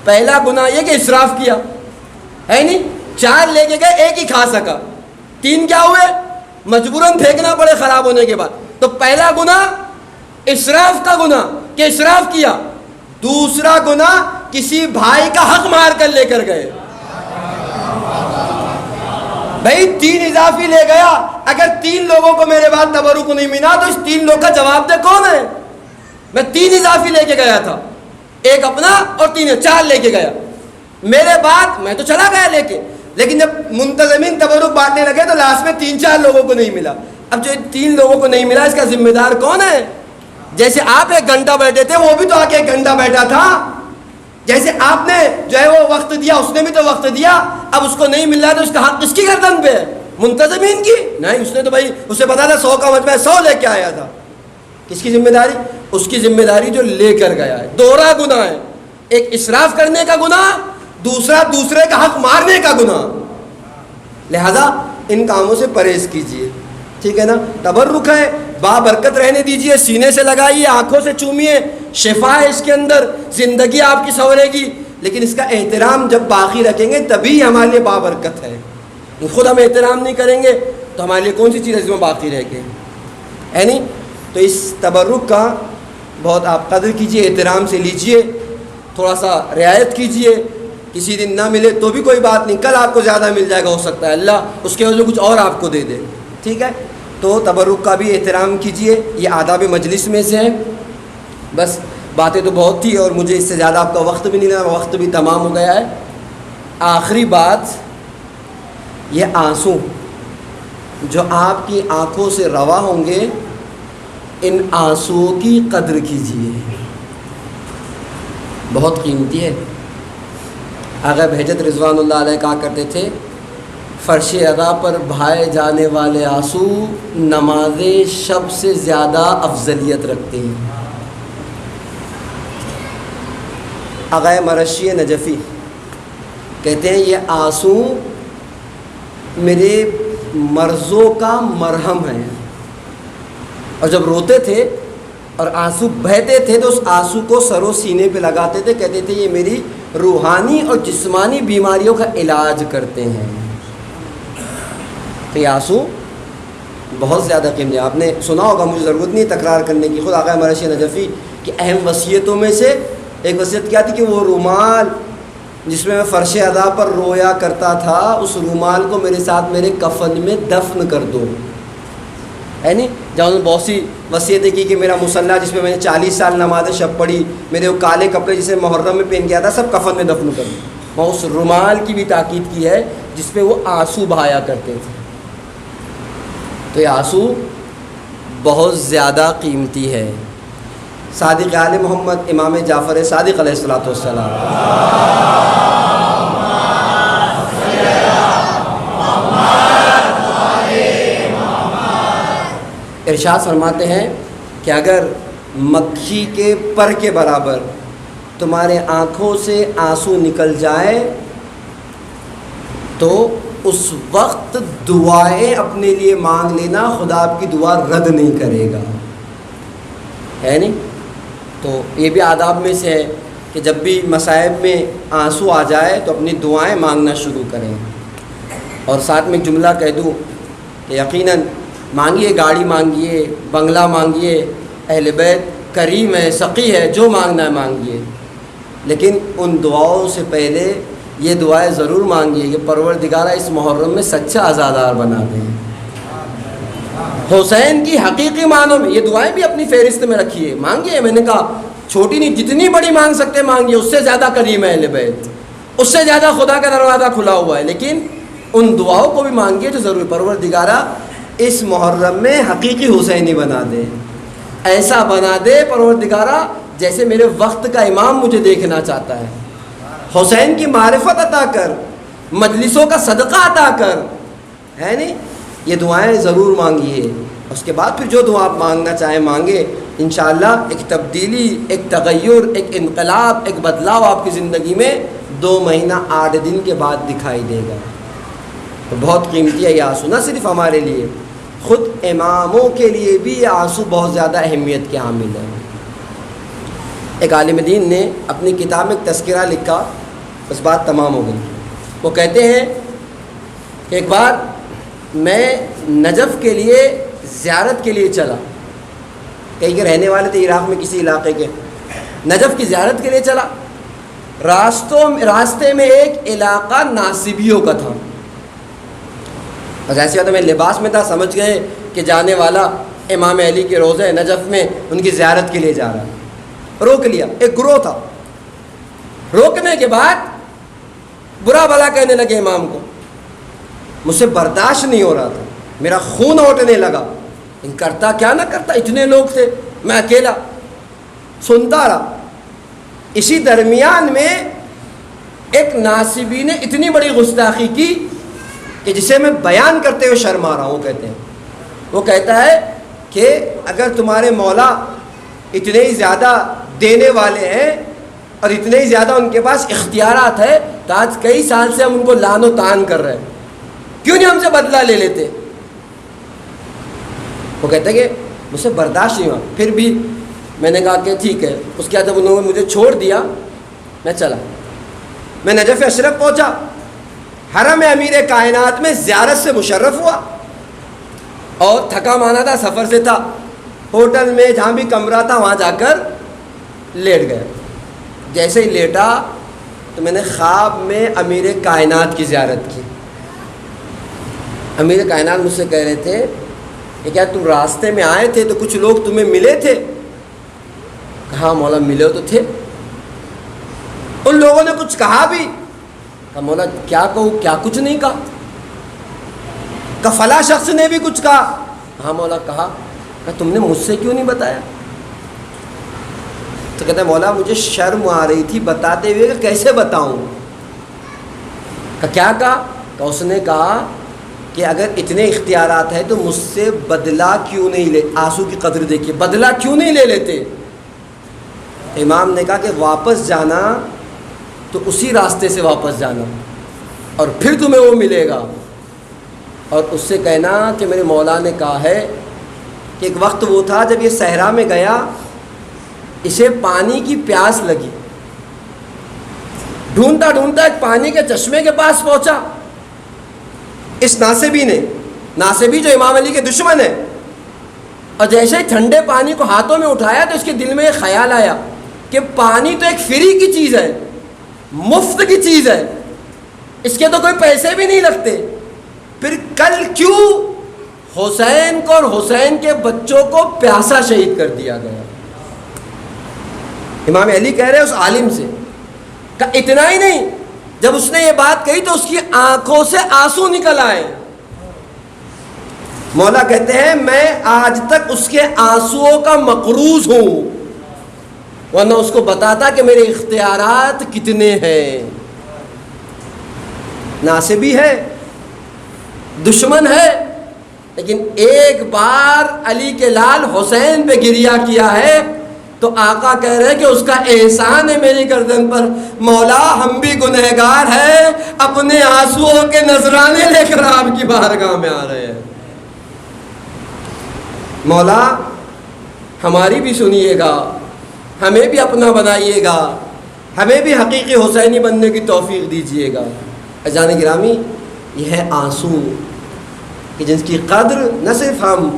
Speaker 3: پہلا گناہ یہ کہ اسراف کیا ہے نہیں, 4 لے کے گئے, ایک ہی کھا سکا, 3 کیا ہوئے؟ مجبوراً پھینکنا پڑے خراب ہونے کے بعد. تو پہلا گناہ اسراف کا گناہ کہ اسراف کیا. دوسرا گناہ کسی بھائی کا حق مار کر لے کر گئے. بھائی 3 اضافی لے گیا, اگر 3 لوگوں کو میرے بعد تبرک نہیں ملا تو اس 3 لوگ کا جواب دے کون ہے؟ میں 3 اضافی لے کے گیا تھا, ایک اپنا اور 4 لے کے گیا. میرے بعد میں تو چلا گیا لے کے, لیکن جب منتظمین تبرک بانٹنے لگے تو لاسٹ میں 3-4 لوگوں کو نہیں ملا. اب جو 3 لوگوں کو نہیں ملا, اس کا ذمہ دار کون ہے؟ جیسے آپ 1 گھنٹہ بیٹھے تھے, وہ بھی تو آ کے 1 گھنٹہ بیٹھا تھا. جیسے آپ نے جو ہے وہ وقت دیا، اس نے بھی تو وقت دیا، اب اس کو نہیں مل رہا تو اس کا حق کس کی گردن پہ ہے؟ منتظمین کی؟ نہیں، اس نے تو بھائی اسے پتا تھا 100 کا مجمع 100 لے کے آیا تھا. کس کی ذمہ داری؟ اس کی ذمہ داری جو لے کر گیا ہے. دوہرا گناہ ہے، ایک اسراف کرنے کا گناہ، دوسرا دوسرے کا حق مارنے کا گناہ. لہذا ان کاموں سے پرہیز کیجیے، ٹھیک ہے نا. تبرک ہے، بابرکت رہنے دیجیے، سینے سے لگائیے، آنکھوں سے چومیے، شفا ہے اس کے اندر، زندگی آپ کی سنورے گی. لیکن اس کا احترام جب باقی رکھیں گے تبھی ہمارے لیے بابرکت ہے. خود ہم احترام نہیں کریں گے تو ہمارے لیے کون سی چیز اس میں باقی رہ گی ہے نہیں. تو اس تبرک کا بہت آپ قدر کیجیے، احترام سے لیجیے، تھوڑا سا رعایت کیجیے. کسی دن نہ ملے تو بھی کوئی بات نہیں، کل آپ کو زیادہ مل جائے گا، ہو سکتا ہے اللہ اس کے وجہ کچھ اور آپ کو دے دے، ٹھیک ہے. تو تبرک کا بھی احترام کیجیے، یہ آداب مجلس میں سے ہے. بس باتیں تو بہت تھی اور مجھے اس سے زیادہ آپ کا وقت بھی نہیں لگا، وقت بھی تمام ہو گیا ہے. آخری بات، یہ آنسو جو آپ کی آنکھوں سے روا ہوں گے، ان آنسوؤں کی قدر کیجیے، بہت قیمتی ہے. آغا بہجت رضوان اللہ علیہ کہا کرتے تھے، فرش ادا پر بہائے جانے والے آنسو نماز شب سے زیادہ افضلیت رکھتے ہیں. آغا مرشی نجفی کہتے ہیں یہ آنسو میرے مرضوں کا مرہم ہے. اور جب روتے تھے اور آنسو بہتے تھے تو اس آنسو کو سر و سینے پہ لگاتے تھے، کہتے تھے یہ میری روحانی اور جسمانی بیماریوں کا علاج کرتے ہیں. تو یہ آنسو بہت زیادہ قیمتی ہے. آپ نے سنا ہوگا، مجھے ضرورت نہیں تکرار کرنے کی، خود آقا مرشد نجفی کی اہم وصیتوں میں سے ایک وصیت کیا تھی کہ وہ رومال جس میں فرش ادا پر رویا کرتا تھا، اس رومال کو میرے ساتھ میرے کفن میں دفن کر دو. ہے نہیں، جہاں انہوں نے بہت سی وصیتیں کی کہ میرا مصلی جس میں میں نے 40 سال نماز شب پڑھی، میرے وہ کالے کپڑے جسے محرم میں پہن گیا تھا، سب کفن میں دفن کر دو. وہاں اس رومال کی بھی تاکید کی ہے جس پہ وہ آنسو بہایا کرتے تھے. تو یہ آنسو بہت زیادہ قیمتی ہے. صادق آل محمد امام جعفر صادق علیہ الصلوۃ والسلام ارشاد فرماتے ہیں کہ اگر مکھی کے پر کے برابر تمہارے آنکھوں سے آنسو نکل جائے تو اس وقت دعائیں اپنے لیے مانگ لینا، خدا آپ کی دعا رد نہیں کرے گا. ہے نہیں؟ تو یہ بھی آداب میں سے ہے کہ جب بھی مصائب میں آنسو آ جائے تو اپنی دعائیں مانگنا شروع کریں. اور ساتھ میں ایک جملہ کہہ دوں کہ یقیناً مانگیے، گاڑی مانگیے، بنگلہ مانگیے، اہل بیت کریم ہے، سقی ہے، جو مانگنا ہے مانگیے، لیکن ان دعاؤں سے پہلے یہ دعائیں ضرور مانگیے کہ پروردگارہ اس محرم میں سچا عزادار بنا دیں. حسین کی حقیقی معنوں میں یہ دعائیں بھی اپنی فہرست میں رکھیے، مانگیے. میں نے کہا چھوٹی نہیں، جتنی بڑی مانگ سکتے مانگیے، اس سے زیادہ کریم ہے اہل بیت، اس سے زیادہ خدا کا دروازہ کھلا ہوا ہے. لیکن ان دعاؤں کو بھی مانگیے جو ضرور پروردگارہ اس محرم میں حقیقی حسینی بنا دے، ایسا بنا دے پروردگارہ جیسے میرے وقت کا امام مجھے دیکھنا چاہتا ہے. حسین کی معرفت عطا کر، مجلسوں کا صدقہ عطا کر. ہے نہیں؟ یہ دعائیں ضرور مانگیے. اس کے بعد پھر جو دعا آپ مانگنا چاہیں مانگے، انشاءاللہ ایک تبدیلی، ایک تغیر، ایک انقلاب، ایک بدلاؤ آپ کی زندگی میں 2 مہینہ 8 دن کے بعد دکھائی دے گا. تو بہت قیمتی ہے یہ آنسو، نہ صرف ہمارے لیے، خود اماموں کے لیے بھی یہ آنسو بہت زیادہ اہمیت کے حامل ہے. ایک عالم دین نے اپنی کتاب میں ایک تذکرہ لکھا، بس بات تمام ہو گئی. وہ کہتے ہیں کہ ایک بار میں نجف کے لیے زیارت کے لیے چلا، کہیں کے رہنے والے تھے عراق میں کسی علاقے کے، نجف کی زیارت کے لیے چلا. راستے میں ایک علاقہ ناصبیوں کا تھا. بس ایسے ہوتا میں لباس میں تھا، سمجھ گئے کہ جانے والا امام علی کے روضہ نجف میں ان کی زیارت کے لیے جا رہا ہے. روک لیا، ایک گروہ تھا. روکنے کے بعد برا بھلا کہنے لگے امام کو. مجھ سے برداشت نہیں ہو رہا تھا، میرا خون اوٹنے لگا. کرتا کیا نہ کرتا، اتنے لوگ تھے، میں اکیلا سنتا رہا. اسی درمیان میں ایک ناصبی نے اتنی بڑی گستاخی کی کہ جسے میں بیان کرتے ہوئے شرم آ رہا ہوں. وہ کہتا ہے کہ اگر تمہارے مولا اتنے ہی زیادہ دینے والے ہیں اور اتنے ہی زیادہ ان کے پاس اختیارات ہے تو آج کئی سال سے ہم ان کو لعن و طعن کر رہے ہیں, کیوں نہیں ہم سے بدلہ لے لیتے؟ وہ کہتے ہیں کہ مجھ سے برداشت نہیں ہوا. پھر بھی میں نے کہا کہ ٹھیک ہے. اس کے بعد جب انہوں نے مجھے چھوڑ دیا میں چلا, میں نجف اشرف پہنچا, حرم امیر کائنات میں زیارت سے مشرف ہوا اور تھکا مانا تھا, سفر سے تھا. ہوٹل میں جہاں بھی کمرہ تھا وہاں جا کر لیٹ گیا. جیسے ہی لیٹا تو میں نے خواب میں امیر کائنات کی زیارت کی. امیر کائنات مجھ سے کہہ رہے تھے کہ کیا تم راستے میں آئے تھے تو کچھ لوگ تمہیں ملے تھے؟ کہا مولا ملے تو تھے. ان لوگوں نے کچھ کہا بھی؟ کہا مولا کیا کہوں, کیا کچھ نہیں کہا. کہ فلاں شخص نے بھی کچھ کہا. ہاں مولا کہا. کہ تم نے مجھ سے کیوں نہیں بتایا؟ تو کہتا ہے مولا مجھے شرم آ رہی تھی بتاتے ہوئے کہ کیسے بتاؤں. کہ کیا کہا؟ کہ اس نے کہا کہ اگر اتنے اختیارات ہیں تو مجھ سے بدلہ کیوں نہیں لے, آنسو کی قدر دیکھیے, بدلہ کیوں نہیں لے لیتے؟ امام نے کہا کہ واپس جانا تو اسی راستے سے واپس جانا اور پھر تمہیں وہ ملے گا, اور اس سے کہنا کہ میرے مولا نے کہا ہے کہ ایک وقت وہ تھا جب یہ صحرا میں گیا, اسے پانی کی پیاس لگی, ڈھونڈتا ڈھونڈتا ایک پانی کے چشمے کے پاس پہنچا. اس ناصبی نے, ناصبی جو امام علی کے دشمن ہے, اور جیسے ہی ٹھنڈے پانی کو ہاتھوں میں اٹھایا تو اس کے دل میں ایک خیال آیا کہ پانی تو ایک فری کی چیز ہے, مفت کی چیز ہے, اس کے تو کوئی پیسے بھی نہیں لگتے, پھر کل کیوں حسین کو اور حسین کے بچوں کو پیاسا شہید کر دیا گیا؟ امام علی کہہ رہے ہیں اس عالم سے کہ اتنا ہی نہیں, جب اس نے یہ بات کہی تو اس کی آنکھوں سے آنسو نکل آئے. مولا کہتے ہیں میں آج تک اس کے آنسوؤں کا مقروض ہوں, ورنہ اس کو بتاتا کہ میرے اختیارات کتنے ہیں. ناصبی ہے, دشمن ہے, لیکن ایک بار علی کے لال حسین پہ گریا کیا ہے تو آقا کہہ رہے کہ اس کا احسان ہے میری گردن پر. مولا ہم بھی گنہگار ہیں, اپنے آنسوؤں کے نذرانے لے کر آپ کی بارگاہ میں آ رہے ہیں. مولا ہماری بھی سنیے گا, ہمیں بھی اپنا بنائیے گا, ہمیں بھی حقیقی حسینی بننے کی توفیق دیجیے گا. اذان گرامی, یہ ہے آنسو کہ جس کی قدر نہ صرف ہم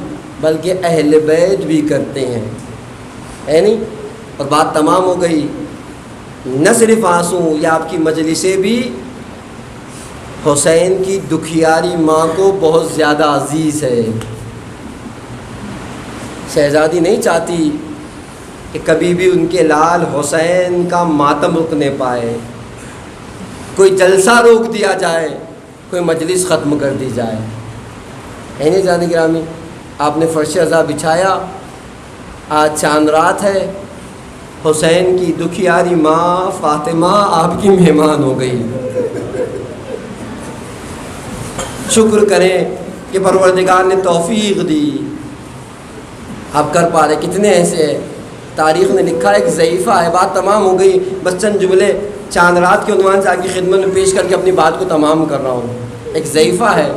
Speaker 3: بلکہ اہل بیت بھی کرتے ہیں, ہے نہیں؟ اور بات تمام ہو گئی. نہ صرف آنسو, یا آپ کی مجلسیں بھی حسین کی دکھیاری ماں کو بہت زیادہ عزیز ہے. شہزادی نہیں چاہتی کہ کبھی بھی ان کے لال حسین کا ماتم رکنے پائے, کوئی جلسہ روک دیا جائے, کوئی مجلس ختم کر دی جائے. ہے نہیں جان گرامی؟ آپ نے فرش عزا بچھایا, آج چاند رات ہے, حسین کی دکھیاری ماں فاطمہ آپ کی مہمان ہو گئی. شکر کریں کہ پروردگار نے توفیق دی, آپ کر پا رہے. کتنے ایسے ہیں, تاریخ نے لکھا ہے ایک ضعیفہ ہے. بات تمام ہو گئی, بس چند جملے چاند رات کے عنوان سے آپ کی خدمت میں پیش کر کے اپنی بات کو تمام کر رہا ہوں. ایک ضعیفہ ہے,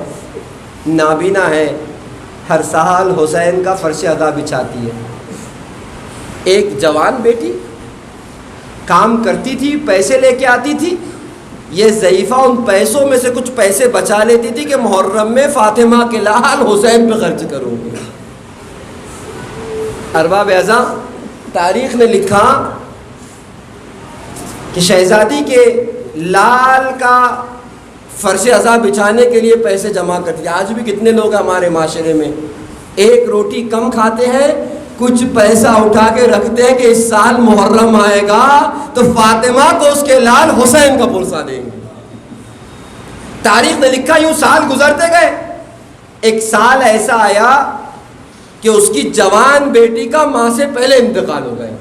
Speaker 3: نابینا ہے, ہر سال حسین کا فرش عزا بچھاتی ہے. ایک جوان بیٹی کام کرتی تھی, پیسے لے کے آتی تھی. یہ ضعیفہ ان پیسوں میں سے کچھ پیسے بچا لیتی تھی کہ محرم میں فاطمہ کے لال حسین پہ خرچ کروں گی. ارباب اعظم, تاریخ نے لکھا کہ شہزادی کے لال کا فرش عزا بچھانے کے لیے پیسے جمع کرتی. آج بھی کتنے لوگ ہمارے معاشرے میں ایک روٹی کم کھاتے ہیں, کچھ پیسہ اٹھا کے رکھتے ہیں کہ اس سال محرم آئے گا تو فاطمہ کو اس کے لال حسین کا پرسہ دیں گے. تاریخ نے لکھا یوں سال گزرتے گئے. ایک سال ایسا آیا کہ اس کی جوان بیٹی کا ماں سے پہلے انتقال ہو گیا.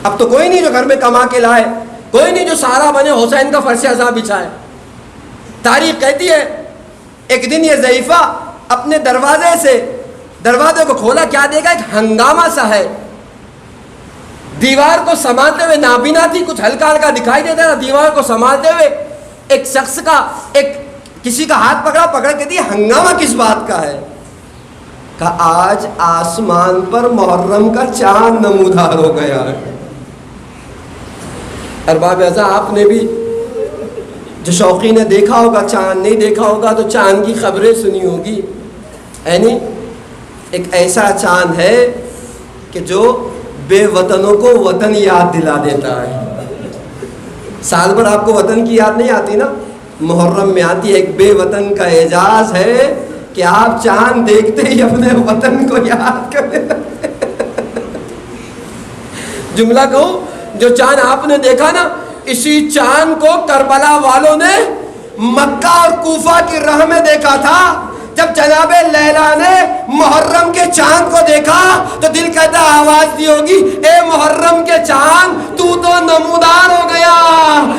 Speaker 3: اب تو کوئی نہیں جو گھر میں کما کے لائے، کوئی نہیں جو سارا بنے حسین کا فرش عزا بچھائے۔ تاریخ کہتی ہے ایک دن یہ ضعیفہ اپنے دروازے کو کھولا، کیا دیکھا؟ ایک ہنگامہ سا ہے، دیوار کو سنبھالتے ہوئے، نابینا تھی، کچھ ہلکا ہلکا دکھائی دیتا تھا، دیوار کو سنبھالتے ہوئے ایک شخص کا کسی کا ہاتھ پکڑ کے دیا، ہنگامہ کس بات کا ہے؟ کہا آج آسمان پر محرم کا چاند نمودار ہو گیا ہے۔ ارباب اعضاء، آپ نے بھی جو شوقین نے دیکھا ہوگا، چاند نہیں دیکھا ہوگا تو چاند کی خبریں سنی ہوگی، یعنی ایک ایسا چاند ہے کہ جو بے وطنوں کو وطن یاد دلا دیتا ہے۔ سال بھر آپ کو وطن کی یاد نہیں آتی نا، محرم میں آتی ہے۔ ایک بے وطن کا اعزاز ہے کہ آپ چاند دیکھتے ہی اپنے وطن کو یاد کریں۔ جملہ کہوں، جو چاند آپ نے دیکھا نا، اسی چاند کو کربلا والوں نے مکہ اور کوفہ کی راہ میں دیکھا تھا۔ جب جناب لیلا نے محرم کے چاند کو دیکھا تو دل کہتا آواز دی ہوگی، اے محرم کے چاند تو نمودار ہو گیا،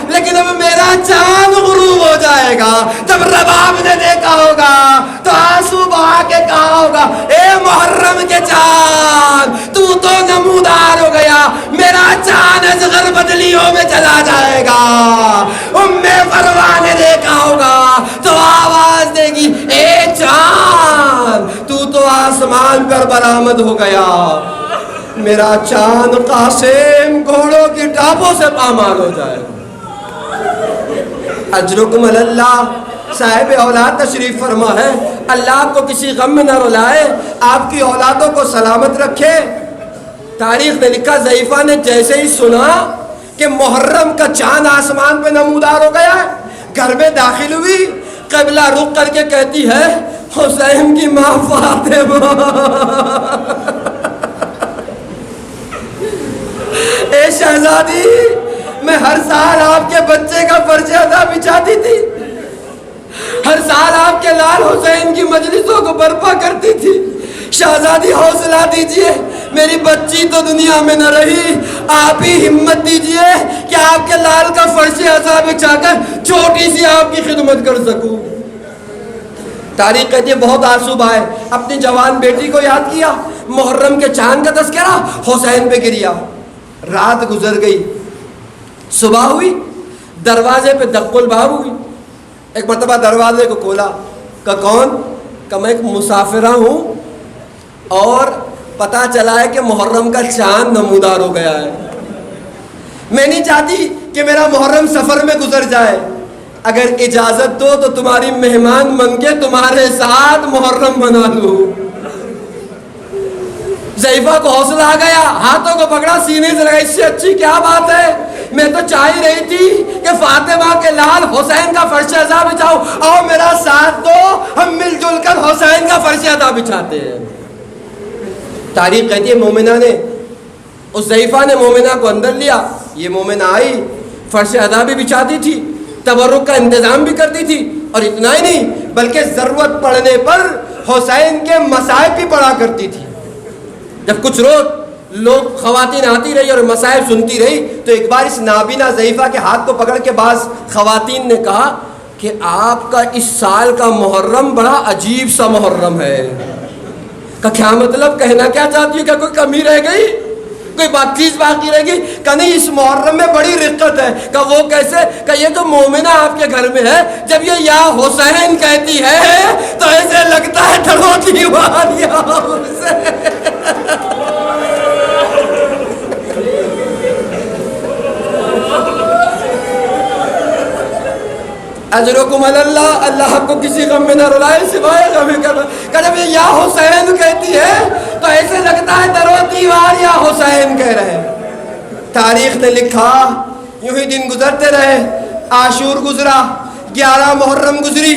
Speaker 3: لیکن اب میرا چاند غروب ہو جائے گا۔ جب رباب نے دیکھا ہوگا تو آنسو بہا کے کہا ہوگا، اے محرم کے چاند تو نمودار ہو گیا، میرا چاند اصغر بدلیوں میں چلا جائے گا۔ فروا نے دیکھا ہوگا تو آواز دے گی، اے چاند تو آسمان پر برآمد ہو گیا، میرا چاند قاسم گھوڑوں کی ٹاپوں سے پامال ہو جائے۔ اجرکم اللہ، صاحب اولاد تشریف فرما ہے، اللہ آپ کو کسی غم میں نہ رلائے، آپ کی اولادوں کو سلامت رکھے۔ تاریخ نے لکھا ضعیفہ نے جیسے ہی سنا کہ محرم کا چاند آسمان پہ نمودار ہو گیا ہے، گھر میں داخل ہوئی، قبلہ رخ کر کے کہتی ہے، حسین کی ماں فاطمہ، اے شہزادی، میں ہر سال آپ کے بچے کا فرش عزا بچھاتی تھی، ہر سال آپ کے لال حسین کی مجلسوں کو برپا کرتی تھی، شہزادی حوصلہ دیجئے، میری بچی تو دنیا میں نہ رہی، آپ ہی ہمت دیجئے کہ آپ کے لال کا فرش عزا بچھا کر چھوٹی سی آپ کی خدمت کر سکوں۔ تاریخ کہتی ہے بہت آنسو بہائے، اپنی جوان بیٹی کو یاد کیا، محرم کے چاند کا تذکرہ حسین پہ گریا۔ رات گزر گئی، صبح ہوئی، دروازے پہ دق الباب ہوئی۔ ایک مرتبہ دروازے کو کھولا، کہ کون؟ کہ میں ایک مسافرہ ہوں اور پتہ چلا ہے کہ محرم کا چاند نمودار ہو گیا ہے، میں نہیں چاہتی کہ میرا محرم سفر میں گزر جائے، اگر اجازت دو تو تمہاری مہمان بن کے تمہارے ساتھ محرم منا لوں۔ ضعیفہ کو حوصلہ آ گیا، ہاتھوں کو پکڑا، سینے سے لگا، اس سے اچھی کیا بات ہے، میں تو چاہ ہی رہی تھی کہ فاطمہ کے لال حسین کا فرش عزا بچھاؤ، آؤ میرا ساتھ دو، ہم مل جل کر حسین کا فرش عزا بچھاتے ہیں۔ تاریخ کہتی ہے مومنہ نے، اس ضعیفہ نے مومنہ کو اندر لیا، یہ مومنہ آئی، فرش عزا بھی بچھاتی تھی، تبرک کا انتظام بھی کرتی تھی، اور اتنا ہی نہیں بلکہ ضرورت پڑنے پر حسین کے مصائب بھی پڑھا کرتی تھی۔ جب کچھ روز لوگ خواتین آتی رہی اور مصائب سنتی رہی تو ایک بار اس نابینا ضعیفہ کے ہاتھ کو پکڑ کے بعض خواتین نے کہا کہ آپ کا اس سال کا محرم بڑا عجیب سا محرم ہے۔ کہ کیا مطلب، کہنا کیا چاہتی ہے، کہ کوئی کمی رہ گئی، کوئی چیز باقی رہ گئی؟ کہ نہیں، اس محرم میں بڑی رقت ہے۔ کہ وہ کیسے؟ کہ یہ جو مومنہ آپ کے گھر میں ہے، جب یہ یا حسین کہتی ہے تو ایسے لگتا ہے ڈھڑوتی بات یا حسین۔ اجرکم اللہ، اللہ آپ کو کسی غم میں نہ رلائے سوائے غم کرنا۔ کہ جب یہ یا حسین کہتی ہے تو ایسے لگتا ہے درو دیوار یا حسین کہہ رہے ہیں۔ تاریخ نے لکھا یوں ہی دن گزرتے رہے، عاشور گزرا، 11 محرم گزری،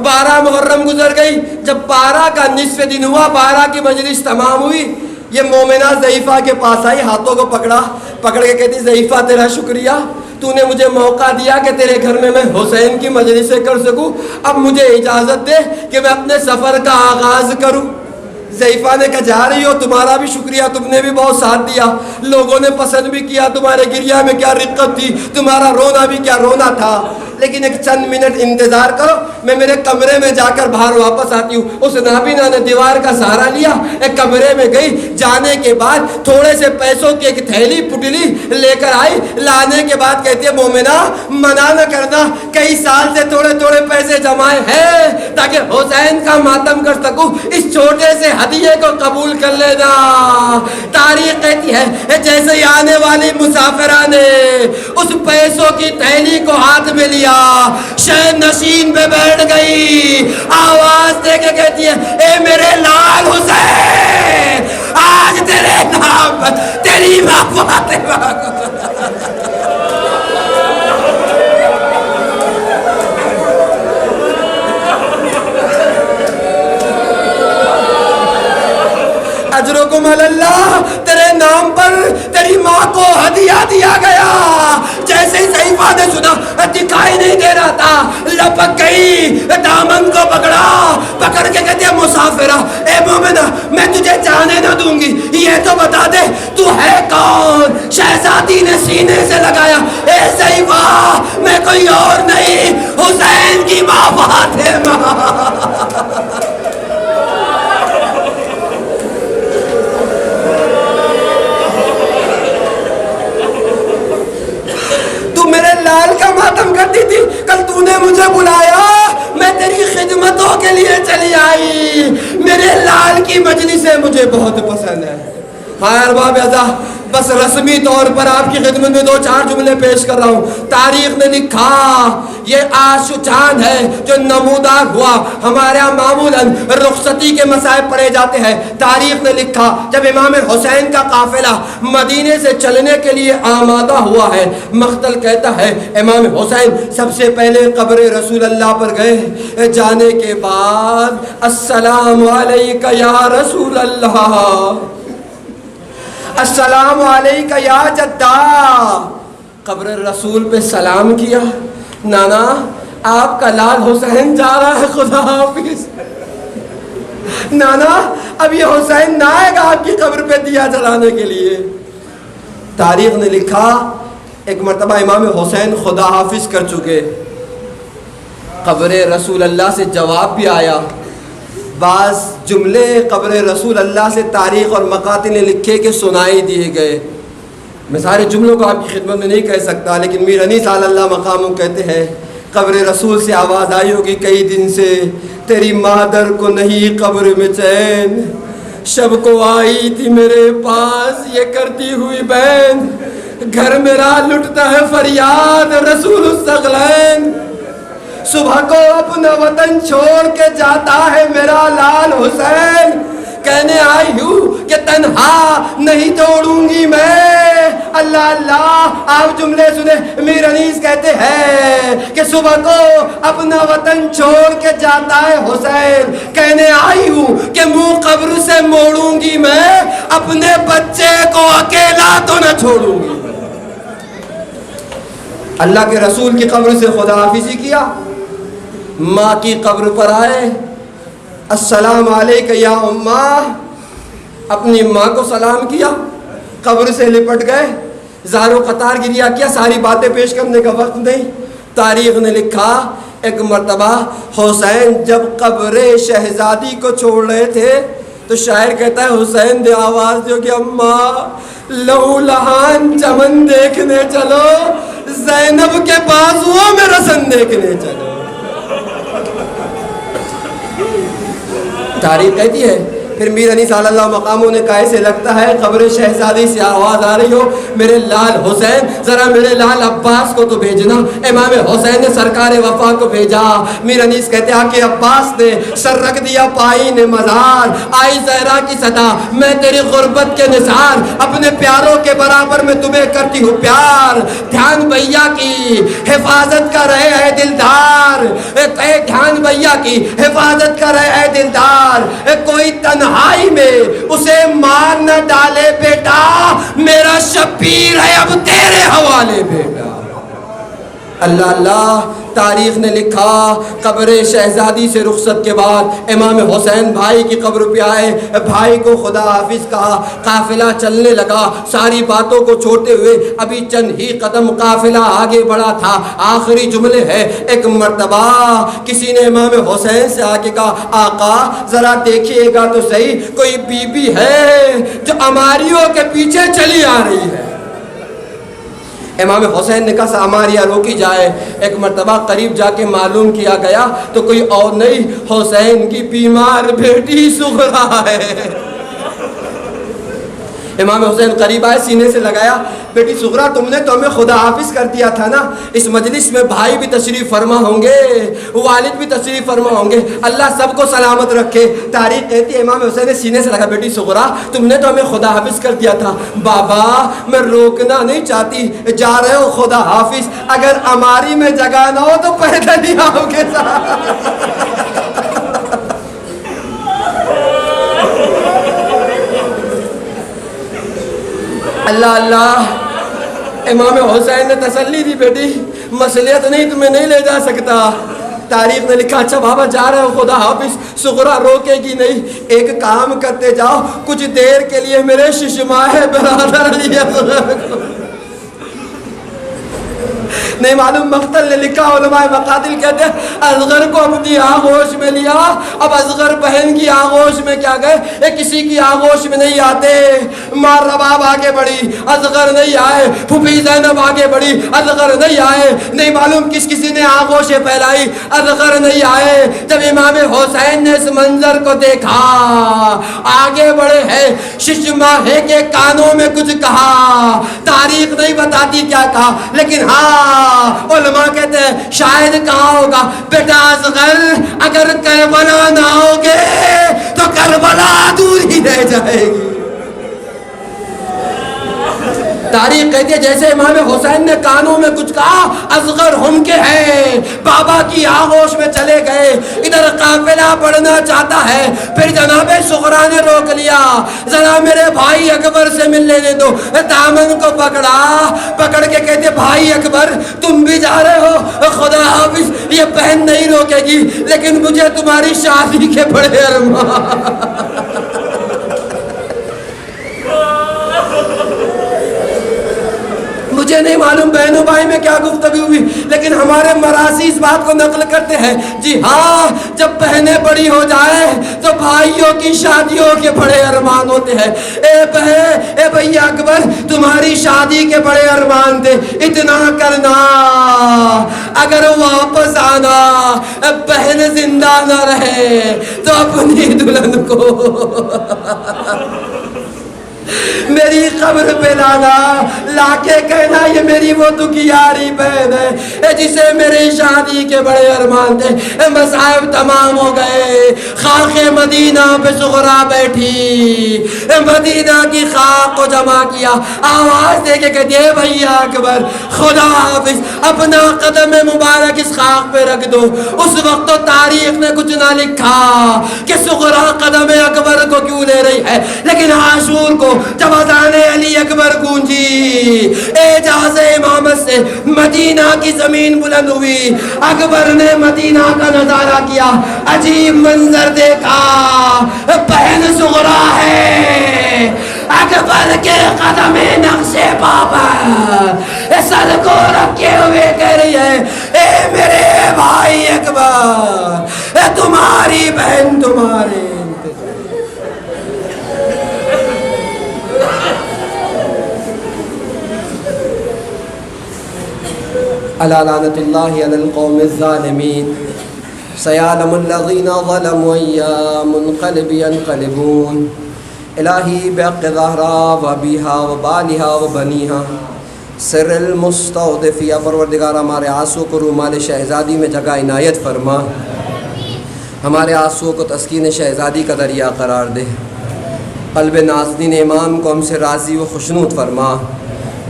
Speaker 3: 12 محرم گزر گئی۔ جب 12 کا نصف دن ہوا، 12 کی مجلس تمام ہوئی، یہ مومنہ ضعیفہ کے پاس آئی، ہاتھوں کو پکڑ کے کہتی ضعیفہ تیرا شکریہ، تو نے مجھے موقع دیا کہ تیرے گھر میں حسین کی مجلسیں کر سکوں، اب مجھے اجازت دے کہ میں اپنے سفر کا آغاز کروں۔ ضعیفہ نے کہا جا رہی ہو، تمہارا بھی شکریہ، تم نے بھی بہت ساتھ دیا، لوگوں نے پسند بھی کیا، تمہارے گریہ میں کیا رقت تھی، تمہارا رونا بھی کیا رونا تھا، لیکن ایک چند منٹ انتظار کرو، میں میرے کمرے میں جا کر باہر واپس آتی ہوں۔ اس نابینا نے دیوار کا سہارا لیا، ایک کمرے میں گئی، جانے کے بعد تھوڑے سے پیسوں کی ایک تھیلی پٹلی لے کر آئی، لانے کے بعد کہتی ہے مومنہ منع نہ کرنا، کئی سال سے تھوڑے تھوڑے پیسے جمائے ہیں تاکہ حسین کا ماتم کر سکوں، اس چھوٹے سے ہدیے کو قبول کر لینا۔ تاریخ کہتی ہے جیسے ہی آنے والی مسافرہ نے اس پیسوں کی تھیلی کو ہاتھ میں لیا، شہر نشین پہ بیٹھ گئی، آواز دے کے کہتی ہے اے میرے لال حسین، آج تیرے نام پر تیری ماں فاطمہ اجرکم اللہ، تیرے نام پر تیری ماں کو ہدیہ دیا گیا۔ جیسے ہی ضعیفہ نے سنا، دکھائی نہیں دے رہا تھا، لپک گئی، دامن کو پکڑا، پکڑ کے کہتے ہیں مسافرہ اے مومنہ میں تجھے جانے نہ دوں گی، یہ تو بتا دے تو ہے کون؟ شہزادی نے سینے سے لگایا، اے ضعیفہ میں کوئی اور نہیں، حسین کی ماں فاطمہ۔ لال کا ماتم کرتی تھی، کل تو نے مجھے بلایا، میں تیری خدمتوں کے لیے چلی آئی، میرے لال کی مجلسیں مجھے بہت پسند ہے۔ ہاں ارباب اعضا، بس رسمی طور پر آپ کی خدمت میں 2-4 جملے پیش کر رہا ہوں۔ تاریخ نے لکھا یہ عاشور چاند ہے جو نمودار ہوا، ہمارے یہاں معمولاً رخصتی کے مسائل پڑھے جاتے ہیں۔ تاریخ نے لکھا جب امام حسین کا قافلہ مدینے سے چلنے کے لیے آمادہ ہوا ہے، مختل کہتا ہے امام حسین سب سے پہلے قبر رسول اللہ پر گئے، جانے کے بعد السلام علیکہ یا رسول اللہ، السلام علیکہ یا جدہ، قبر رسول پہ سلام کیا، نانا آپ کا لال حسین جا رہا ہے، خدا حافظ، نانا اب یہ حسین نہ آئے گا آپ کی قبر پہ دیا جلانے کے لیے۔ تاریخ نے لکھا ایک مرتبہ امام حسین خدا حافظ کر چکے، قبر رسول اللہ سے جواب بھی آیا، بعض جملے قبر رسول اللہ سے تاریخ اور مقاطع نے لکھے کہ سنائی دیے گئے۔ میں سارے جملوں کو آپ کی خدمت میں نہیں کہہ سکتا، لیکن میر انیس صلی اللہ مقام کہتے ہیں قبر رسول سے آواز آئی ہوگی کئی دن سے، تیری مادر کو نہیں قبر میں چین، شب کو آئی تھی میرے پاس یہ کرتی ہوئی بین، گھر میرا لٹتا ہے فریاد رسول الثقلین، صبح کو اپنا وطن چھوڑ کے جاتا ہے میرا لال حسین، کہنے آئی ہوں کہ تنہا نہیں توڑوں گی میں، اللہ اللہ۔ آپ جملے سنے، میر انیس کہتے ہیں کہ صبح کو اپنا وطن چھوڑ کے جاتا ہے حسین، کہنے آئی ہوں کہ منہ قبر سے موڑوں گی میں، اپنے بچے کو اکیلا تو نہ چھوڑوں گی۔ اللہ کے رسول کی قبر سے خدا حافظی کیا، ماں کی قبر پر آئے، السلام علیکہ یا اماں، اپنی ماں کو سلام کیا، قبر سے لپٹ گئے، زار و قطار گریہ کیا، ساری باتیں پیش کرنے کا وقت نہیں۔ تاریخ نے لکھا ایک مرتبہ حسین جب قبر شہزادی کو چھوڑ رہے تھے تو شاعر کہتا ہے حسین دے آواز دیو کہ اماں لہو لہان چمن دیکھنے چلو، زینب کے بازوؤں میں رسن دیکھنے چلو۔ تاریخ کہتی ہے پھر میر انیس صلی اللہ مقاموں نے کہا اسے لگتا ہے قبر شہزادی سے آواز آ رہی ہو، میرے لال حسین ذرا میرے لال عباس کو تو بھیجنا۔ امام حسین نے سرکار وفا کو بھیجا، میر انیس کہتے ہیں کہ عباس نے سر رکھ دیا پائین مزار، آئی زہرا کی صدا میں تیری غربت کے نثار، اپنے پیاروں کے برابر میں تمہیں کرتی ہوں پیار، دھیان بھیا کی حفاظت کر رہے اے دلدار، اے دھیان بھیا کی حفاظت کر رہے اے دلدار، کوئی تنہائی میں اسے مار نہ ڈالے بیٹا، میرا شبیر ہے اب تیرے حوالے بیٹا۔ اللہ اللہ، تاریخ نے لکھا قبر شہزادی سے رخصت کے بعد امام حسین بھائی کی قبر پہ آئے، بھائی کو خدا حافظ کہا، قافلہ چلنے لگا، ساری باتوں کو چھوڑتے ہوئے ابھی چند ہی قدم قافلہ آگے بڑھا تھا، آخری جملے ہے، ایک مرتبہ کسی نے امام حسین سے آ کے کہا آقا ذرا دیکھیے گا تو صحیح کوئی بی بی ہے جو اماریوں کے پیچھے چلی آ رہی ہے۔ امام حسین نے کہا اماریاں روکی جائے۔ ایک مرتبہ قریب جا کے معلوم کیا گیا تو کوئی اور نہیں، حسین کی بیمار بیٹی سغرا ہے۔ امام حسین قریب آئے، سینے سے لگایا، بیٹی سغرا تم نے تو ہمیں خدا حافظ کر دیا تھا نا، اس مجلس میں بھائی بھی تشریف فرما ہوں گے، والد بھی تشریف فرما ہوں گے، اللہ سب کو سلامت رکھے۔ تاریخ کہتی ہے امام حسین نے سینے سے لگا، بیٹی سغرا تم نے تو ہمیں خدا حافظ کر دیا تھا۔ بابا میں روکنا نہیں چاہتی، جا رہے ہو خدا حافظ، اگر اماری میں جگہ نہ ہو تو پیدل ہی آؤ گے ساتھ۔ اللہ اللہ، امام حسین نے تسلی دی، بیٹی مصلیت نہیں، تمہیں نہیں لے جا سکتا۔ تاریخ نے لکھا اچھا بابا جا رہے ہو خدا حافظ، سغرا روکے گی نہیں، ایک کام کرتے جاؤ، کچھ دیر کے لیے میرے ششماہ برادر علی اصغر کو نہیں معلوم مقتل نے لکھا، علماء مقاتل کہتے ہیں اصغر کو اپنی آغوش میں لیا، اب اصغر بہن کی آغوش میں کیا گئے، یہ کسی کی آغوش میں نہیں آتے۔ ماں رباب آگے بڑھی، اصغر نہیں آئے، پھوپھی زینب آگے بڑھی، اصغر نہیں آئے، نہیں معلوم کسی نے آغوشیں پھیلائی، اصغر نہیں آئے۔ جب امام حسین نے اس منظر کو دیکھا آگے بڑے ہیں، ششماہے کے کانوں میں کچھ کہا، تاریخ نہیں بتاتی کیا کہا، لیکن ہاں علماء کہتے ہیں شاید کہا ہوگا بیٹا اصغر اگر کربلا نہ ہوگے تو کربلا دور ہی رہ جائے گی۔ تاریخ کہتی ہے جیسے امام حسین نے کانوں میں کچھ کہا، اصغر ہم کے ہیں بابا کی آغوش میں چلے گئے، ادھر قافلہ بڑھنا چاہتا ہے، پھر جناب سغرا نے روک لیا، ذرا میرے بھائی اکبر سے مل لینے دو، دامن کو پکڑ کے کہتے بھائی اکبر تم بھی جا رہے ہو خدا حافظ، یہ بہن نہیں روکے گی لیکن مجھے تمہاری شادی کے بڑے ارمان۔ مجھے نہیں معلوم بہنوں بھائی میں کیا گفتگو ہوئی، لیکن ہمارے مراثی اس بات کو نقل کرتے ہیں جی ہاں جب بہنیں بڑی ہو جائے تو بھائیوں کی شادیوں کے بڑے ارمان ہوتے ہیں۔ اے بھیا اکبر تمہاری شادی کے بڑے ارمان تھے، اتنا کرنا اگر واپس آنا بہن زندہ نہ رہے تو اپنی دلہن کو میری قبر پہ لانا، لا کے کہنا یہ میری وہ دکھیاری بہن ہے جسے میری شادی کے بڑے ارمان تھے، مصائب تمام ہو گئے، خاک مدینہ پہ سغرا بیٹھی، مدینہ کی خاک کو جمع کیا، آواز دے کے کہتی ہے بھیا اکبر خدا حافظ، اپنا قدم مبارک اس خاک پہ رکھ دو۔ اس وقت تو تاریخ نے کچھ نہ لکھا کہ سغرا قدم اکبر کو کیوں لے رہی ہے، لیکن عاشور کو جب اذان علی اکبر گونجی، اعجاز امامت سے مدینہ کی زمین بلند ہوئی، اکبر نے مدینہ کا نظارہ کیا، عجیب منظر دیکھا، بہن سغرا ہے، اکبر کے قدم نقش پا پر سر کو رکھے ہوئے کہہ رہی ہے اے میرے بھائی اکبر تمہاری بہن تمہارے الا لعنت اللہ علی القوم الظالمین سیعلم الذین ظلموا ای منقلب ینقلبون۔ الہی بحق زہرا و بیہا و بالہا و بنیہا سر المستودف، یا پروردگار ہمارے آنسو کو رومال شہزادی میں جگہ عنایت فرما، ہمارے آنسو کو تسکین شہزادی کا دریا قرار دے، قلب نازنین امام کو ہم سے راضی و خوشنود فرما،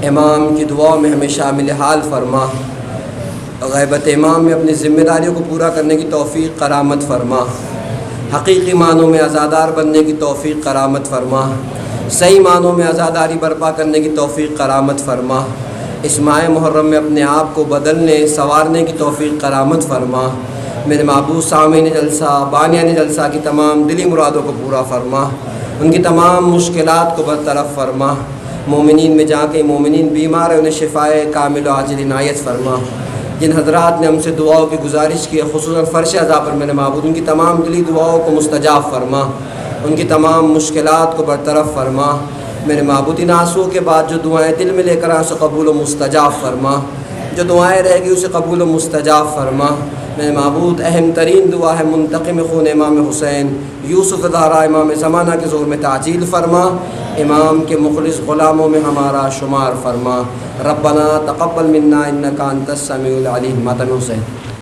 Speaker 3: امام کی دعاؤں میں ہمیں شامل حال فرما، غیبت امام میں اپنی ذمہ داریوں کو پورا کرنے کی توفیق کرامت فرما، حقیقی معنوں میں عزادار بننے کی توفیق کرامت فرما، صحیح معنوں میں عزاداری برپا کرنے کی توفیق کرامت فرما، اس ماہ محرم میں اپنے آپ کو بدلنے سنوارنے کی توفیق کرامت فرما۔ میرے معبود سامعین جلسہ بانیان جلسہ کی تمام دلی مرادوں کو پورا فرما، ان کی تمام مشکلات کو برطرف فرما۔ مومنین میں جا کے مومنین بیمار ہیں انہیں شفائے کامل و عاجل عنایت فرما۔ جن حضرات نے ہم سے دعاؤں کی گزارش کی ہے خصوصاً فرش عزا پر میرے معبود، ان کی تمام دلی دعاؤں کو مستجاب فرما، ان کی تمام مشکلات کو برطرف فرما۔ میرے معبود ان آنسوؤں کے بعد جو دعائیں دل میں لے کر آئیں اسے قبول و مستجاب فرما، جو دعائیں رہ گئی اسے قبول و مستجاب فرما۔ میرے معبود اہم ترین دعا ہے منتقم خون امام حسین یوسف زہرا امام زمانہ کے زور میں تعجیل فرما، امام کے مخلص غلاموں میں ہمارا شمار فرما۔ ربنا تقبل منا انک انت السمیع العلیم۔ ماتم حسین۔